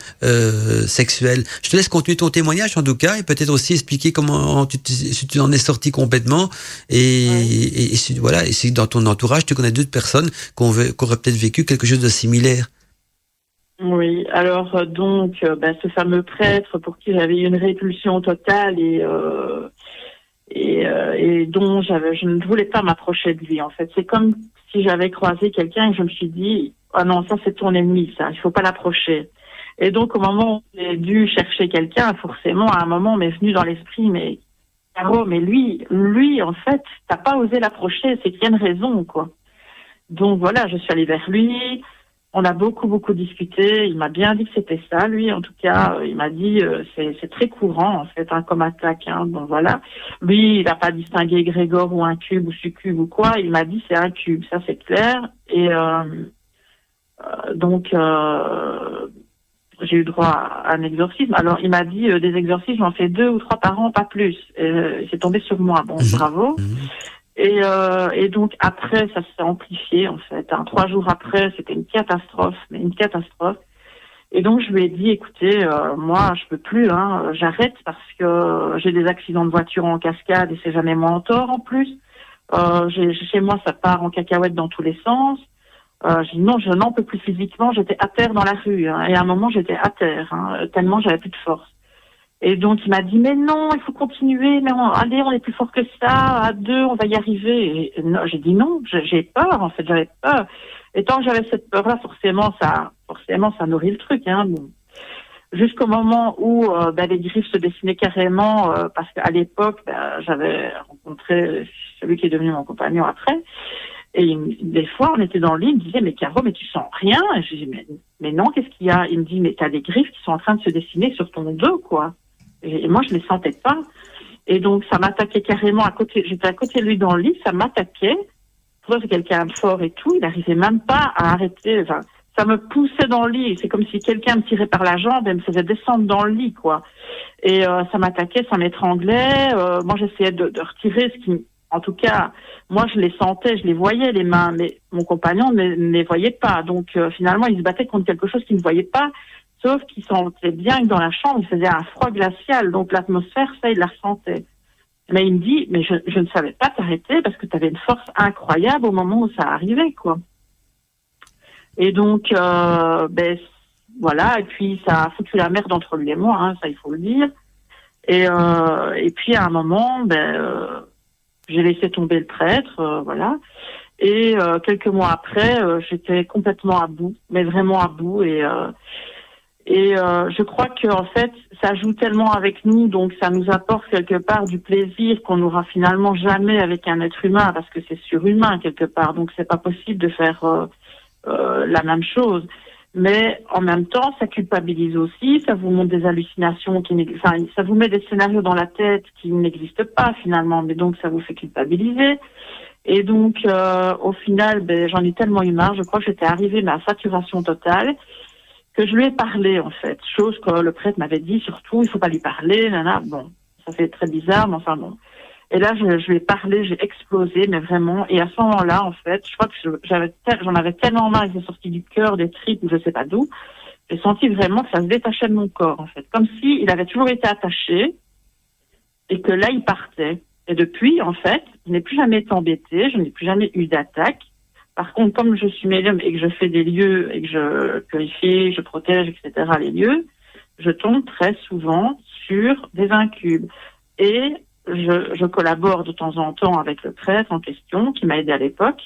sexuel. Je te laisse continuer ton témoignage en tout cas, et peut-être aussi expliquer comment si tu en es sorti complètement, et si dans ton entourage tu connais d'autres personnes qui auraient peut-être vécu quelque chose de similaire. Oui, alors donc ce fameux prêtre pour qui j'avais une répulsion totale et dont je ne voulais pas m'approcher de lui, en fait. C'est comme si j'avais croisé quelqu'un et je me suis dit, ah non, ça c'est ton ennemi, ça, il faut pas l'approcher. Et donc au moment où j'ai dû chercher quelqu'un, forcément à un moment m'est venu dans l'esprit, mais Caro, mais lui en fait, t'as pas osé l'approcher, c'est qu'il y a une raison, quoi. Donc voilà, je suis allée vers lui. On a beaucoup discuté. Il m'a bien dit que c'était ça, lui. En tout cas, il m'a dit c'est très courant en fait, comme attaque. Donc voilà. Lui, il n'a pas distingué égrégore ou incube ou succube ou quoi. Il m'a dit c'est un cube, ça c'est clair. Et donc j'ai eu droit à un exorcisme. Alors il m'a dit des exorcismes, j'en fais 2 ou 3 par an, pas plus. C'est tombé sur moi. Bon, bravo. Et donc après, ça s'est amplifié en fait. 3 jours après, c'était une catastrophe. Et donc je lui ai dit, écoutez, moi je peux plus, j'arrête parce que j'ai des accidents de voiture en cascade et c'est jamais moi en tort en plus. Chez moi ça part en cacahuète dans tous les sens. J'ai dit non, je n'en peux plus physiquement. J'étais à terre dans la rue et à un moment j'étais à terre tellement j'avais plus de force. Et donc il m'a dit mais non, il faut continuer, mais allez, on est plus fort que ça, à 2 on va y arriver. Et j'ai dit non, j'ai peur en fait, j'avais peur. Et tant que j'avais cette peur-là, forcément ça nourrit le truc. Bon. Jusqu'au moment où les griffes se dessinaient carrément, parce qu'à l'époque j'avais rencontré celui qui est devenu mon compagnon après. Et des fois, on était dans le lit, il me disait, mais Caro, mais tu sens rien? Et je dis, mais non, qu'est-ce qu'il y a? Il me dit, mais t'as des griffes qui sont en train de se dessiner sur ton dos, quoi. Et moi, je les sentais pas. Et donc, ça m'attaquait carrément j'étais à côté de lui dans le lit, ça m'attaquait. Pourtant, c'est quelqu'un de fort et tout, il n'arrivait même pas à arrêter. Enfin, ça me poussait dans le lit. C'est comme si quelqu'un me tirait par la jambe et me faisait descendre dans le lit, quoi. Et ça m'attaquait, ça m'étranglait. Moi, j'essayais de retirer ce qui... En tout cas, moi, je les sentais, je les voyais, les mains, mais mon compagnon ne les voyait pas. Donc, finalement, il se battait contre quelque chose qu'il ne voyait pas, sauf qu'il sentait bien que dans la chambre, il faisait un froid glacial. Donc, l'atmosphère, ça, il la ressentait. Mais il me dit, mais je ne savais pas t'arrêter parce que tu avais une force incroyable au moment où ça arrivait, quoi. Et donc, voilà, et puis ça a foutu la merde entre lui et moi, ça, il faut le dire. Et puis, à un moment, j'ai laissé tomber le prêtre, voilà. Et quelques mois après, j'étais complètement à bout, mais vraiment à bout. Et Et je crois que en fait, ça joue tellement avec nous, donc ça nous apporte quelque part du plaisir qu'on n'aura finalement jamais avec un être humain, parce que c'est surhumain quelque part. Donc c'est pas possible de faire la même chose. Mais en même temps, ça culpabilise aussi, ça vous montre des hallucinations ça vous met des scénarios dans la tête qui n'existent pas finalement, mais donc ça vous fait culpabiliser. Et donc au final, j'en ai tellement eu marre, je crois que j'étais arrivée à saturation totale, que je lui ai parlé, en fait. Chose que le prêtre m'avait dit, surtout, il faut pas lui parler, nana. Bon, ça fait très bizarre, mais enfin bon. Et là, je lui ai parlé, j'ai explosé, mais vraiment. Et à ce moment-là, en fait, je crois que j'en avais tellement marre, il s'est sorti du cœur, des tripes, ou je sais pas d'où. J'ai senti vraiment que ça se détachait de mon corps, en fait. Comme si il avait toujours été attaché, et que là, il partait. Et depuis, en fait, je n'ai plus jamais été embêtée, je n'ai plus jamais eu d'attaque. Par contre, comme je suis médium et que je fais des lieux et que je purifie, je protège, etc., les lieux, je tombe très souvent sur des incubes. Et je collabore de temps en temps avec le prêtre en question, qui m'a aidé à l'époque.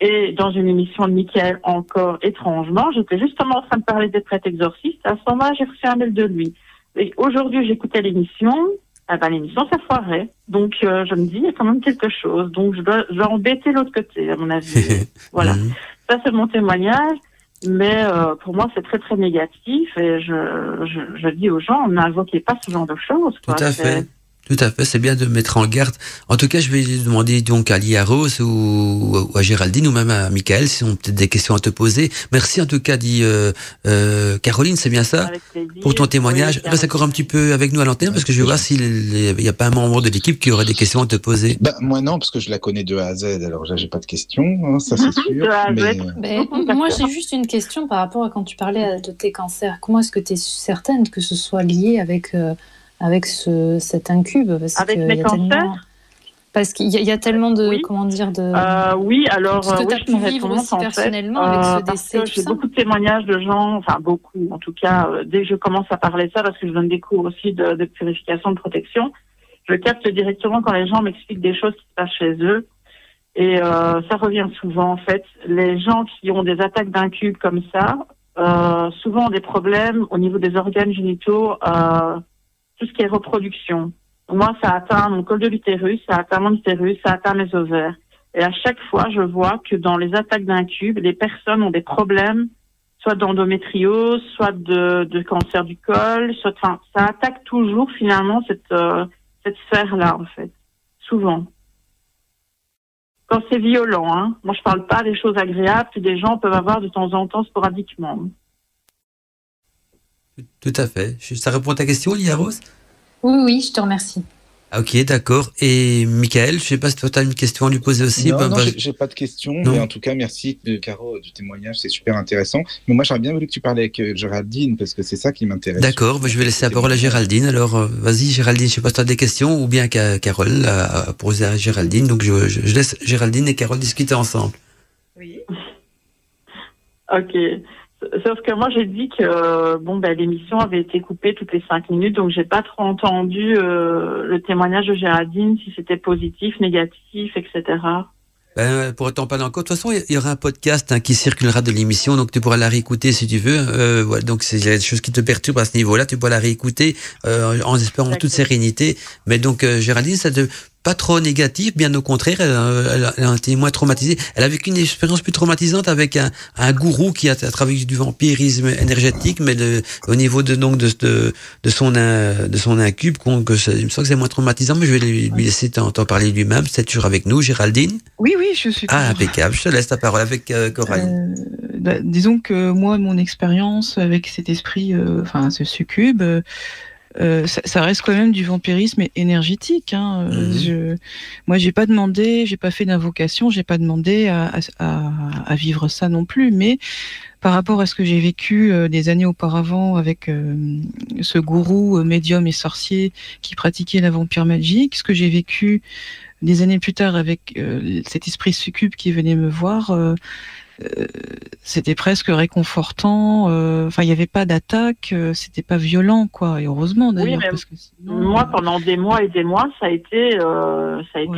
Et dans une émission de Michael, encore étrangement, j'étais justement en train de parler des prêtres exorcistes. À ce moment-là, j'ai reçu un mail de lui. Et aujourd'hui, j'écoutais l'émission. L'émission, ça foirait. Donc, je me dis, il y a quand même quelque chose. Donc, je dois embêter l'autre côté, à mon avis. Voilà. Ça, c'est mon témoignage. Mais pour moi, c'est très, très négatif. Et je dis aux gens, n'invoquez pas ce genre de choses. Quoi. Tout à fait. Tout à fait, c'est bien de mettre en garde. En tout cas, je vais demander donc à Lia-Rose ou à Géraldine ou même à Michael si on ont peut-être des questions à te poser. Merci en tout cas, dit Caroline, c'est bien ça? Pour ton témoignage. Reste encore un petit peu avec nous à l'antenne parce que je vais voir s'il n'y a pas un membre de l'équipe qui aurait des questions à te poser. Moi non, parce que je la connais de A à Z, alors là j'ai pas de questions, hein, ça c'est sûr. Moi j'ai juste une question par rapport à quand tu parlais de tes cancers. Comment est-ce que tu es certaine que ce soit lié avec cet incube avec mes cancers parce qu'il y a tellement de comment dire de oui alors ce que tu as pu vivre aussi personnellement avec ce décès. J'ai beaucoup de témoignages de gens, enfin beaucoup en tout cas, dès que je commence à parler de ça, parce que je donne des cours aussi de purification, de protection, je capte directement quand les gens m'expliquent des choses qui se passent chez eux. Et ça revient souvent en fait. Les gens qui ont des attaques d'incubes comme ça, souvent ont des problèmes au niveau des organes génitaux, tout ce qui est reproduction. Moi, ça atteint mon col de l'utérus, ça atteint mon utérus, ça atteint mes ovaires. Et à chaque fois, je vois que dans les attaques d'incubes, les personnes ont des problèmes, soit d'endométriose, soit de cancer du col, soit, enfin, ça attaque toujours finalement cette sphère-là, en fait. Souvent. Quand c'est violent, hein. Moi, je parle pas des choses agréables que des gens peuvent avoir de temps en temps sporadiquement. Tout à fait. Ça répond à ta question, Lia-Rose? Oui, je te remercie. Ok, d'accord. Et Michael, je ne sais pas si toi tu as une question à lui poser aussi. Non, j'ai pas de question, mais en tout cas, merci Caro du témoignage, c'est super intéressant. Mais moi, j'aurais bien voulu que tu parles avec Géraldine, parce que c'est ça qui m'intéresse. D'accord, je vais laisser la parole à Géraldine. Alors, vas-y Géraldine, je ne sais pas si tu as des questions, ou bien qu'à Carole à poser à Géraldine. Donc, je laisse Géraldine et Carole discuter ensemble. Oui. Ok. Sauf que moi, j'ai dit que l'émission avait été coupée toutes les 5 minutes, donc j'ai pas trop entendu le témoignage de Géraldine, si c'était positif, négatif, etc. Pour autant pas encore. De toute façon, il y aura un podcast qui circulera de l'émission, donc tu pourras la réécouter si tu veux. Voilà, donc c'est des choses qui te perturbent à ce niveau-là, tu pourras la réécouter en espérant toute sérénité. Mais donc Géraldine, ça te pas trop négatif, bien au contraire, elle a été moins traumatisée. Elle a vécu une expérience plus traumatisante avec un gourou qui a travaillé du vampirisme énergétique, mais au niveau de son incube, il me semble que c'est moins traumatisant, mais je vais lui laisser t'en parler lui-même. C'est toujours avec nous, Géraldine? Oui, je suis toujours... impeccable. Je te laisse ta parole avec Coralie. Disons que moi, mon expérience avec cet esprit, ce succube, ça reste quand même du vampirisme énergétique. Hein. Moi, j'ai pas fait d'invocation, j'ai pas demandé à vivre ça non plus. Mais par rapport à ce que j'ai vécu des années auparavant avec ce gourou médium et sorcier qui pratiquait la vampire magique, ce que j'ai vécu des années plus tard avec cet esprit succube qui venait me voir. C'était presque réconfortant. Il n'y avait pas d'attaque, c'était pas violent, quoi. Et heureusement d'ailleurs. Oui, parce que sinon, moi, pendant des mois et des mois, ça a été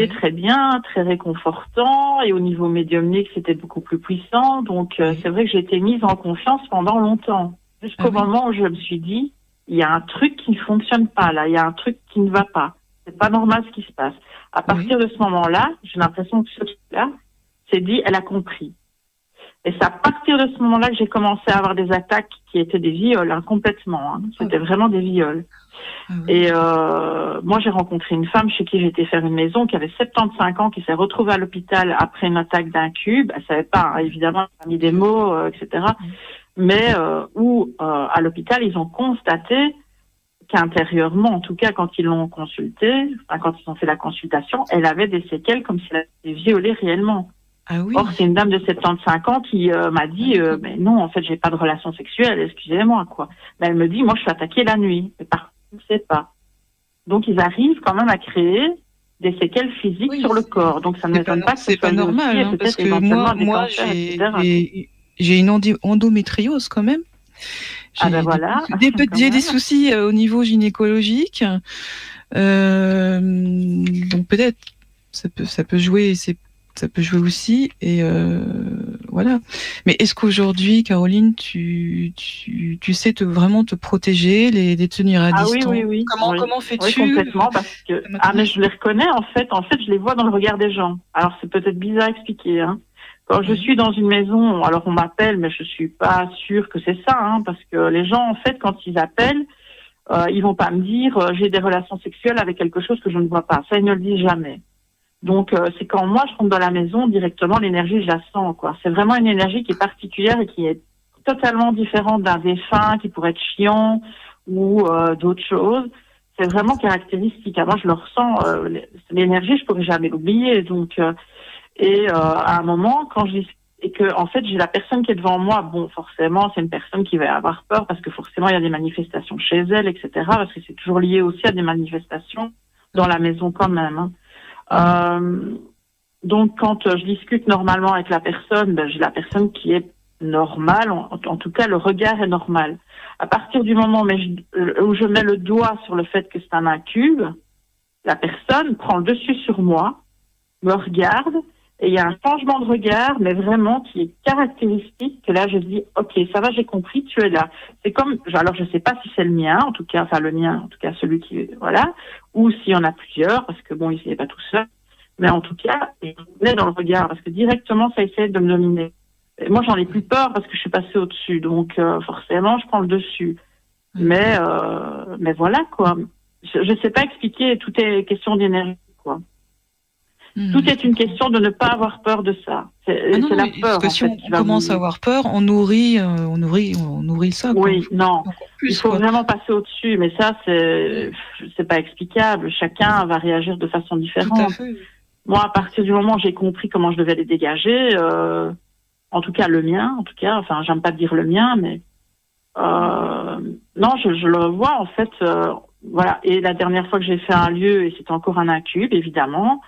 très bien, très réconfortant. Et au niveau médiumnique, c'était beaucoup plus puissant. Donc, c'est vrai que j'ai été mise en confiance pendant longtemps. Jusqu'au moment où je me suis dit, il y a un truc qui ne fonctionne pas là, il y a un truc qui ne va pas. C'est pas normal ce qui se passe. À partir de ce moment-là, j'ai l'impression que ce truc-là s'est dit, elle a compris. Et c'est à partir de ce moment-là que j'ai commencé à avoir des attaques qui étaient des viols, complètement. C'était vraiment des viols. Et moi, j'ai rencontré une femme chez qui j'étais faire une maison qui avait 75 ans, qui s'est retrouvée à l'hôpital après une attaque d'incube. Elle savait pas, évidemment, elle a mis des mots, etc. Mais où à l'hôpital, ils ont constaté qu'intérieurement, en tout cas, quand ils l'ont consultée, quand ils ont fait la consultation, elle avait des séquelles comme si elle avait été violée réellement. Ah oui. Or, c'est une dame de 75 ans qui m'a dit, mais non, en fait, j'ai pas de relation sexuelle, excusez-moi, quoi. Mais elle me dit, moi, je suis attaquée la nuit. Mais par contre, je ne sais pas. Donc, ils arrivent quand même à créer des séquelles physiques sur le corps. Donc, ça ne m'étonne pas que c'est pas normal, parce que moi, j'ai une endométriose quand même. Voilà. J'ai des soucis au niveau gynécologique. Donc peut-être ça peut jouer, ça peut jouer aussi. Et voilà. Mais est-ce qu'aujourd'hui, Caroline, tu sais vraiment te protéger, les tenir à distance? Oui. Comment fais-tu? Oui, complètement, parce que mais je les reconnais en fait, je les vois dans le regard des gens. Alors c'est peut-être bizarre à expliquer, Quand je suis dans une maison, alors on m'appelle, mais je suis pas sûre que c'est ça, parce que les gens, en fait, quand ils appellent, ils vont pas me dire j'ai des relations sexuelles avec quelque chose que je ne vois pas. Ça, ils ne le disent jamais. Donc, c'est quand moi je rentre dans la maison, directement, l'énergie, je la sens, quoi. C'est vraiment une énergie qui est particulière et qui est totalement différente d'un défunt qui pourrait être chiant ou d'autres choses. C'est vraiment caractéristique. Moi, je le ressens, l'énergie, je pourrais jamais l'oublier. Donc, à un moment, quand je dis et que en fait j'ai la personne qui est devant moi, bon forcément c'est une personne qui va avoir peur parce que forcément il y a des manifestations chez elle, etc. Parce que c'est toujours lié aussi à des manifestations dans la maison quand même. Donc quand je discute normalement avec la personne, j'ai la personne qui est normale, en tout cas le regard est normal. À partir du moment où je mets le doigt sur le fait que c'est un incube, la personne prend le dessus sur moi, me regarde. Et il y a un changement de regard, mais vraiment qui est caractéristique, que là je dis, ok, ça va, j'ai compris, tu es là. C'est comme, alors je sais pas si c'est le mien, en tout cas, le mien, en tout cas celui qui, voilà, ou s'il y en a plusieurs, parce que bon, il n'est pas tout seul, mais en tout cas, il est dans le regard, parce que directement, ça essaie de me dominer. Et moi, j'en ai plus peur parce que je suis passée au-dessus, donc forcément, je prends le dessus. Mais voilà, quoi. Je sais pas expliquer, tout est question d'énergie, quoi. Tout est une question de ne pas avoir peur de ça. C'est la peur. Parce que si on commence à avoir peur, on nourrit ça. Oui, non. Il faut vraiment passer au-dessus. Mais ça, c'est pas explicable. Chacun va réagir de façon différente. Tout à fait. Moi, à partir du moment où j'ai compris comment je devais les dégager, en tout cas le mien, j'aime pas dire le mien, mais non, je le vois en fait. Voilà. Et la dernière fois que j'ai fait un lieu, et c'était encore un incube, évidemment.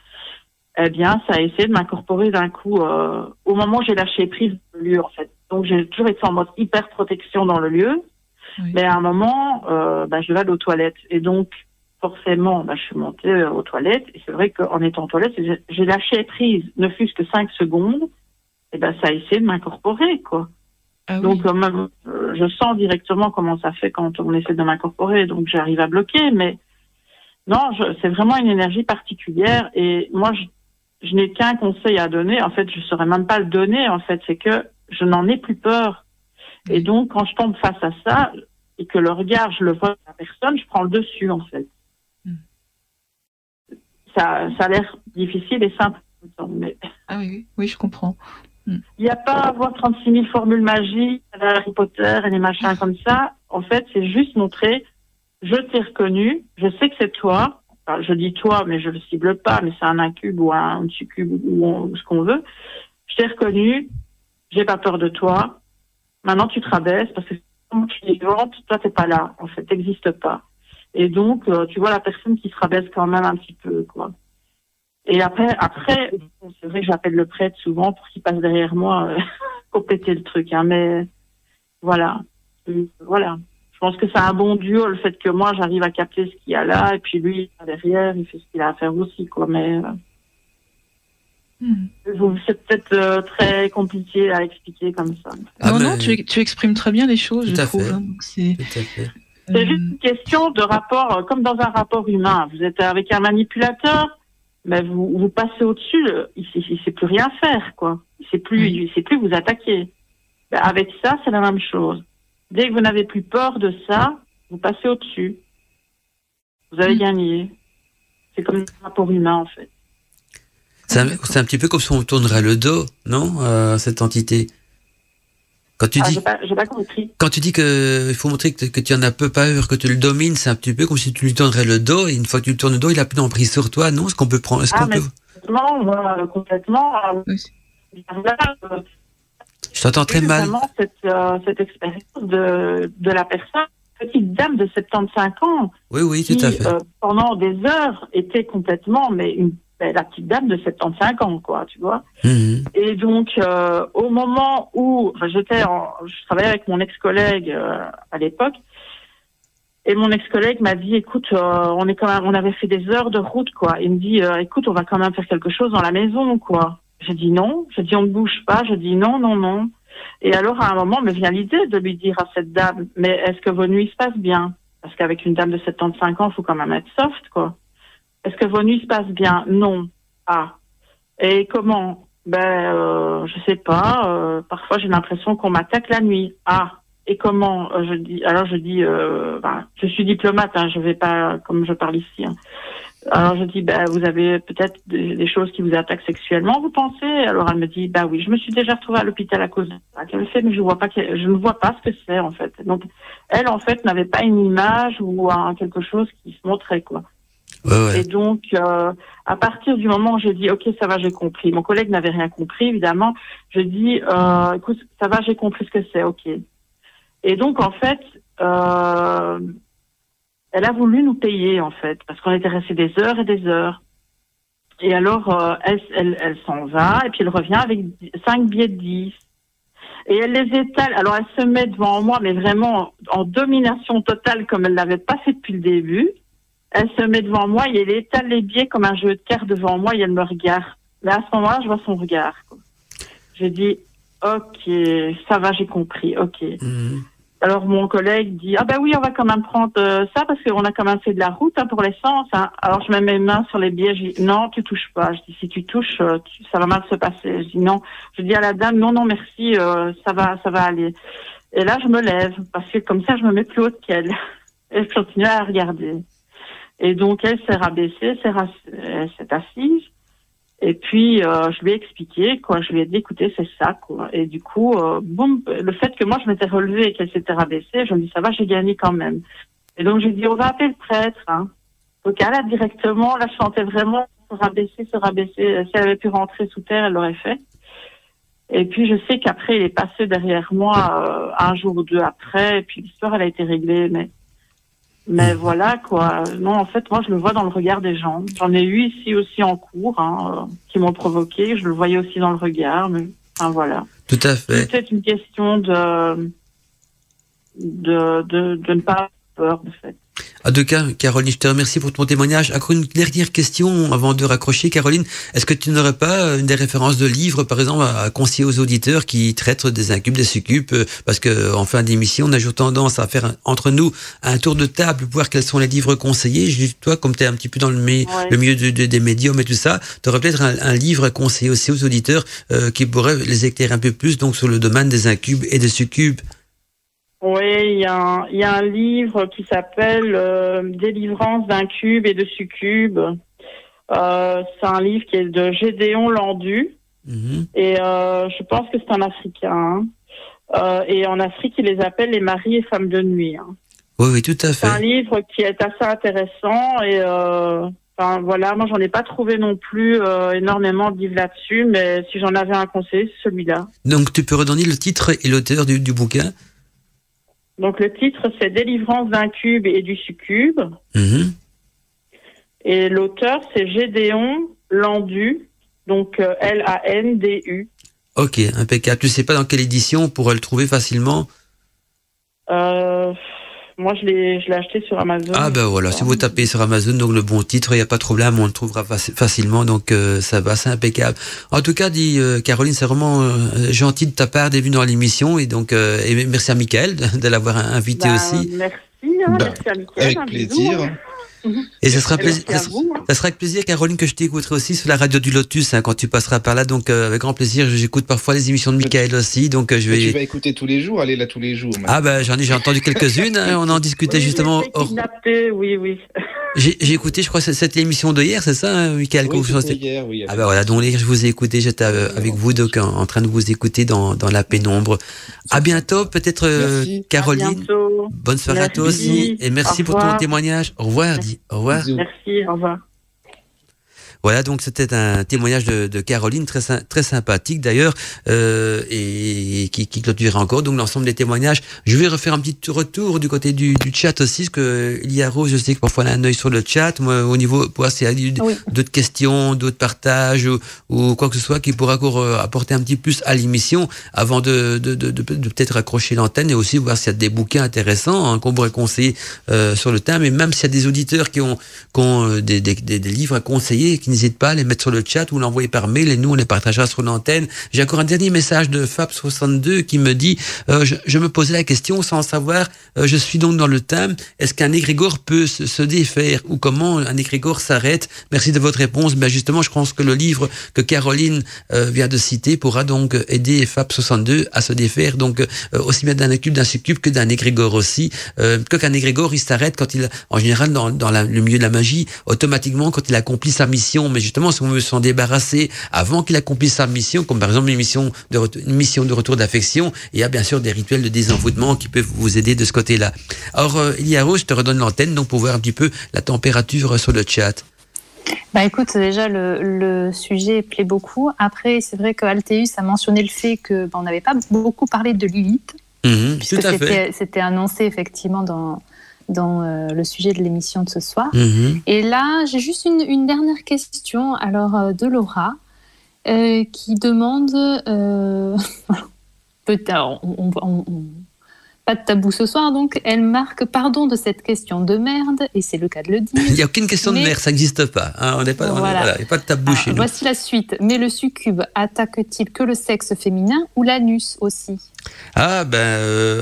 Eh bien, ça a essayé de m'incorporer d'un coup au moment où j'ai lâché prise dans le lieu, en fait. Donc, j'ai toujours été en mode hyper protection dans le lieu. Oui. Mais à un moment, je vais aller aux toilettes. Et donc, forcément, je suis montée aux toilettes. Et c'est vrai qu'en étant aux toilettes, j'ai lâché prise, ne fût-ce que 5 secondes. Et ça a essayé de m'incorporer, quoi. Ah, donc, oui. Même, je sens directement comment ça fait quand on essaie de m'incorporer. Donc, j'arrive à bloquer. Mais non, c'est vraiment une énergie particulière. Et moi, je n'ai qu'un conseil à donner. En fait, je ne saurais même pas le donner. En fait, c'est que je n'en ai plus peur. Et donc, quand je tombe face à ça et que le regard, je le vois de la personne, je prends le dessus, en fait. Ça a l'air difficile et simple. Mais... Ah oui, je comprends. Il n'y a pas à avoir 36 000 formules magiques, Harry Potter et les machins comme ça. En fait, c'est juste montrer, je t'ai reconnu, je sais que c'est toi. Enfin, je dis toi, mais je le cible pas, mais c'est un incube ou un succube ou ce qu'on veut. Je t'ai reconnu, j'ai pas peur de toi. Maintenant, tu te rabaisses parce que quand tu es vivante, toi, t'es pas là. En fait, t'existes pas. Et donc, tu vois la personne qui se rabaisse quand même un petit peu, quoi. Et après, c'est vrai que j'appelle le prêtre souvent pour qu'il passe derrière moi pour péter le truc, mais voilà. Voilà. Je pense que c'est un bon duo, le fait que moi, j'arrive à capter ce qu'il y a là, et puis lui, derrière, il fait ce qu'il a à faire aussi, quoi. Mais C'est peut-être très compliqué à expliquer comme ça. Non, tu exprimes très bien les choses, je trouve. Donc c'est juste une question de rapport, comme dans un rapport humain. Vous êtes avec un manipulateur, mais vous passez au-dessus, il sait plus rien faire, quoi. Il sait plus vous attaquer. Avec ça, c'est la même chose. Dès que vous n'avez plus peur de ça, vous passez au-dessus. Vous avez gagné. C'est comme un rapport humain, en fait. C'est un petit peu comme si on tournerait le dos, non, à cette entité. Quand tu dis, j'ai pas compris. Quand tu dis il faut montrer que tu en as peu peur, que tu le domines, c'est un petit peu comme si tu lui tournerais le dos, et une fois que tu lui tournes le dos, il a plus d'emprise sur toi, non? Complètement. Je t'entends très mal. Vraiment cette expérience de la personne, petite dame de 75 ans. Oui, tout à fait. Pendant des heures, était complètement, la petite dame de 75 ans, quoi, tu vois. Et donc, au moment où je travaillais avec mon ex-collègue à l'époque, et mon ex-collègue m'a dit, écoute, on avait fait des heures de route, quoi. Il me dit, écoute, on va quand même faire quelque chose dans la maison, quoi. J'ai dit non. J'ai dit on ne bouge pas. Je dis non. Et alors, à un moment, me vient l'idée de lui dire à cette dame, mais est-ce que vos nuits se passent bien? Parce qu'avec une dame de 75 ans, il faut quand même être soft, quoi. Est-ce que vos nuits se passent bien? Non. Ah. Et comment? Je sais pas. Parfois, j'ai l'impression qu'on m'attaque la nuit. Ah. Et comment? Je dis, je suis diplomate, hein, je vais pas comme je parle ici. Hein. Alors je dis, vous avez peut-être des choses qui vous attaquent sexuellement, vous pensez? Alors elle me dit, oui, je me suis déjà retrouvée à l'hôpital à cause de ça. Elle me fait, mais je ne vois pas ce que c'est, en fait. Donc, elle, en fait, n'avait pas une image ou quelque chose qui se montrait, quoi. Ouais. Et donc, à partir du moment où j'ai dit, ok, ça va, j'ai compris. Mon collègue n'avait rien compris, évidemment. Je dis, écoute, ça va, j'ai compris ce que c'est, ok. Et donc, en fait, elle a voulu nous payer, en fait, parce qu'on était restés des heures et des heures. Et alors, elle s'en va, et puis elle revient avec 5 billets de 10. Et elle les étale. Alors, elle se met devant moi, mais vraiment en domination totale, comme elle l'avait pas fait depuis le début. Elle se met devant moi et elle étale les billets comme un jeu de cartes devant moi et elle me regarde. Mais à ce moment-là, je vois son regard, quoi. Je dis, ok, ça va, j'ai compris, ok. Alors mon collègue dit, oui, on va quand même prendre ça parce qu'on a quand même fait de la route pour l'essence. Hein. Alors je mets mes mains sur les billets, je dis, non, tu touches pas. Je dis, si tu touches, ça va mal se passer. Je dis, non. Je dis à la dame, non, merci, ça va aller. Et là, je me lève parce que comme ça, je me mets plus haute qu'elle. Et je continue à regarder. Et donc, elle s'est rabaissée, elle s'est assise. Et puis, je lui ai expliqué, quoi. Je lui ai dit, écoutez, c'est ça, quoi. Et du coup, boum, le fait que moi, je m'étais relevée et qu'elle s'était rabaissée, je me dis, ça va, j'ai gagné quand même. Et donc, j'ai dit, on va appeler le prêtre, hein. Donc, elle a directement, là, je sentais vraiment se rabaisser. Si elle avait pu rentrer sous terre, elle l'aurait fait. Et puis, je sais qu'après, il est passé derrière moi, un jour ou deux après, et puis l'histoire, elle a été réglée, mais voilà, quoi. Non, en fait, moi, je le vois dans le regard des gens. J'en ai eu ici aussi en cours, qui m'ont provoqué. Je le voyais aussi dans le regard, mais voilà. Tout à fait. C'est peut-être une question de ne pas avoir peur, de fait. En tout cas, Caroline, je te remercie pour ton témoignage. Encore une dernière question avant de raccrocher. Caroline, est-ce que tu n'aurais pas une des références de livres, par exemple, à conseiller aux auditeurs qui traitent des incubes, des succubes? Parce que en fin d'émission, on a toujours tendance à faire entre nous un tour de table pour voir quels sont les livres conseillés. Toi, comme tu es un petit peu dans le milieu des médiums et tout ça, tu aurais peut-être un livre à conseiller aussi aux auditeurs qui pourrait les éclairer un peu plus donc sur le domaine des incubes et des succubes. Oui, il y a un livre qui s'appelle Délivrance d'incubes et de succubes. C'est un livre qui est de Gédéon Landu. Et je pense que c'est un Africain. Et en Afrique, ils les appellent les maris et femmes de nuit. Hein. Oui, tout à fait. C'est un livre qui est assez intéressant. Et voilà, moi, j'en ai pas trouvé non plus énormément de livres là-dessus. Mais si j'en avais un conseil, c'est celui-là. Donc, tu peux redonner le titre et l'auteur du bouquin? Donc, le titre, c'est Délivrance d'incubes et du succube. Et l'auteur, c'est Gédéon Landu, donc Landu. Ok, impeccable. Tu sais pas dans quelle édition on pourrait le trouver facilement? Moi, Moi, je l'ai acheté sur Amazon. Ah ben voilà, si vous tapez sur Amazon, donc le bon titre, il n'y a pas de problème, on le trouvera facilement, donc ça va, c'est impeccable. En tout cas, dit Caroline, c'est vraiment gentil de ta part d'être venue dans l'émission, et donc et merci à Mickaël de l'avoir invité aussi. Merci, merci à Mickaël. Avec plaisir. Et ça sera avec plaisir, Caroline, que je t'écouterai aussi sur la radio du Lotus quand tu passeras par là. Donc avec grand plaisir, j'écoute parfois les émissions de Mickaël aussi. Donc je vais. Tu vas écouter tous les jours, aller là tous les jours. Ah ben j'ai entendu quelques-unes. On en discutait justement. Oui. J'ai écouté, je crois, cette émission de hier, c'est ça, Mickaël? Oui, c'était hier, oui. Ah ben voilà, donc hier je vous ai écouté, j'étais avec vous donc en train de vous écouter dans la pénombre. À bientôt, peut-être Caroline. À bientôt. Bonne soirée à toi aussi, et merci pour ton témoignage. Au revoir. Au revoir. Merci, au revoir. Voilà, donc c'était un témoignage de Caroline, très sympathique d'ailleurs, et qui clôturera encore donc l'ensemble des témoignages. Je vais refaire un petit retour du côté du chat aussi, parce que il y a Rose, je sais que parfois elle a un œil sur le chat. Moi, au niveau, pour voir s'il y a d'autres questions, d'autres partages ou quoi que ce soit qui pourra encore apporter un petit plus à l'émission avant de peut-être raccrocher l'antenne, et aussi voir s'il y a des bouquins intéressants qu'on pourrait conseiller sur le thème. Et même s'il y a des auditeurs qui ont des livres à conseiller, qui n'hésitez pas à les mettre sur le chat ou l'envoyer par mail, et nous on les partagera sur l'antenne. J'ai encore un dernier message de Fab62 qui me dit je me posais la question sans savoir, je suis donc dans le thème, est-ce qu'un égrégore peut se défaire, ou comment un égrégore s'arrête? Merci de votre réponse. Ben justement, je pense que le livre que Caroline vient de citer pourra donc aider Fab62 à se défaire, donc aussi bien d'un incube, d'un succube que d'un égrégore aussi. Qu'un égrégore il s'arrête quand il, en général dans le milieu de la magie, automatiquement quand il accomplit sa mission. Mais justement, si on veut s'en débarrasser avant qu'il accomplisse sa mission, comme par exemple une mission de retour d'affection, il y a bien sûr des rituels de désenvoûtement qui peuvent vous aider de ce côté-là. Alors, Elia Rose, je te redonne l'antenne donc pour voir un petit peu la température sur le chat. Bah écoute, déjà le sujet plaît beaucoup. Après, c'est vrai que Alteus a mentionné le fait que on n'avait pas beaucoup parlé de Lilith, puisque tout à fait. C'était annoncé effectivement dans le sujet de l'émission de ce soir. Et là, j'ai juste une dernière question, alors de Laura, qui demande, pas de tabou ce soir, donc elle marque pardon de cette question de merde, et c'est le cas de le dire. Il n'y a aucune question de merde, ça n'existe pas. Hein, il n'y a pas de tabou chez nous. Voici la suite. Mais le succube attaque-t-il que le sexe féminin ou l'anus aussi? Ah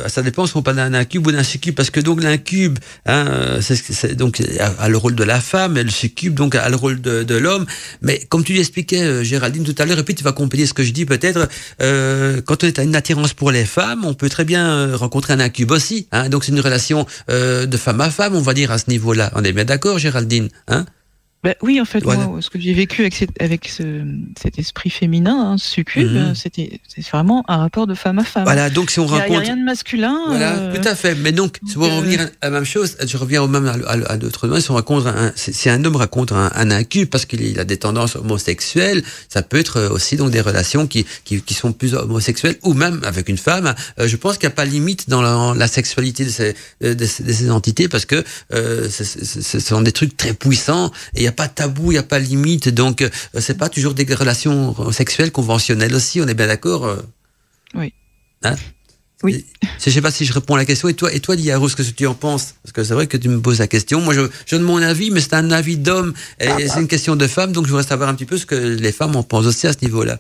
ça dépend si on parle d'un incube ou d'un succube, parce que donc l'incube donc a le rôle de la femme, et le succube donc a le rôle de l'homme. Mais comme tu l'expliquais Géraldine tout à l'heure, et puis tu vas compléter ce que je dis peut-être, quand on a une attirance pour les femmes, on peut très bien rencontrer un incube aussi, hein. Donc c'est une relation de femme à femme, on va dire, à ce niveau-là. On est bien d'accord, Géraldine, hein? Ben oui, en fait, voilà. Moi, ce que j'ai vécu avec cet esprit féminin, succube, c'est vraiment un rapport de femme à femme. Voilà, donc si on rencontre... Il n'y a rien de masculin. Voilà, tout à fait. Mais donc, si on revenir à la même chose, je reviens au même à d'autres moments, si on rencontre si un homme rencontre un incube parce qu'il a des tendances homosexuelles, ça peut être aussi donc des relations qui sont plus homosexuelles, ou même avec une femme. Je pense qu'il n'y a pas de limite dans la sexualité de ces entités, parce que ce sont des trucs très puissants, et il n'y a pas de tabou, il n'y a pas de limite, donc c'est pas toujours des relations sexuelles conventionnelles aussi, on est bien d'accord? Oui. Hein? Oui. Je ne sais pas si je réponds à la question. Et toi, Liaro, ce que tu en penses? Parce que c'est vrai que tu me poses la question. Moi, je donne mon avis, mais c'est un avis d'homme, et c'est une question de femme, donc je voudrais savoir un petit peu ce que les femmes en pensent aussi à ce niveau-là.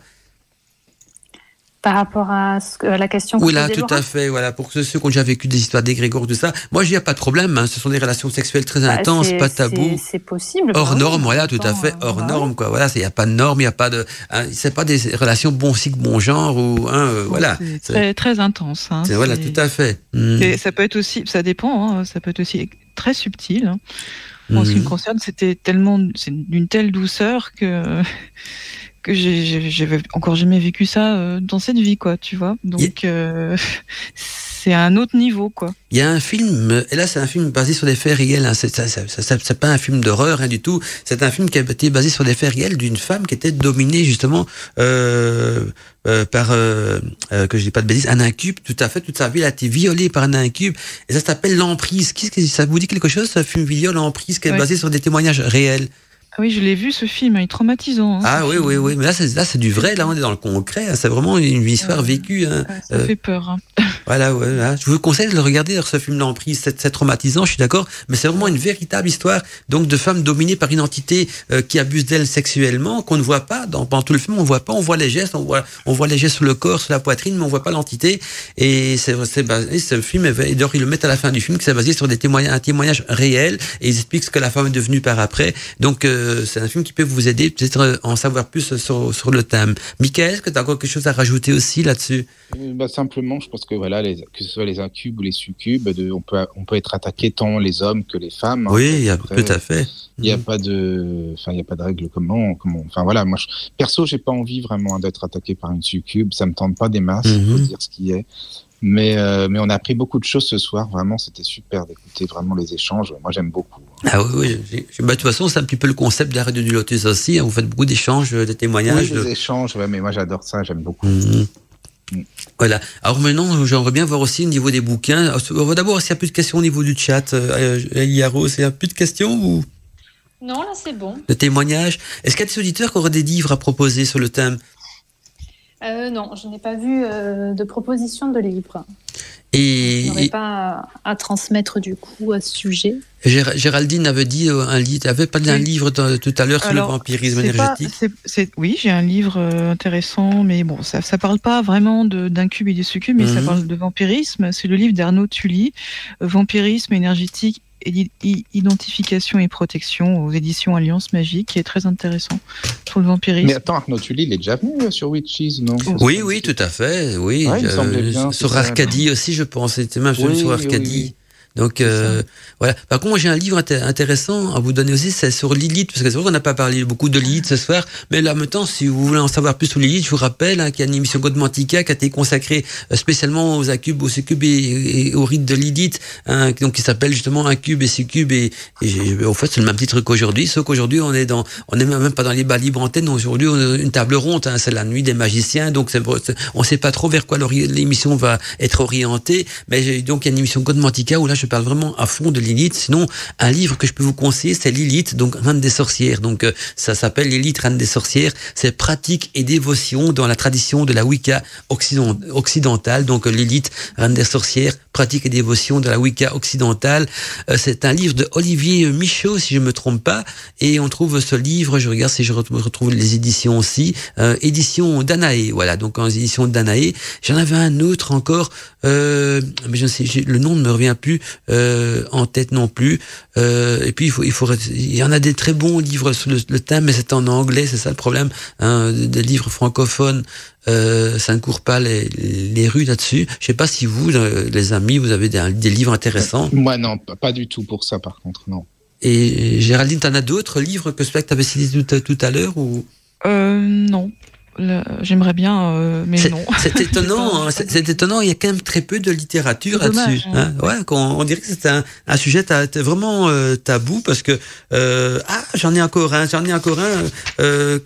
Par rapport à la question que oui, là, tout à fait. Voilà, pour ceux qui ont déjà vécu des histoires d'égrégores, tout ça. Moi, je dis, il n'y a pas de problème. Hein. Ce sont des relations sexuelles très intenses, pas tabou. C'est possible. Hors norme, voilà, tout à fait. Hors norme, quoi. Voilà, il n'y a pas de norme, il n'y a pas de. C'est pas des relations bon cycle, bon genre, ou voilà. C'est très, très intense. Hein. Voilà, tout à fait. Et ça peut être aussi, ça dépend. Hein, ça peut être aussi très subtil. Hein. En ce qui me concerne, c'est d'une telle douceur que j'ai encore jamais vécu ça dans cette vie, quoi, tu vois. Donc c'est à un autre niveau, quoi. Il y a un film, et là c'est un film basé sur des faits réels, hein. C'est pas un film d'horreur, hein, du tout. C'est un film qui a été basé sur des faits réels d'une femme qui était dominée justement par que je dis pas de bêtises, un incube. Tout à fait, toute sa vie elle a été violée par un incube, et ça s'appelle L'Emprise. Ça vous dit quelque chose, ce film vidéo L'Emprise, qui est basé sur des témoignages réels? Ah oui, je l'ai vu, ce film, il est traumatisant. Hein, ah oui, mais là c'est du vrai, là on est dans le concret, hein. C'est vraiment une histoire vécue. Hein. Ça fait peur. Hein. Voilà, voilà. Je vous conseille de le regarder, ce film L'Emprise, c'est traumatisant, je suis d'accord, mais c'est vraiment une véritable histoire donc de femmes dominées par une entité qui abuse d'elles sexuellement, qu'on ne voit pas pendant tout le film, on voit les gestes, on voit les gestes sur le corps, sur la poitrine, mais on voit pas l'entité. Et ce film, et d'ailleurs ils le mettent à la fin du film, que c'est basé sur un témoignage réel, et ils expliquent ce que la femme est devenue par après. Donc c'est un film qui peut vous aider peut-être en savoir plus sur le thème. Michael, est-ce que tu as encore quelque chose à rajouter aussi là-dessus? Simplement, je pense que voilà, que ce soit les incubes ou les succubes, on peut être attaqué tant les hommes que les femmes. Oui, tout à fait. Il n'y a pas de règle enfin voilà, moi perso, j'ai pas envie vraiment d'être attaqué par une succube, ça me tente pas des masses, faut dire ce qui est. Mais on a appris beaucoup de choses ce soir, vraiment, c'était super d'écouter vraiment les échanges. Moi, j'aime beaucoup. Ah oui, de toute façon, c'est un petit peu le concept de la Radio du Lotus aussi. Hein. Vous faites beaucoup d'échanges, de témoignages. Oui, des échanges, ouais, mais moi, j'adore ça, j'aime beaucoup. Voilà. Alors maintenant, j'aimerais bien voir aussi au niveau des bouquins. On va d'abord s'il y a plus de questions au niveau du chat. Yaro, s'il y a plus de questions ou? Non, là, c'est bon. De témoignages. Est-ce qu'il y a des auditeurs qui auraient des livres à proposer sur le thème? Non, je n'ai pas vu de proposition de livre. Et je n'aurais pas à transmettre du coup à ce sujet. Géraldine avait dit avait parlé d'un livre tout à l'heure sur le vampirisme énergétique. Oui, j'ai un livre intéressant, mais bon, ça parle pas vraiment d'incubes et des succubes, mais ça parle de vampirisme. C'est le livre d'Arnaud Tully, Vampirisme énergétique, identification et protection, aux éditions Alliance Magique, qui est très intéressant sur le vampirisme. Mais attends, Arnaud Tully, il est déjà venu sur Witches, non? Oui, tout à fait. Oui, ouais, il me semblait bien, sur Arcadie aussi, je pense. C'était même sur Arcadie. Oui. Donc voilà. Par contre, moi j'ai un livre intéressant à vous donner aussi, c'est sur Lilith, parce que c'est vrai qu'on n'a pas parlé beaucoup de Lilith ce soir, mais là maintenant, si vous voulez en savoir plus sur Lilith, je vous rappelle qu'il y a une émission Godmantica qui a été consacrée spécialement aux incubes, aux succubes et aux rites de Lilith, donc qui s'appelle justement Incubes et Succubes, et en fait c'est le même titre qu'aujourd'hui, sauf qu'aujourd'hui on est même pas dans les bas libres antennes, aujourd'hui on a une table ronde, c'est la nuit des magiciens, donc on sait pas trop vers quoi l'émission va être orientée, mais donc il y a une émission Godmantica où là je parle vraiment à fond de Lilith. Sinon, un livre que je peux vous conseiller, c'est Lilith, donc Reine des sorcières. Donc ça s'appelle Lilith, Reine des sorcières. C'est pratique et dévotion dans la tradition de la Wicca occidentale. Donc Lilith, Reine des sorcières, pratique et dévotion de la Wicca occidentale. C'est un livre de Olivier Michaud, si je me trompe pas. Et on trouve ce livre, je regarde si je retrouve les éditions aussi, édition Danaé. Voilà, donc en édition Danaé. J'en avais un autre encore, mais je ne sais, le nom ne me revient plus en tête non plus. Et puis il y en a des très bons livres sur le thème, mais c'est en anglais, c'est ça le problème. Des livres francophones, ça ne court pas les rues là-dessus. Je sais pas si vous, les amis, vous avez des livres intéressants. Moi non, pas du tout pour ça par contre, non. Et Géraldine, t'en as d'autres livres que celui que tu avais cité tout à l'heure ou? Non. J'aimerais bien, mais non. C'est étonnant, c'est étonnant. Il y a quand même très peu de littérature là-dessus. Hein. Ouais, on dirait que c'est un sujet vraiment tabou parce que j'en ai encore un.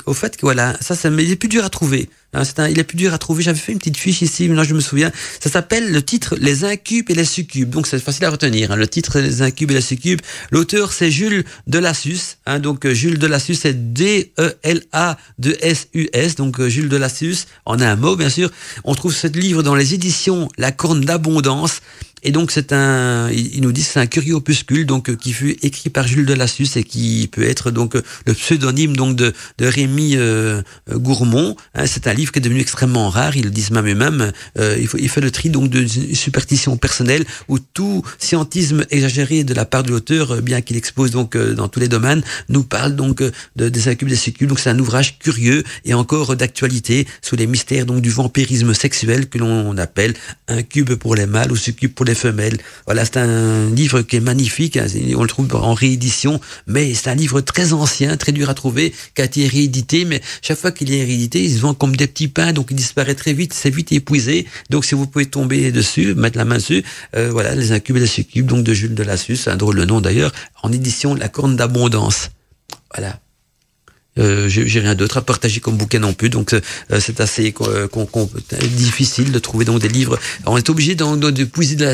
Au fait que voilà, mais il est plus dur à trouver. Il est plus dur à trouver. J'avais fait une petite fiche ici, maintenant je me souviens. Ça s'appelle le titre Les Incubes et les Succubes. Donc c'est facile à retenir. Le titre Les Incubes et les Succubes. L'auteur c'est Jules Delassus. Donc Jules Delassus c'est D-E-L-A-2-S-U-S. Donc Jules Delassus en un mot bien sûr. On trouve ce livre dans les éditions La Corne d'Abondance. Et donc il nous dit que c'est un curieux opuscule donc qui fut écrit par Jules Delassus et qui peut être donc le pseudonyme donc de Rémi Gourmont. C'est un livre qui est devenu extrêmement rare. Ils le disent même. Il fait le tri donc de superstition personnelle où tout scientisme exagéré de la part de l'auteur, bien qu'il expose donc dans tous les domaines, nous parle donc des incubes, des succubes. Donc c'est un ouvrage curieux et encore d'actualité sur les mystères donc du vampirisme sexuel que l'on appelle incube pour les mâles ou succube pour les femelles. Voilà, c'est un livre qui est magnifique, on le trouve en réédition, mais c'est un livre très ancien, très dur à trouver, qui a été réédité, mais chaque fois qu'il est réédité, il se vend comme des petits pains, donc il disparaît très vite, c'est vite épuisé, donc si vous pouvez tomber dessus, mettre la main dessus, voilà, Les Incubes et les Succubes, donc de Jules Delassus, un drôle de nom d'ailleurs, en édition La Corne d'Abondance. Voilà. J'ai rien d'autre à partager comme bouquin non plus, donc c'est assez difficile de trouver donc des livres. On est obligé de puiser de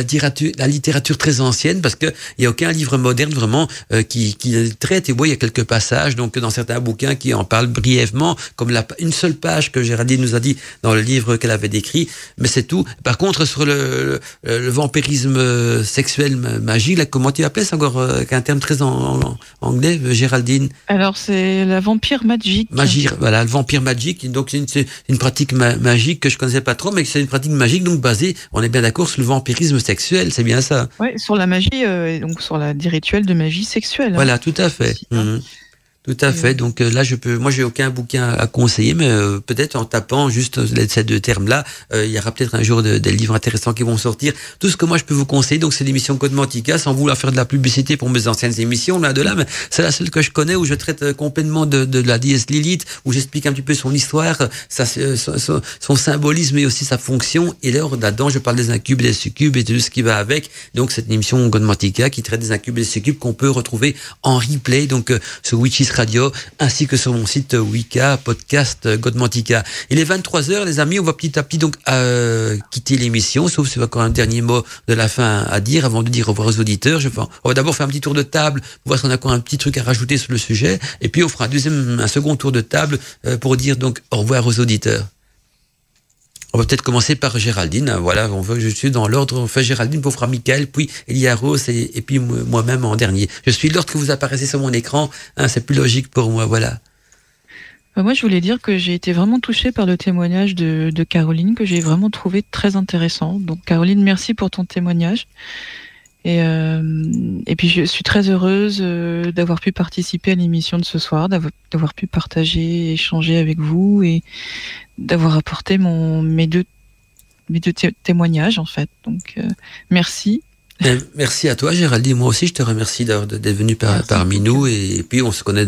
la littérature très ancienne, parce que il y a aucun livre moderne vraiment qui traite. Et il y a quelques passages donc dans certains bouquins qui en parlent brièvement, comme une seule page que Géraldine nous a dit dans le livre qu'elle avait décrit, mais c'est tout. Par contre, sur le vampirisme sexuel magique, là, comment tu appelles ça encore, un terme très en anglais, Géraldine? Alors c'est la vampire magique. Voilà, le vampire magique. Donc c'est une pratique magique que je connaissais pas trop, mais c'est une pratique magique donc basée, on est bien d'accord, sur le vampirisme sexuel, c'est bien ça? Ouais, sur la magie, donc sur des rituels de magie sexuelle. Voilà, tout à fait. Tout à fait. Donc là, moi, j'ai aucun bouquin à conseiller, mais peut-être en tapant juste ces deux termes-là, il y aura peut-être un jour des livres intéressants qui vont sortir. Tout ce que moi je peux vous conseiller, donc c'est l'émission Godmantica, sans vouloir faire de la publicité pour mes anciennes émissions, là de là, mais c'est la seule que je connais où je traite complètement de la déesse Lilith, où j'explique un petit peu son histoire, son symbolisme et aussi sa fonction. Et là, là-dedans, je parle des incubes, des succubes et de tout ce qui va avec. Donc cette émission Godmantica qui traite des incubes et des succubes qu'on peut retrouver en replay, donc sur Witches Radio, ainsi que sur mon site Wicca, podcast Godmantica. Il est 23h, les amis, on va petit à petit donc quitter l'émission, sauf si vous avez encore un dernier mot de la fin à dire avant de dire au revoir aux auditeurs. On va d'abord faire un petit tour de table pour voir si on a encore un petit truc à rajouter sur le sujet, et puis on fera un second tour de table pour dire donc au revoir aux auditeurs. On va peut-être commencer par Géraldine. Voilà, je suis dans l'ordre. On fait Géraldine, pour frère Michael, puis Eliaros et puis moi-même en dernier. Je suis l'ordre que vous apparaissez sur mon écran. C'est plus logique pour moi. Voilà. Moi, je voulais dire que j'ai été vraiment touchée par le témoignage de Caroline, que j'ai vraiment trouvé très intéressant. Donc, Caroline, merci pour ton témoignage. Et puis, je suis très heureuse d'avoir pu participer à l'émission de ce soir, d'avoir pu partager, échanger avec vous et d'avoir apporté mes deux témoignages, en fait. Donc, merci. Merci à toi, Géraldine. Moi aussi, je te remercie d'être venue parmi nous. Et puis, on se connaît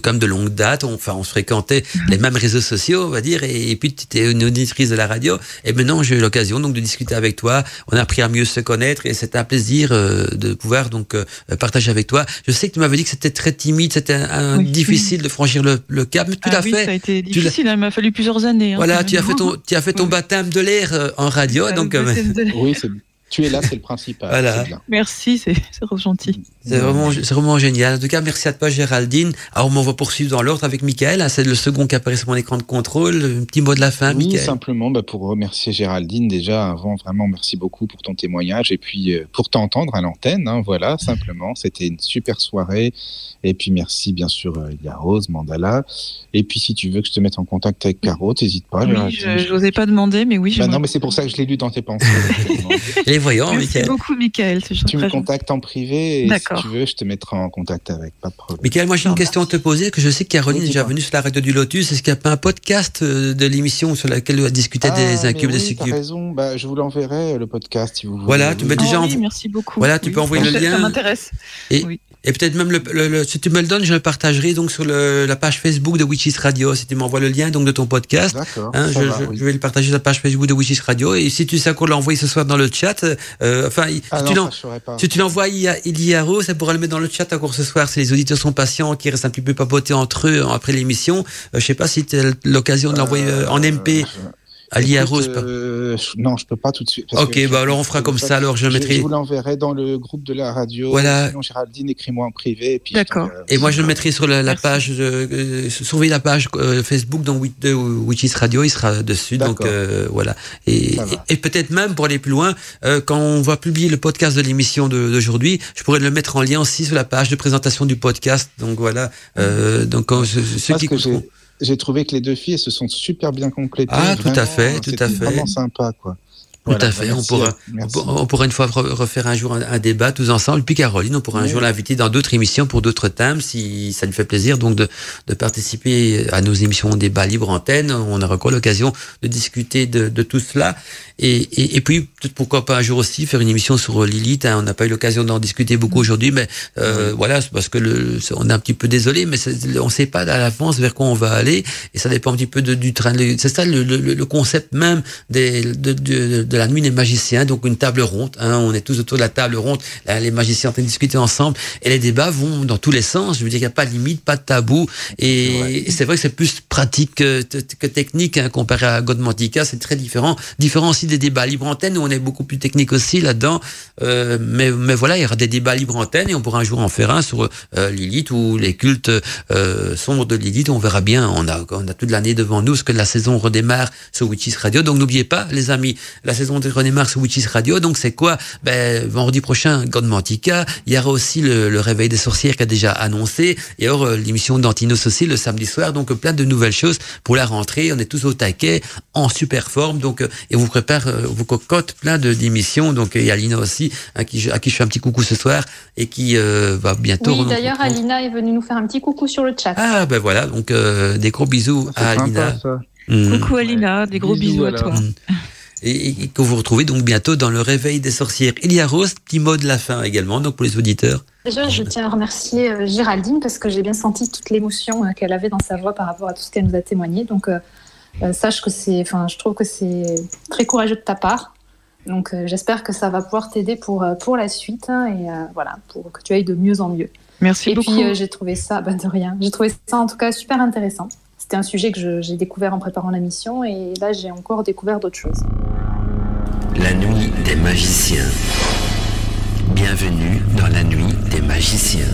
comme de longue date. On se fréquentait les mêmes réseaux sociaux, on va dire. Et puis, tu étais une auditrice de la radio. Et maintenant, j'ai eu l'occasion donc de discuter avec toi. On a appris à mieux se connaître et c'était un plaisir de pouvoir donc partager avec toi. Je sais que tu m'avais dit que c'était très timide, c'était difficile de franchir le cap. Mais tu l'as fait. Ça a été difficile. Il m'a fallu plusieurs années. Voilà, tu as fait ton baptême de l'air en radio. Oui, tu es là, c'est le principal. Voilà. Merci, c'est gentil. C'est vraiment génial. En tout cas, merci à toi, Géraldine. Alors, on va poursuivre dans l'ordre avec Michael. C'est le second qui apparaît sur mon écran de contrôle. Un petit mot de la fin, Michael. Simplement, pour remercier Géraldine déjà avant. Vraiment, merci beaucoup pour ton témoignage et puis pour t'entendre à l'antenne. Voilà, simplement. C'était une super soirée. Et puis, merci, bien sûr, Eliaros, Mandala. Et puis, si tu veux que je te mette en contact avec Caro, t'hésites pas. Oui, je n'osais pas demander, mais oui. Non, mais c'est pour ça que je l'ai lu dans tes pensées. Les voyants, Michael. Merci beaucoup, Michael. Tu me contactes en privé et si tu veux, je te mettrai en contact avec, pas de problème. Michael, moi j'ai une question à te poser, que je sais que Caroline est déjà venue sur la radio du Lotus. Est-ce qu'il n'y a pas un podcast de l'émission sur laquelle on discutait des incubes, des succubes? Tu as raison, je vous l'enverrai, le podcast, si vous voulez. Voilà, tu peux déjà merci beaucoup. Voilà, tu peux envoyer le lien. Ça m'intéresse. Et peut-être même si tu me le donnes, je le partagerai donc sur la page Facebook de Witches Radio. Si tu m'envoies le lien donc de ton podcast, je vais le partager sur la page Facebook de Witches Radio. Et si tu sais qu'on l'a envoyé ce soir dans le chat, si tu l'envoies à Eliaro, ça pourra le mettre dans le chat encore ce soir. Si les auditeurs sont patients, qui restent un petit peu papoter entre eux après l'émission, je sais pas si tu as l'occasion de l'envoyer en MP. À Eliaros, non, je peux pas tout de suite. Ok, alors on fera comme ça. Alors je mettrai. Je vous l'enverrai dans le groupe de la radio. Voilà. Sinon, Géraldine, écris-moi en privé. Et puis d'accord. Et moi, je le mettrai sur la page. Surveillez la page Facebook de Witches Radio, il sera dessus. D'accord. Donc voilà. Et peut-être même pour aller plus loin, quand on va publier le podcast de l'émission d'aujourd'hui, je pourrais le mettre en lien aussi sur la page de présentation du podcast. Donc voilà. Donc ceux qui écouteront. J'ai trouvé que les deux filles se sont super bien complétées. Tout à fait. Vraiment sympa, quoi. Tout à fait. On pourra une fois refaire un jour un débat tous ensemble. Puis Caroline, on pourra un jour l'inviter dans d'autres émissions pour d'autres thèmes, si ça lui fait plaisir, donc de participer à nos émissions débat libre antenne. On aura encore l'occasion de discuter de tout cela. Et puis, peut-être pourquoi pas un jour aussi faire une émission sur Lilith. On n'a pas eu l'occasion d'en discuter beaucoup aujourd'hui, mais voilà, c'est parce que on est un petit peu désolé, mais on ne sait pas à l'avance vers quoi on va aller, et ça dépend un petit peu du train. C'est ça le concept même de de la nuit des magiciens, donc une table ronde. On est tous autour de la table ronde. Là, les magiciens en train de discuter ensemble et les débats vont dans tous les sens. Je veux dire, il n'y a pas de limite, pas de tabou. Et c'est vrai que c'est plus pratique que technique comparé à Godmantica. C'est très différent. Différent aussi des débats libre antenne où on est beaucoup plus technique aussi là-dedans. Mais voilà, il y aura des débats libre antenne et on pourra un jour en faire un sur Lilith ou les cultes sombres de Lilith. On verra bien. On a toute l'année devant nous parce que la saison redémarre sur Witches Radio. Donc n'oubliez pas, les amis, la saison redémarre sur Witches Radio. Donc c'est quoi? Vendredi prochain, Godmantica. Il y aura aussi le réveil des sorcières qui a déjà annoncé. Il y aura l'émission d'Antinos aussi le samedi soir. Donc plein de nouvelles choses pour la rentrée. On est tous au taquet, en super forme. Donc et on vous prépare, vous cocotte plein d'émissions. Donc il y a Alina aussi à qui je fais un petit coucou ce soir et qui va bientôt. Oui, d'ailleurs, Alina est venue nous faire un petit coucou sur le chat. Ah voilà. Donc des gros bisous à Alina. Coucou Alina, des gros bisous à toi. Et que vous retrouvez donc bientôt dans le réveil des sorcières. Il y a Rose, petit mot de la fin également, donc pour les auditeurs. Déjà, je tiens à remercier Géraldine parce que j'ai bien senti toute l'émotion qu'elle avait dans sa voix par rapport à tout ce qu'elle nous a témoigné. Donc, sache que je trouve que c'est très courageux de ta part. Donc, j'espère que ça va pouvoir t'aider pour la suite et voilà, pour que tu ailles de mieux en mieux. Merci beaucoup. Et puis, j'ai trouvé ça, de rien. J'ai trouvé ça en tout cas super intéressant. C'était un sujet que j'ai découvert en préparant la mission et là, j'ai encore découvert d'autres choses. La nuit des magiciens. Bienvenue dans la nuit des magiciens.